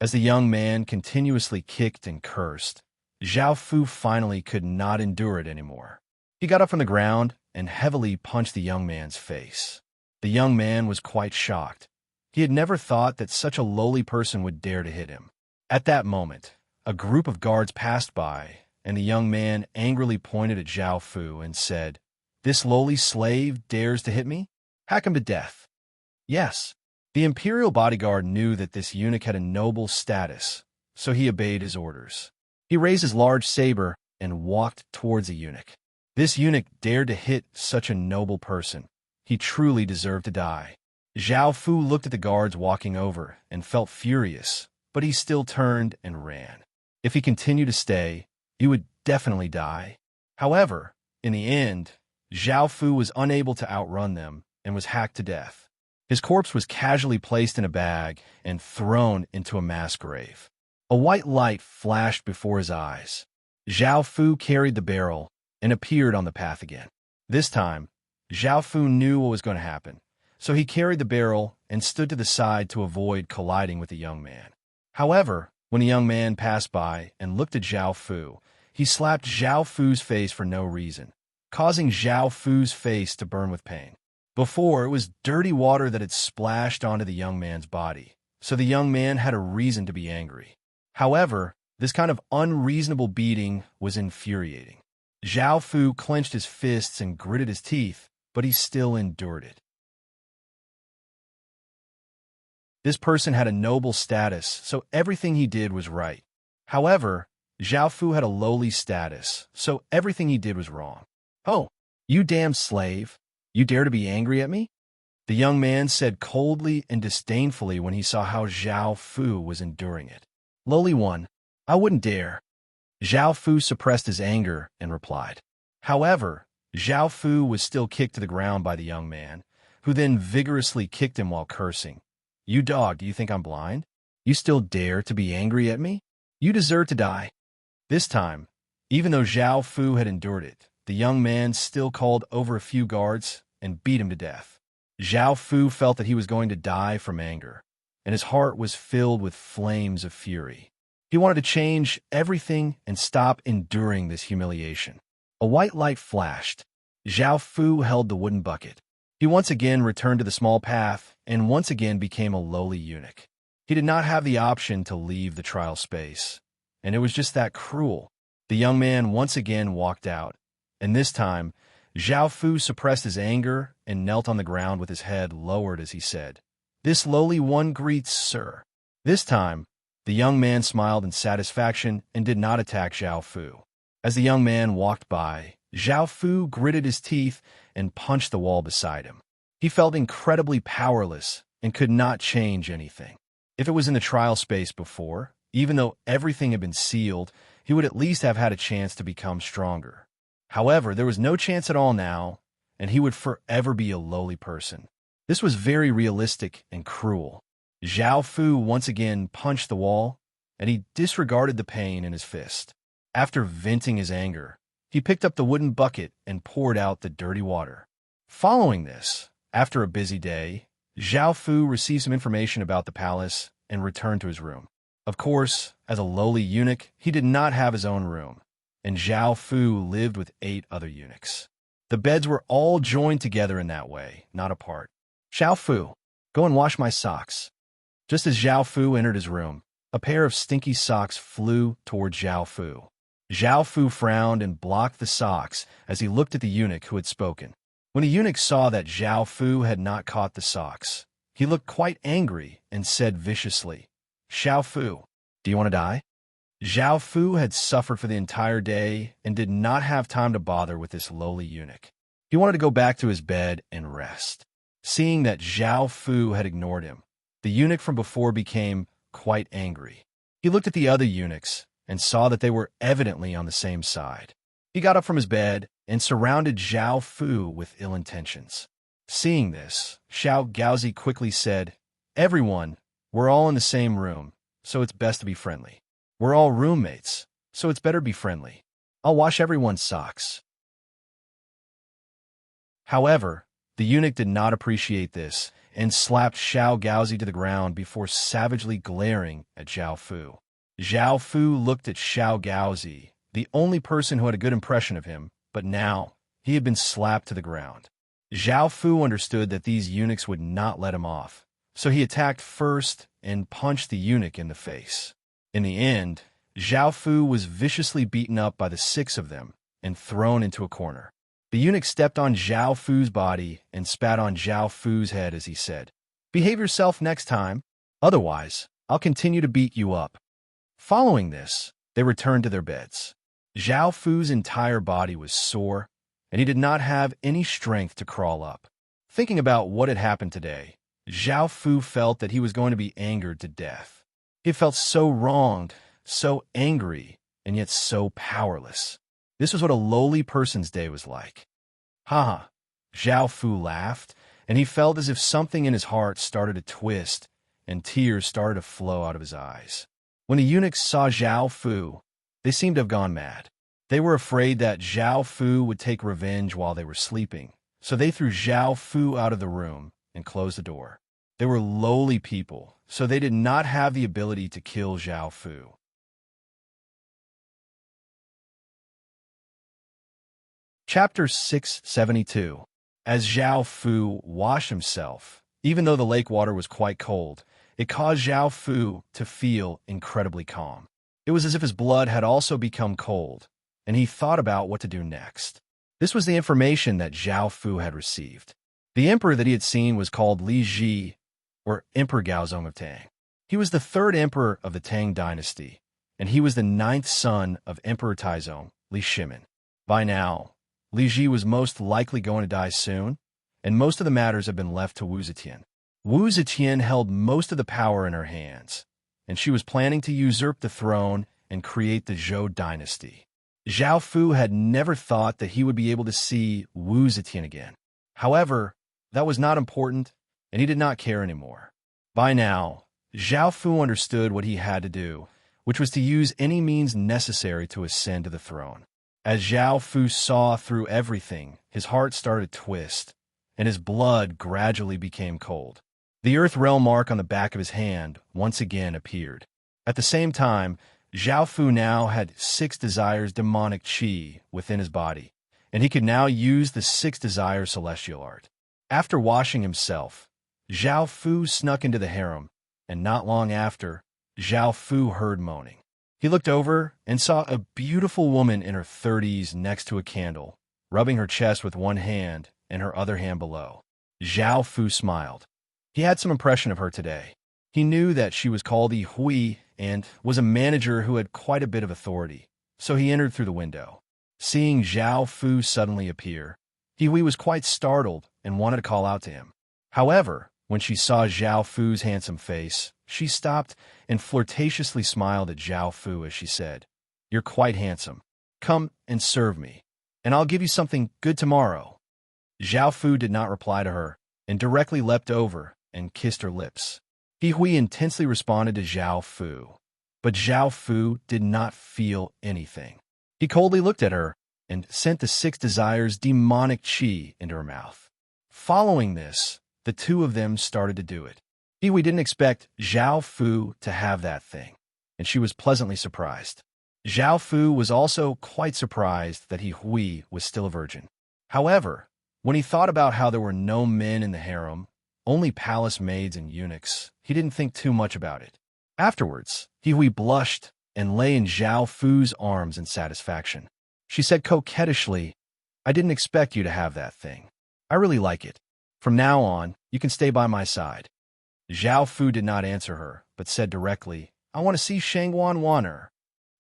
As the young man continuously kicked and cursed, Zhao Fu finally could not endure it anymore. He got up from the ground and heavily punched the young man's face. The young man was quite shocked. He had never thought that such a lowly person would dare to hit him. At that moment, a group of guards passed by, and the young man angrily pointed at Zhao Fu and said, "This lowly slave dares to hit me? Hack him to death." Yes, the imperial bodyguard knew that this eunuch had a noble status, so he obeyed his orders. He raised his large saber and walked towards the eunuch. This eunuch dared to hit such a noble person. He truly deserved to die. Zhao Fu looked at the guards walking over and felt furious, but he still turned and ran. If he continued to stay, he would definitely die. However, in the end, Zhao Fu was unable to outrun them and was hacked to death. His corpse was casually placed in a bag and thrown into a mass grave. A white light flashed before his eyes. Zhao Fu carried the barrel and appeared on the path again. This time, Zhao Fu knew what was going to happen, so he carried the barrel and stood to the side to avoid colliding with the young man. However, when the young man passed by and looked at Zhao Fu, he slapped Zhao Fu's face for no reason, causing Zhao Fu's face to burn with pain. Before, it was dirty water that had splashed onto the young man's body, so the young man had a reason to be angry. However, this kind of unreasonable beating was infuriating. Zhao Fu clenched his fists and gritted his teeth, but he still endured it. This person had a noble status, so everything he did was right. However, Zhao Fu had a lowly status, so everything he did was wrong. "Oh, you damn slave! You dare to be angry at me?" The young man said coldly and disdainfully when he saw how Zhao Fu was enduring it. "Lowly one, I wouldn't dare." Zhao Fu suppressed his anger and replied. However, Zhao Fu was still kicked to the ground by the young man, who then vigorously kicked him while cursing. "You dog, do you think I'm blind? You still dare to be angry at me? You deserve to die." This time, even though Zhao Fu had endured it, the young man still called over a few guards and beat him to death. Zhao Fu felt that he was going to die from anger, and his heart was filled with flames of fury. He wanted to change everything and stop enduring this humiliation. A white light flashed. Zhao Fu held the wooden bucket. He once again returned to the small path and once again became a lowly eunuch. He did not have the option to leave the trial space, and it was just that cruel. The young man once again walked out, and this time, Zhao Fu suppressed his anger and knelt on the ground with his head lowered as he said, "This lowly one greets, sir." This time, the young man smiled in satisfaction and did not attack Zhao Fu. As the young man walked by, Zhao Fu gritted his teeth and punched the wall beside him. He felt incredibly powerless and could not change anything. If it was in the trial space before, even though everything had been sealed, he would at least have had a chance to become stronger. However, there was no chance at all now, and he would forever be a lowly person. This was very realistic and cruel. Zhao Fu once again punched the wall, and he disregarded the pain in his fist. After venting his anger, he picked up the wooden bucket and poured out the dirty water. Following this, after a busy day, Zhao Fu received some information about the palace and returned to his room. Of course, as a lowly eunuch, he did not have his own room, and Zhao Fu lived with 8 other eunuchs. The beds were all joined together in that way, not apart. "Zhao Fu, go and wash my socks." Just as Zhao Fu entered his room, a pair of stinky socks flew toward Zhao Fu. Zhao Fu frowned and blocked the socks as he looked at the eunuch who had spoken. When the eunuch saw that Zhao Fu had not caught the socks, he looked quite angry and said viciously, "Zhao Fu, do you want to die?" Zhao Fu had suffered for the entire day and did not have time to bother with this lowly eunuch. He wanted to go back to his bed and rest. Seeing that Zhao Fu had ignored him, the eunuch from before became quite angry. He looked at the other eunuchs and saw that they were evidently on the same side. He got up from his bed and surrounded Zhao Fu with ill intentions. Seeing this, Xiao Gaozi quickly said, "Everyone, we're all in the same room, so it's best to be friendly." We're all roommates, so it's better be friendly. I'll wash everyone's socks. However, the eunuch did not appreciate this and slapped Xiao Gaozi to the ground before savagely glaring at Zhao Fu. Zhao Fu looked at Xiao Gaozi, the only person who had a good impression of him, but now he had been slapped to the ground. Zhao Fu understood that these eunuchs would not let him off, so he attacked first and punched the eunuch in the face. In the end, Zhao Fu was viciously beaten up by the 6 of them and thrown into a corner. The eunuch stepped on Zhao Fu's body and spat on Zhao Fu's head as he said, "Behave yourself next time, otherwise I'll continue to beat you up." Following this, they returned to their beds. Zhao Fu's entire body was sore, and he did not have any strength to crawl up. Thinking about what had happened today, Zhao Fu felt that he was going to be angered to death. He felt so wronged, so angry, and yet so powerless. This was what a lowly person's day was like. Haha, Zhao Fu laughed, and he felt as if something in his heart started to twist, and tears started to flow out of his eyes. When the eunuchs saw Zhao Fu, they seemed to have gone mad. They were afraid that Zhao Fu would take revenge while they were sleeping, so they threw Zhao Fu out of the room and closed the door. They were lowly people, so they did not have the ability to kill Zhao Fu. Chapter 672. As Zhao Fu washed himself, even though the lake water was quite cold, it caused Zhao Fu to feel incredibly calm. It was as if his blood had also become cold, and he thought about what to do next. This was the information that Zhao Fu had received. The emperor that he had seen was called Li Ji, or Emperor Gaozong of Tang. He was the 3rd emperor of the Tang dynasty, and he was the 9th son of Emperor Taizong, Li Shimin. By now, Li Ji was most likely going to die soon, and most of the matters had been left to Wu Zetian. Wu Zetian held most of the power in her hands, and she was planning to usurp the throne and create the Zhou dynasty. Zhao Fu had never thought that he would be able to see Wu Zetian again. However, that was not important, and he did not care anymore. By now, Zhao Fu understood what he had to do, which was to use any means necessary to ascend to the throne. As Zhao Fu saw through everything, his heart started to twist, and his blood gradually became cold. The Earth Realm mark on the back of his hand once again appeared. At the same time, Zhao Fu now had 6 desires demonic chi within his body, and he could now use the 6 desires celestial art. After washing himself, Zhao Fu snuck into the harem, and not long after, Zhao Fu heard moaning. He looked over and saw a beautiful woman in her 30s next to a candle, rubbing her chest with one hand and her other hand below. Zhao Fu smiled. He had some impression of her today. He knew that she was called Yi Hui and was a manager who had quite a bit of authority, so he entered through the window. Seeing Zhao Fu suddenly appear, Yi Hui was quite startled and wanted to call out to him. However, when she saw Zhao Fu's handsome face, she stopped and flirtatiously smiled at Zhao Fu as she said, "You're quite handsome. Come and serve me, and I'll give you something good tomorrow." Zhao Fu did not reply to her and directly leapt over and kissed her lips. Yi Hui intensely responded to Zhao Fu, but Zhao Fu did not feel anything. He coldly looked at her and sent the 6 desires demonic chi into her mouth. Following this, the 2 of them started to do it. Yi Hui didn't expect Zhao Fu to have that thing, and she was pleasantly surprised. Zhao Fu was also quite surprised that Yi Hui was still a virgin. However, when he thought about how there were no men in the harem, only palace maids and eunuchs, he didn't think too much about it. Afterwards, Yi Hui blushed and lay in Zhao Fu's arms in satisfaction. She said coquettishly, "I didn't expect you to have that thing. I really like it. From now on, you can stay by my side." Zhao Fu did not answer her, but said directly, "I want to see Shangguan Wan'er."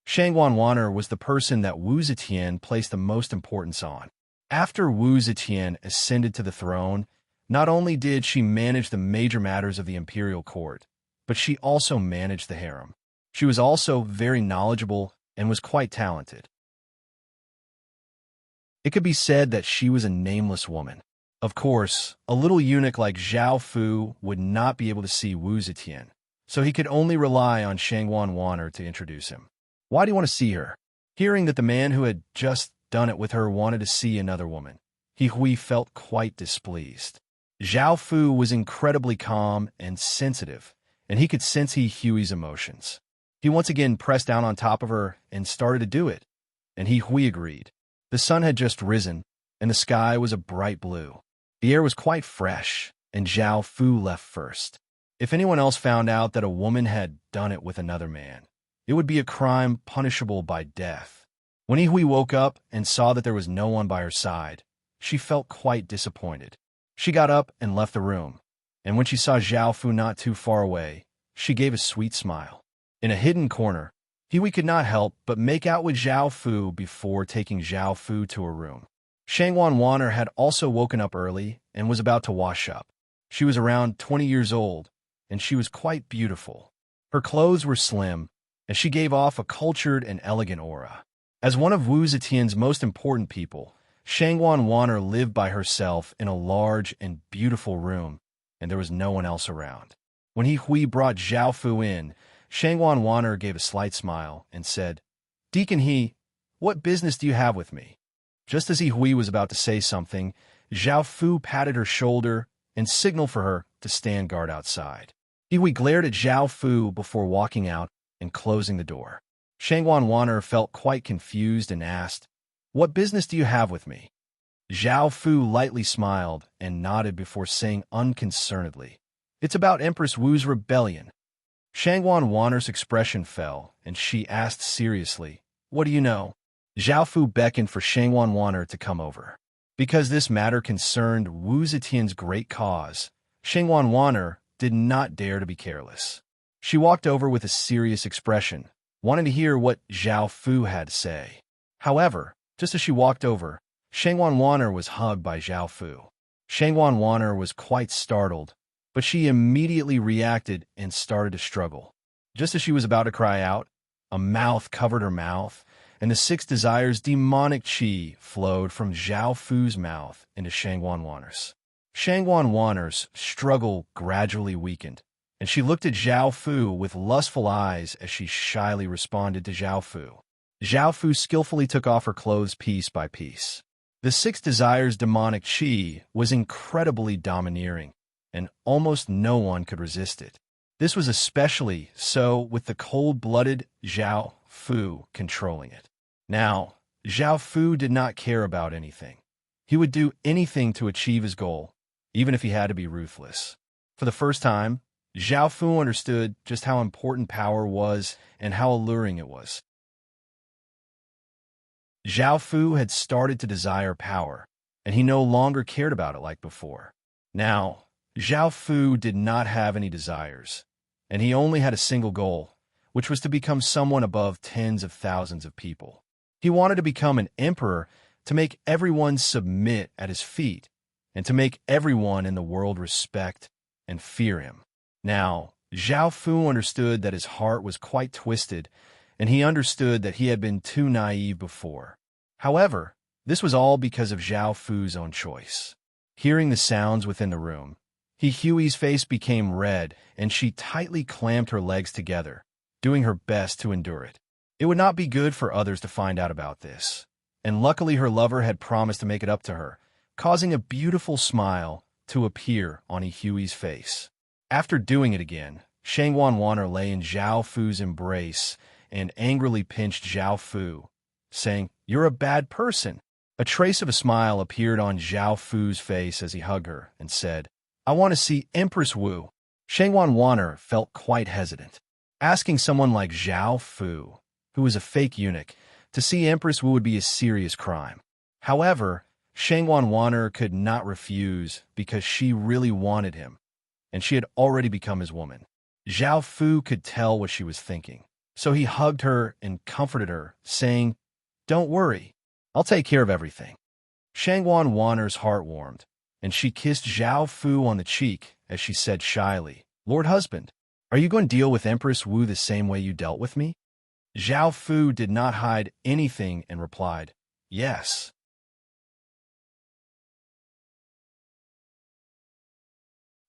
Shangguan Wan'er was the person that Wu Zetian placed the most importance on. After Wu Zetian ascended to the throne, not only did she manage the major matters of the imperial court, but she also managed the harem. She was also very knowledgeable and was quite talented. It could be said that she was a nameless woman. Of course, a little eunuch like Zhao Fu would not be able to see Wu Zetian, so he could only rely on Shangwan Wanner to introduce him. Why do you want to see her? Hearing that the man who had just done it with her wanted to see another woman, He Hui felt quite displeased. Zhao Fu was incredibly calm and sensitive, and he could sense He Hui's emotions. He once again pressed down on top of her and started to do it, and He Hui agreed. The sun had just risen, and the sky was a bright blue. The air was quite fresh, and Zhao Fu left first. If anyone else found out that a woman had done it with another man, it would be a crime punishable by death. When He Hui woke up and saw that there was no one by her side, she felt quite disappointed. She got up and left the room, and when she saw Zhao Fu not too far away, she gave a sweet smile. In a hidden corner, He Hui could not help but make out with Zhao Fu before taking Zhao Fu to her room. Shangwan Wanner had also woken up early and was about to wash up. She was around 20 years old, and she was quite beautiful. Her clothes were slim, and she gave off a cultured and elegant aura. As one of Wu Zetian's most important people, Shangwan Wanner lived by herself in a large and beautiful room, and there was no one else around. When He Hui brought Zhao Fu in, Shangwan Wanner gave a slight smile and said, "Deacon He, what business do you have with me?" Just as He Hui was about to say something, Zhao Fu patted her shoulder and signaled for her to stand guard outside. He Hui glared at Zhao Fu before walking out and closing the door. Shangwan Wanner felt quite confused and asked, "What business do you have with me?" Zhao Fu lightly smiled and nodded before saying unconcernedly, "It's about Empress Wu's rebellion." Shangwan Wanner's expression fell, and she asked seriously, "What do you know?" Zhao Fu beckoned for Shangwan Wanner to come over. Because this matter concerned Wu Zetian's great cause, Shangwan Wanner did not dare to be careless. She walked over with a serious expression, wanting to hear what Zhao Fu had to say. However, just as she walked over, Shangwan Wanner was hugged by Zhao Fu. Shangwan Wanner was quite startled, but she immediately reacted and started to struggle. Just as she was about to cry out, a mouth covered her mouth, and the six desires' demonic qi flowed from Zhao Fu's mouth into Shangwan Wanner's. Shangwan Wanner's struggle gradually weakened, and she looked at Zhao Fu with lustful eyes as she shyly responded to Zhao Fu. Zhao Fu skillfully took off her clothes piece by piece. The six desires' demonic qi was incredibly domineering, and almost no one could resist it. This was especially so with the cold-blooded Zhao Fu controlling it. Now, Zhao Fu did not care about anything. He would do anything to achieve his goal, even if he had to be ruthless. For the first time, Zhao Fu understood just how important power was and how alluring it was. Zhao Fu had started to desire power, and he no longer cared about it like before. Now, Zhao Fu did not have any desires, and he only had a single goal, which was to become someone above tens of thousands of people. He wanted to become an emperor to make everyone submit at his feet, and to make everyone in the world respect and fear him. Now, Zhao Fu understood that his heart was quite twisted, and he understood that he had been too naive before. However, this was all because of Zhao Fu's own choice. Hearing the sounds within the room, He Hui's face became red, and she tightly clamped her legs together, doing her best to endure it. It would not be good for others to find out about this, and luckily her lover had promised to make it up to her, causing a beautiful smile to appear on He Hui's face. After doing it again, Shangwan Wanner lay in Zhao Fu's embrace and angrily pinched Zhao Fu, saying, "You're a bad person." A trace of a smile appeared on Zhao Fu's face as he hugged her and said, "I want to see Empress Wu." Shangwan Wanner felt quite hesitant. Asking someone like Zhao Fu, who was a fake eunuch, to see Empress Wu would be a serious crime. However, Shangwan Wanner could not refuse because she really wanted him, and she had already become his woman. Zhao Fu could tell what she was thinking, so he hugged her and comforted her, saying, "Don't worry, I'll take care of everything." Shangwan Wanner's heart warmed, and she kissed Zhao Fu on the cheek as she said shyly, "Lord Husband, are you going to deal with Empress Wu the same way you dealt with me?" Zhao Fu did not hide anything and replied, "Yes."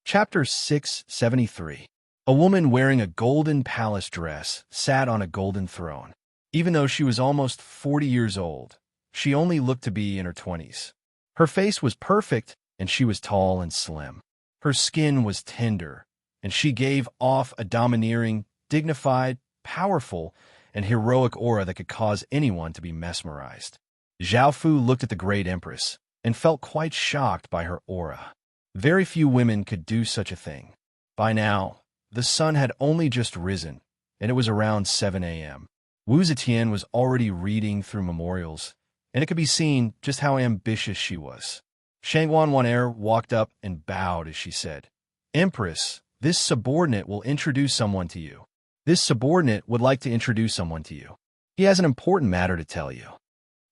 Chapter 673. A woman wearing a golden palace dress sat on a golden throne. Even though she was almost 40 years old, she only looked to be in her 20s. Her face was perfect, and she was tall and slim. Her skin was tender, and she gave off a domineering, dignified, powerful, and heroic aura that could cause anyone to be mesmerized. Zhao Fu looked at the great empress and felt quite shocked by her aura. Very few women could do such a thing. By now, the sun had only just risen, and it was around 7 a.m. Wu Zetian was already reading through memorials, and it could be seen just how ambitious she was. Shangguan Wan'er walked up and bowed as she said, "Empress, this subordinate will introduce someone to you. This subordinate would like to introduce someone to you. He has an important matter to tell you."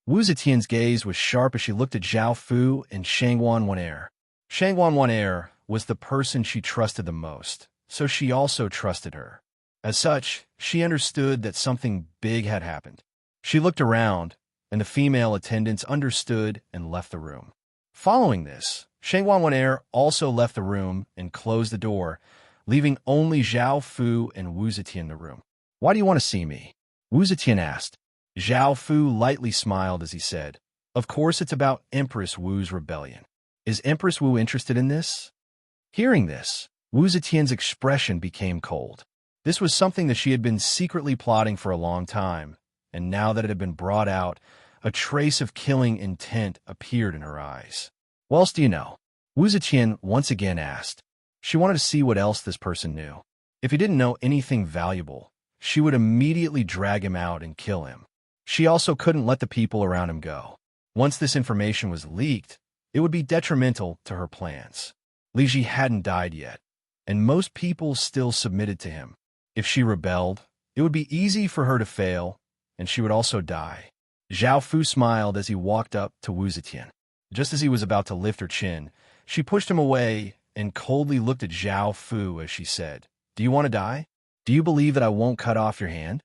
Wu Zetian's gaze was sharp as she looked at Zhao Fu and Shangguan Wan'er. Shangguan Wan'er was the person she trusted the most, so she also trusted her. As such, she understood that something big had happened. She looked around, and the female attendants understood and left the room. Following this, Shangguan Wan'er also left the room and closed the door, leaving only Zhao Fu and Wu Zetian in the room. "Why do you want to see me?" Wu Zetian asked. Zhao Fu lightly smiled as he said, "Of course it's about Empress Wu's rebellion. Is Empress Wu interested in this?" Hearing this, Wu Zetian's expression became cold. This was something that she had been secretly plotting for a long time, and now that it had been brought out, a trace of killing intent appeared in her eyes. "What else do you know?" Wu Zetian once again asked. She wanted to see what else this person knew. If he didn't know anything valuable, she would immediately drag him out and kill him. She also couldn't let the people around him go. Once this information was leaked, it would be detrimental to her plans. Li Ji hadn't died yet, and most people still submitted to him. If she rebelled, it would be easy for her to fail, and she would also die. Zhao Fu smiled as he walked up to Wu Zetian. Just as he was about to lift her chin, she pushed him away and coldly looked at Zhao Fu as she said, "Do you want to die? Do you believe that I won't cut off your hand?"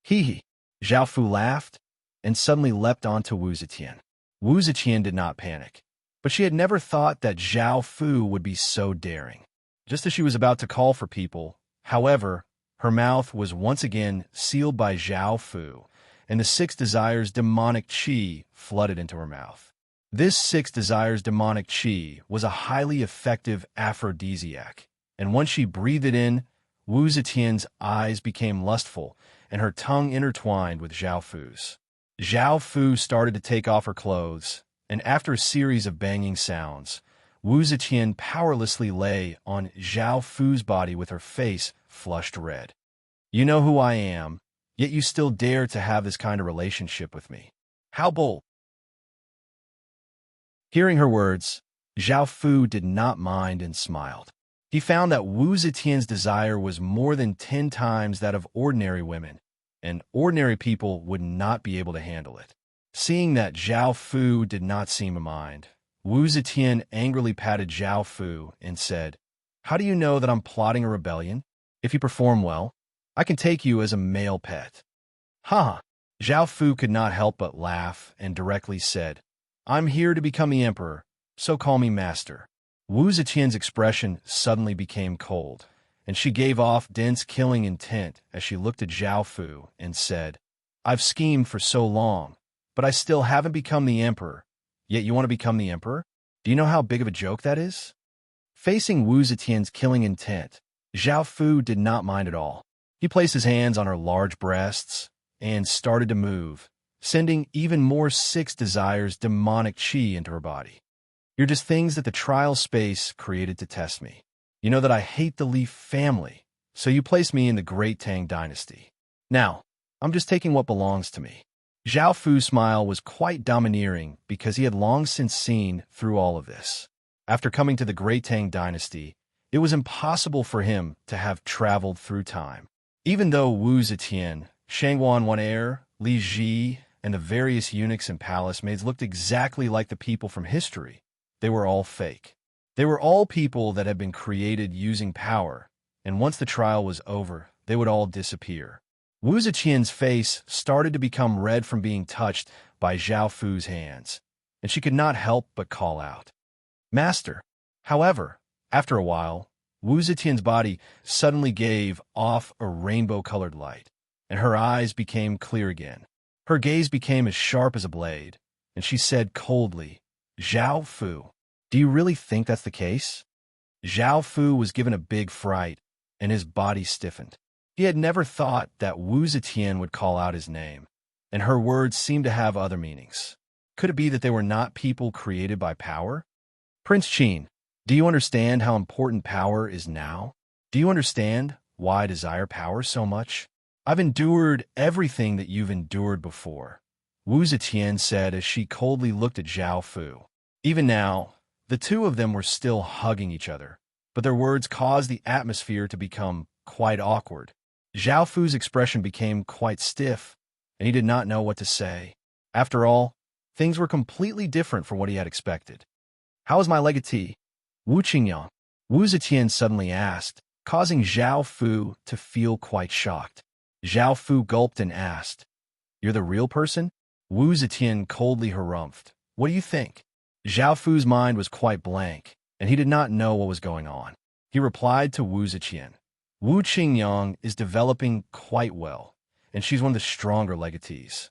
Hee hee. Zhao Fu laughed and suddenly leapt onto Wu Zetian. Wu Zetian did not panic, but she had never thought that Zhao Fu would be so daring. Just as she was about to call for people, however, her mouth was once again sealed by Zhao Fu, and the six desires demonic qi flooded into her mouth. This six desires demonic qi was a highly effective aphrodisiac, and once she breathed it in, Wu Zetian's eyes became lustful, and her tongue intertwined with Zhao Fu's. Zhao Fu started to take off her clothes, and after a series of banging sounds, Wu Zetian powerlessly lay on Zhao Fu's body with her face flushed red. "You know who I am, yet you still dare to have this kind of relationship with me. How bold!" Hearing her words, Zhao Fu did not mind and smiled. He found that Wu Zetian's desire was more than 10 times that of ordinary women, and ordinary people would not be able to handle it. Seeing that Zhao Fu did not seem to mind, Wu Zetian angrily patted Zhao Fu and said, "How do you know that I'm plotting a rebellion? If you perform well, I can take you as a male pet." "Ha!" Zhao Fu could not help but laugh and directly said, "I'm here to become the emperor, so call me master." Wu Zetian's expression suddenly became cold, and she gave off dense killing intent as she looked at Zhao Fu and said, "I've schemed for so long, but I still haven't become the emperor. Yet you want to become the emperor? Do you know how big of a joke that is?" Facing Wu Zetian's killing intent, Zhao Fu did not mind at all. He placed his hands on her large breasts and started to move, sending even more six desires demonic qi into her body. "You're just things that the trial space created to test me. You know that I hate the Leaf family, so you placed me in the Great Tang Dynasty. Now, I'm just taking what belongs to me." Zhao Fu's smile was quite domineering because he had long since seen through all of this. After coming to the Great Tang Dynasty, it was impossible for him to have traveled through time. Even though Wu Zetian, Shangguan Wan'er, Li Ji, and the various eunuchs and palace maids looked exactly like the people from history, they were all fake. They were all people that had been created using power, and once the trial was over, they would all disappear. Wu Zetian's face started to become red from being touched by Zhao Fu's hands, and she could not help but call out, "Master." However, after a while, Wu Zetian's body suddenly gave off a rainbow-colored light, and her eyes became clear again. Her gaze became as sharp as a blade, and she said coldly, "Zhao Fu, do you really think that's the case?" Zhao Fu was given a big fright, and his body stiffened. He had never thought that Wu Zetian would call out his name, and her words seemed to have other meanings. Could it be that they were not people created by power? Prince Qin, do you understand how important power is now? Do you understand why I desire power so much? I've endured everything that you've endured before, Wu Zetian said as she coldly looked at Zhao Fu. Even now, the two of them were still hugging each other, but their words caused the atmosphere to become quite awkward. Zhao Fu's expression became quite stiff, and he did not know what to say. After all, things were completely different from what he had expected. "How is my legatee, Wu Qingyang?" Wu Zetian suddenly asked, causing Zhao Fu to feel quite shocked. Zhao Fu gulped and asked, "You're the real person?" Wu Zetian coldly harumphed. "What do you think?" Zhao Fu's mind was quite blank, and he did not know what was going on. He replied to Wu Zetian, "Wu Qingyang is developing quite well, and she's one of the stronger legatees."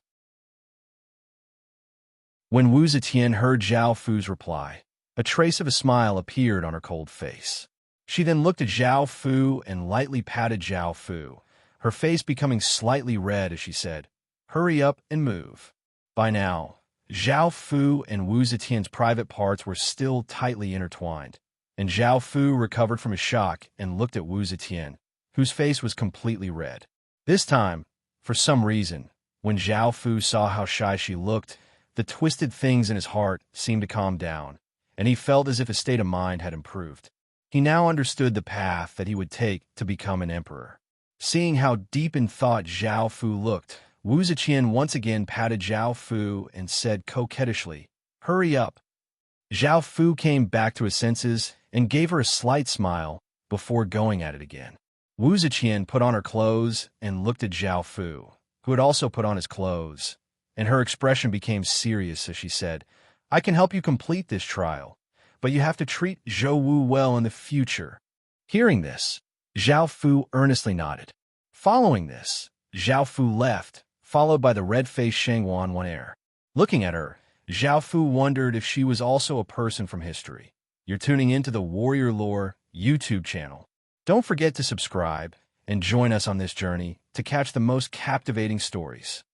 When Wu Zetian heard Zhao Fu's reply, a trace of a smile appeared on her cold face. She then looked at Zhao Fu and lightly patted Zhao Fu, her face becoming slightly red as she said, "Hurry up and move." By now, Zhao Fu and Wu Zetian's private parts were still tightly intertwined, and Zhao Fu recovered from his shock and looked at Wu Zetian, whose face was completely red. This time, for some reason, when Zhao Fu saw how shy she looked, the twisted things in his heart seemed to calm down, and he felt as if his state of mind had improved. He now understood the path that he would take to become an emperor. Seeing how deep in thought Zhao Fu looked, Wu Zetian once again patted Zhao Fu and said coquettishly, "Hurry up." Zhao Fu came back to his senses and gave her a slight smile before going at it again. Wu Zetian put on her clothes and looked at Zhao Fu, who had also put on his clothes, and her expression became serious as she said, "I can help you complete this trial, but you have to treat Zhou Wu well in the future." Hearing this, Zhao Fu earnestly nodded. Following this, Zhao Fu left, followed by the red-faced Shangwan Wan. Looking at her, Zhao Fu wondered if she was also a person from history. You're tuning into the Warrior Lore YouTube channel. Don't forget to subscribe and join us on this journey to catch the most captivating stories.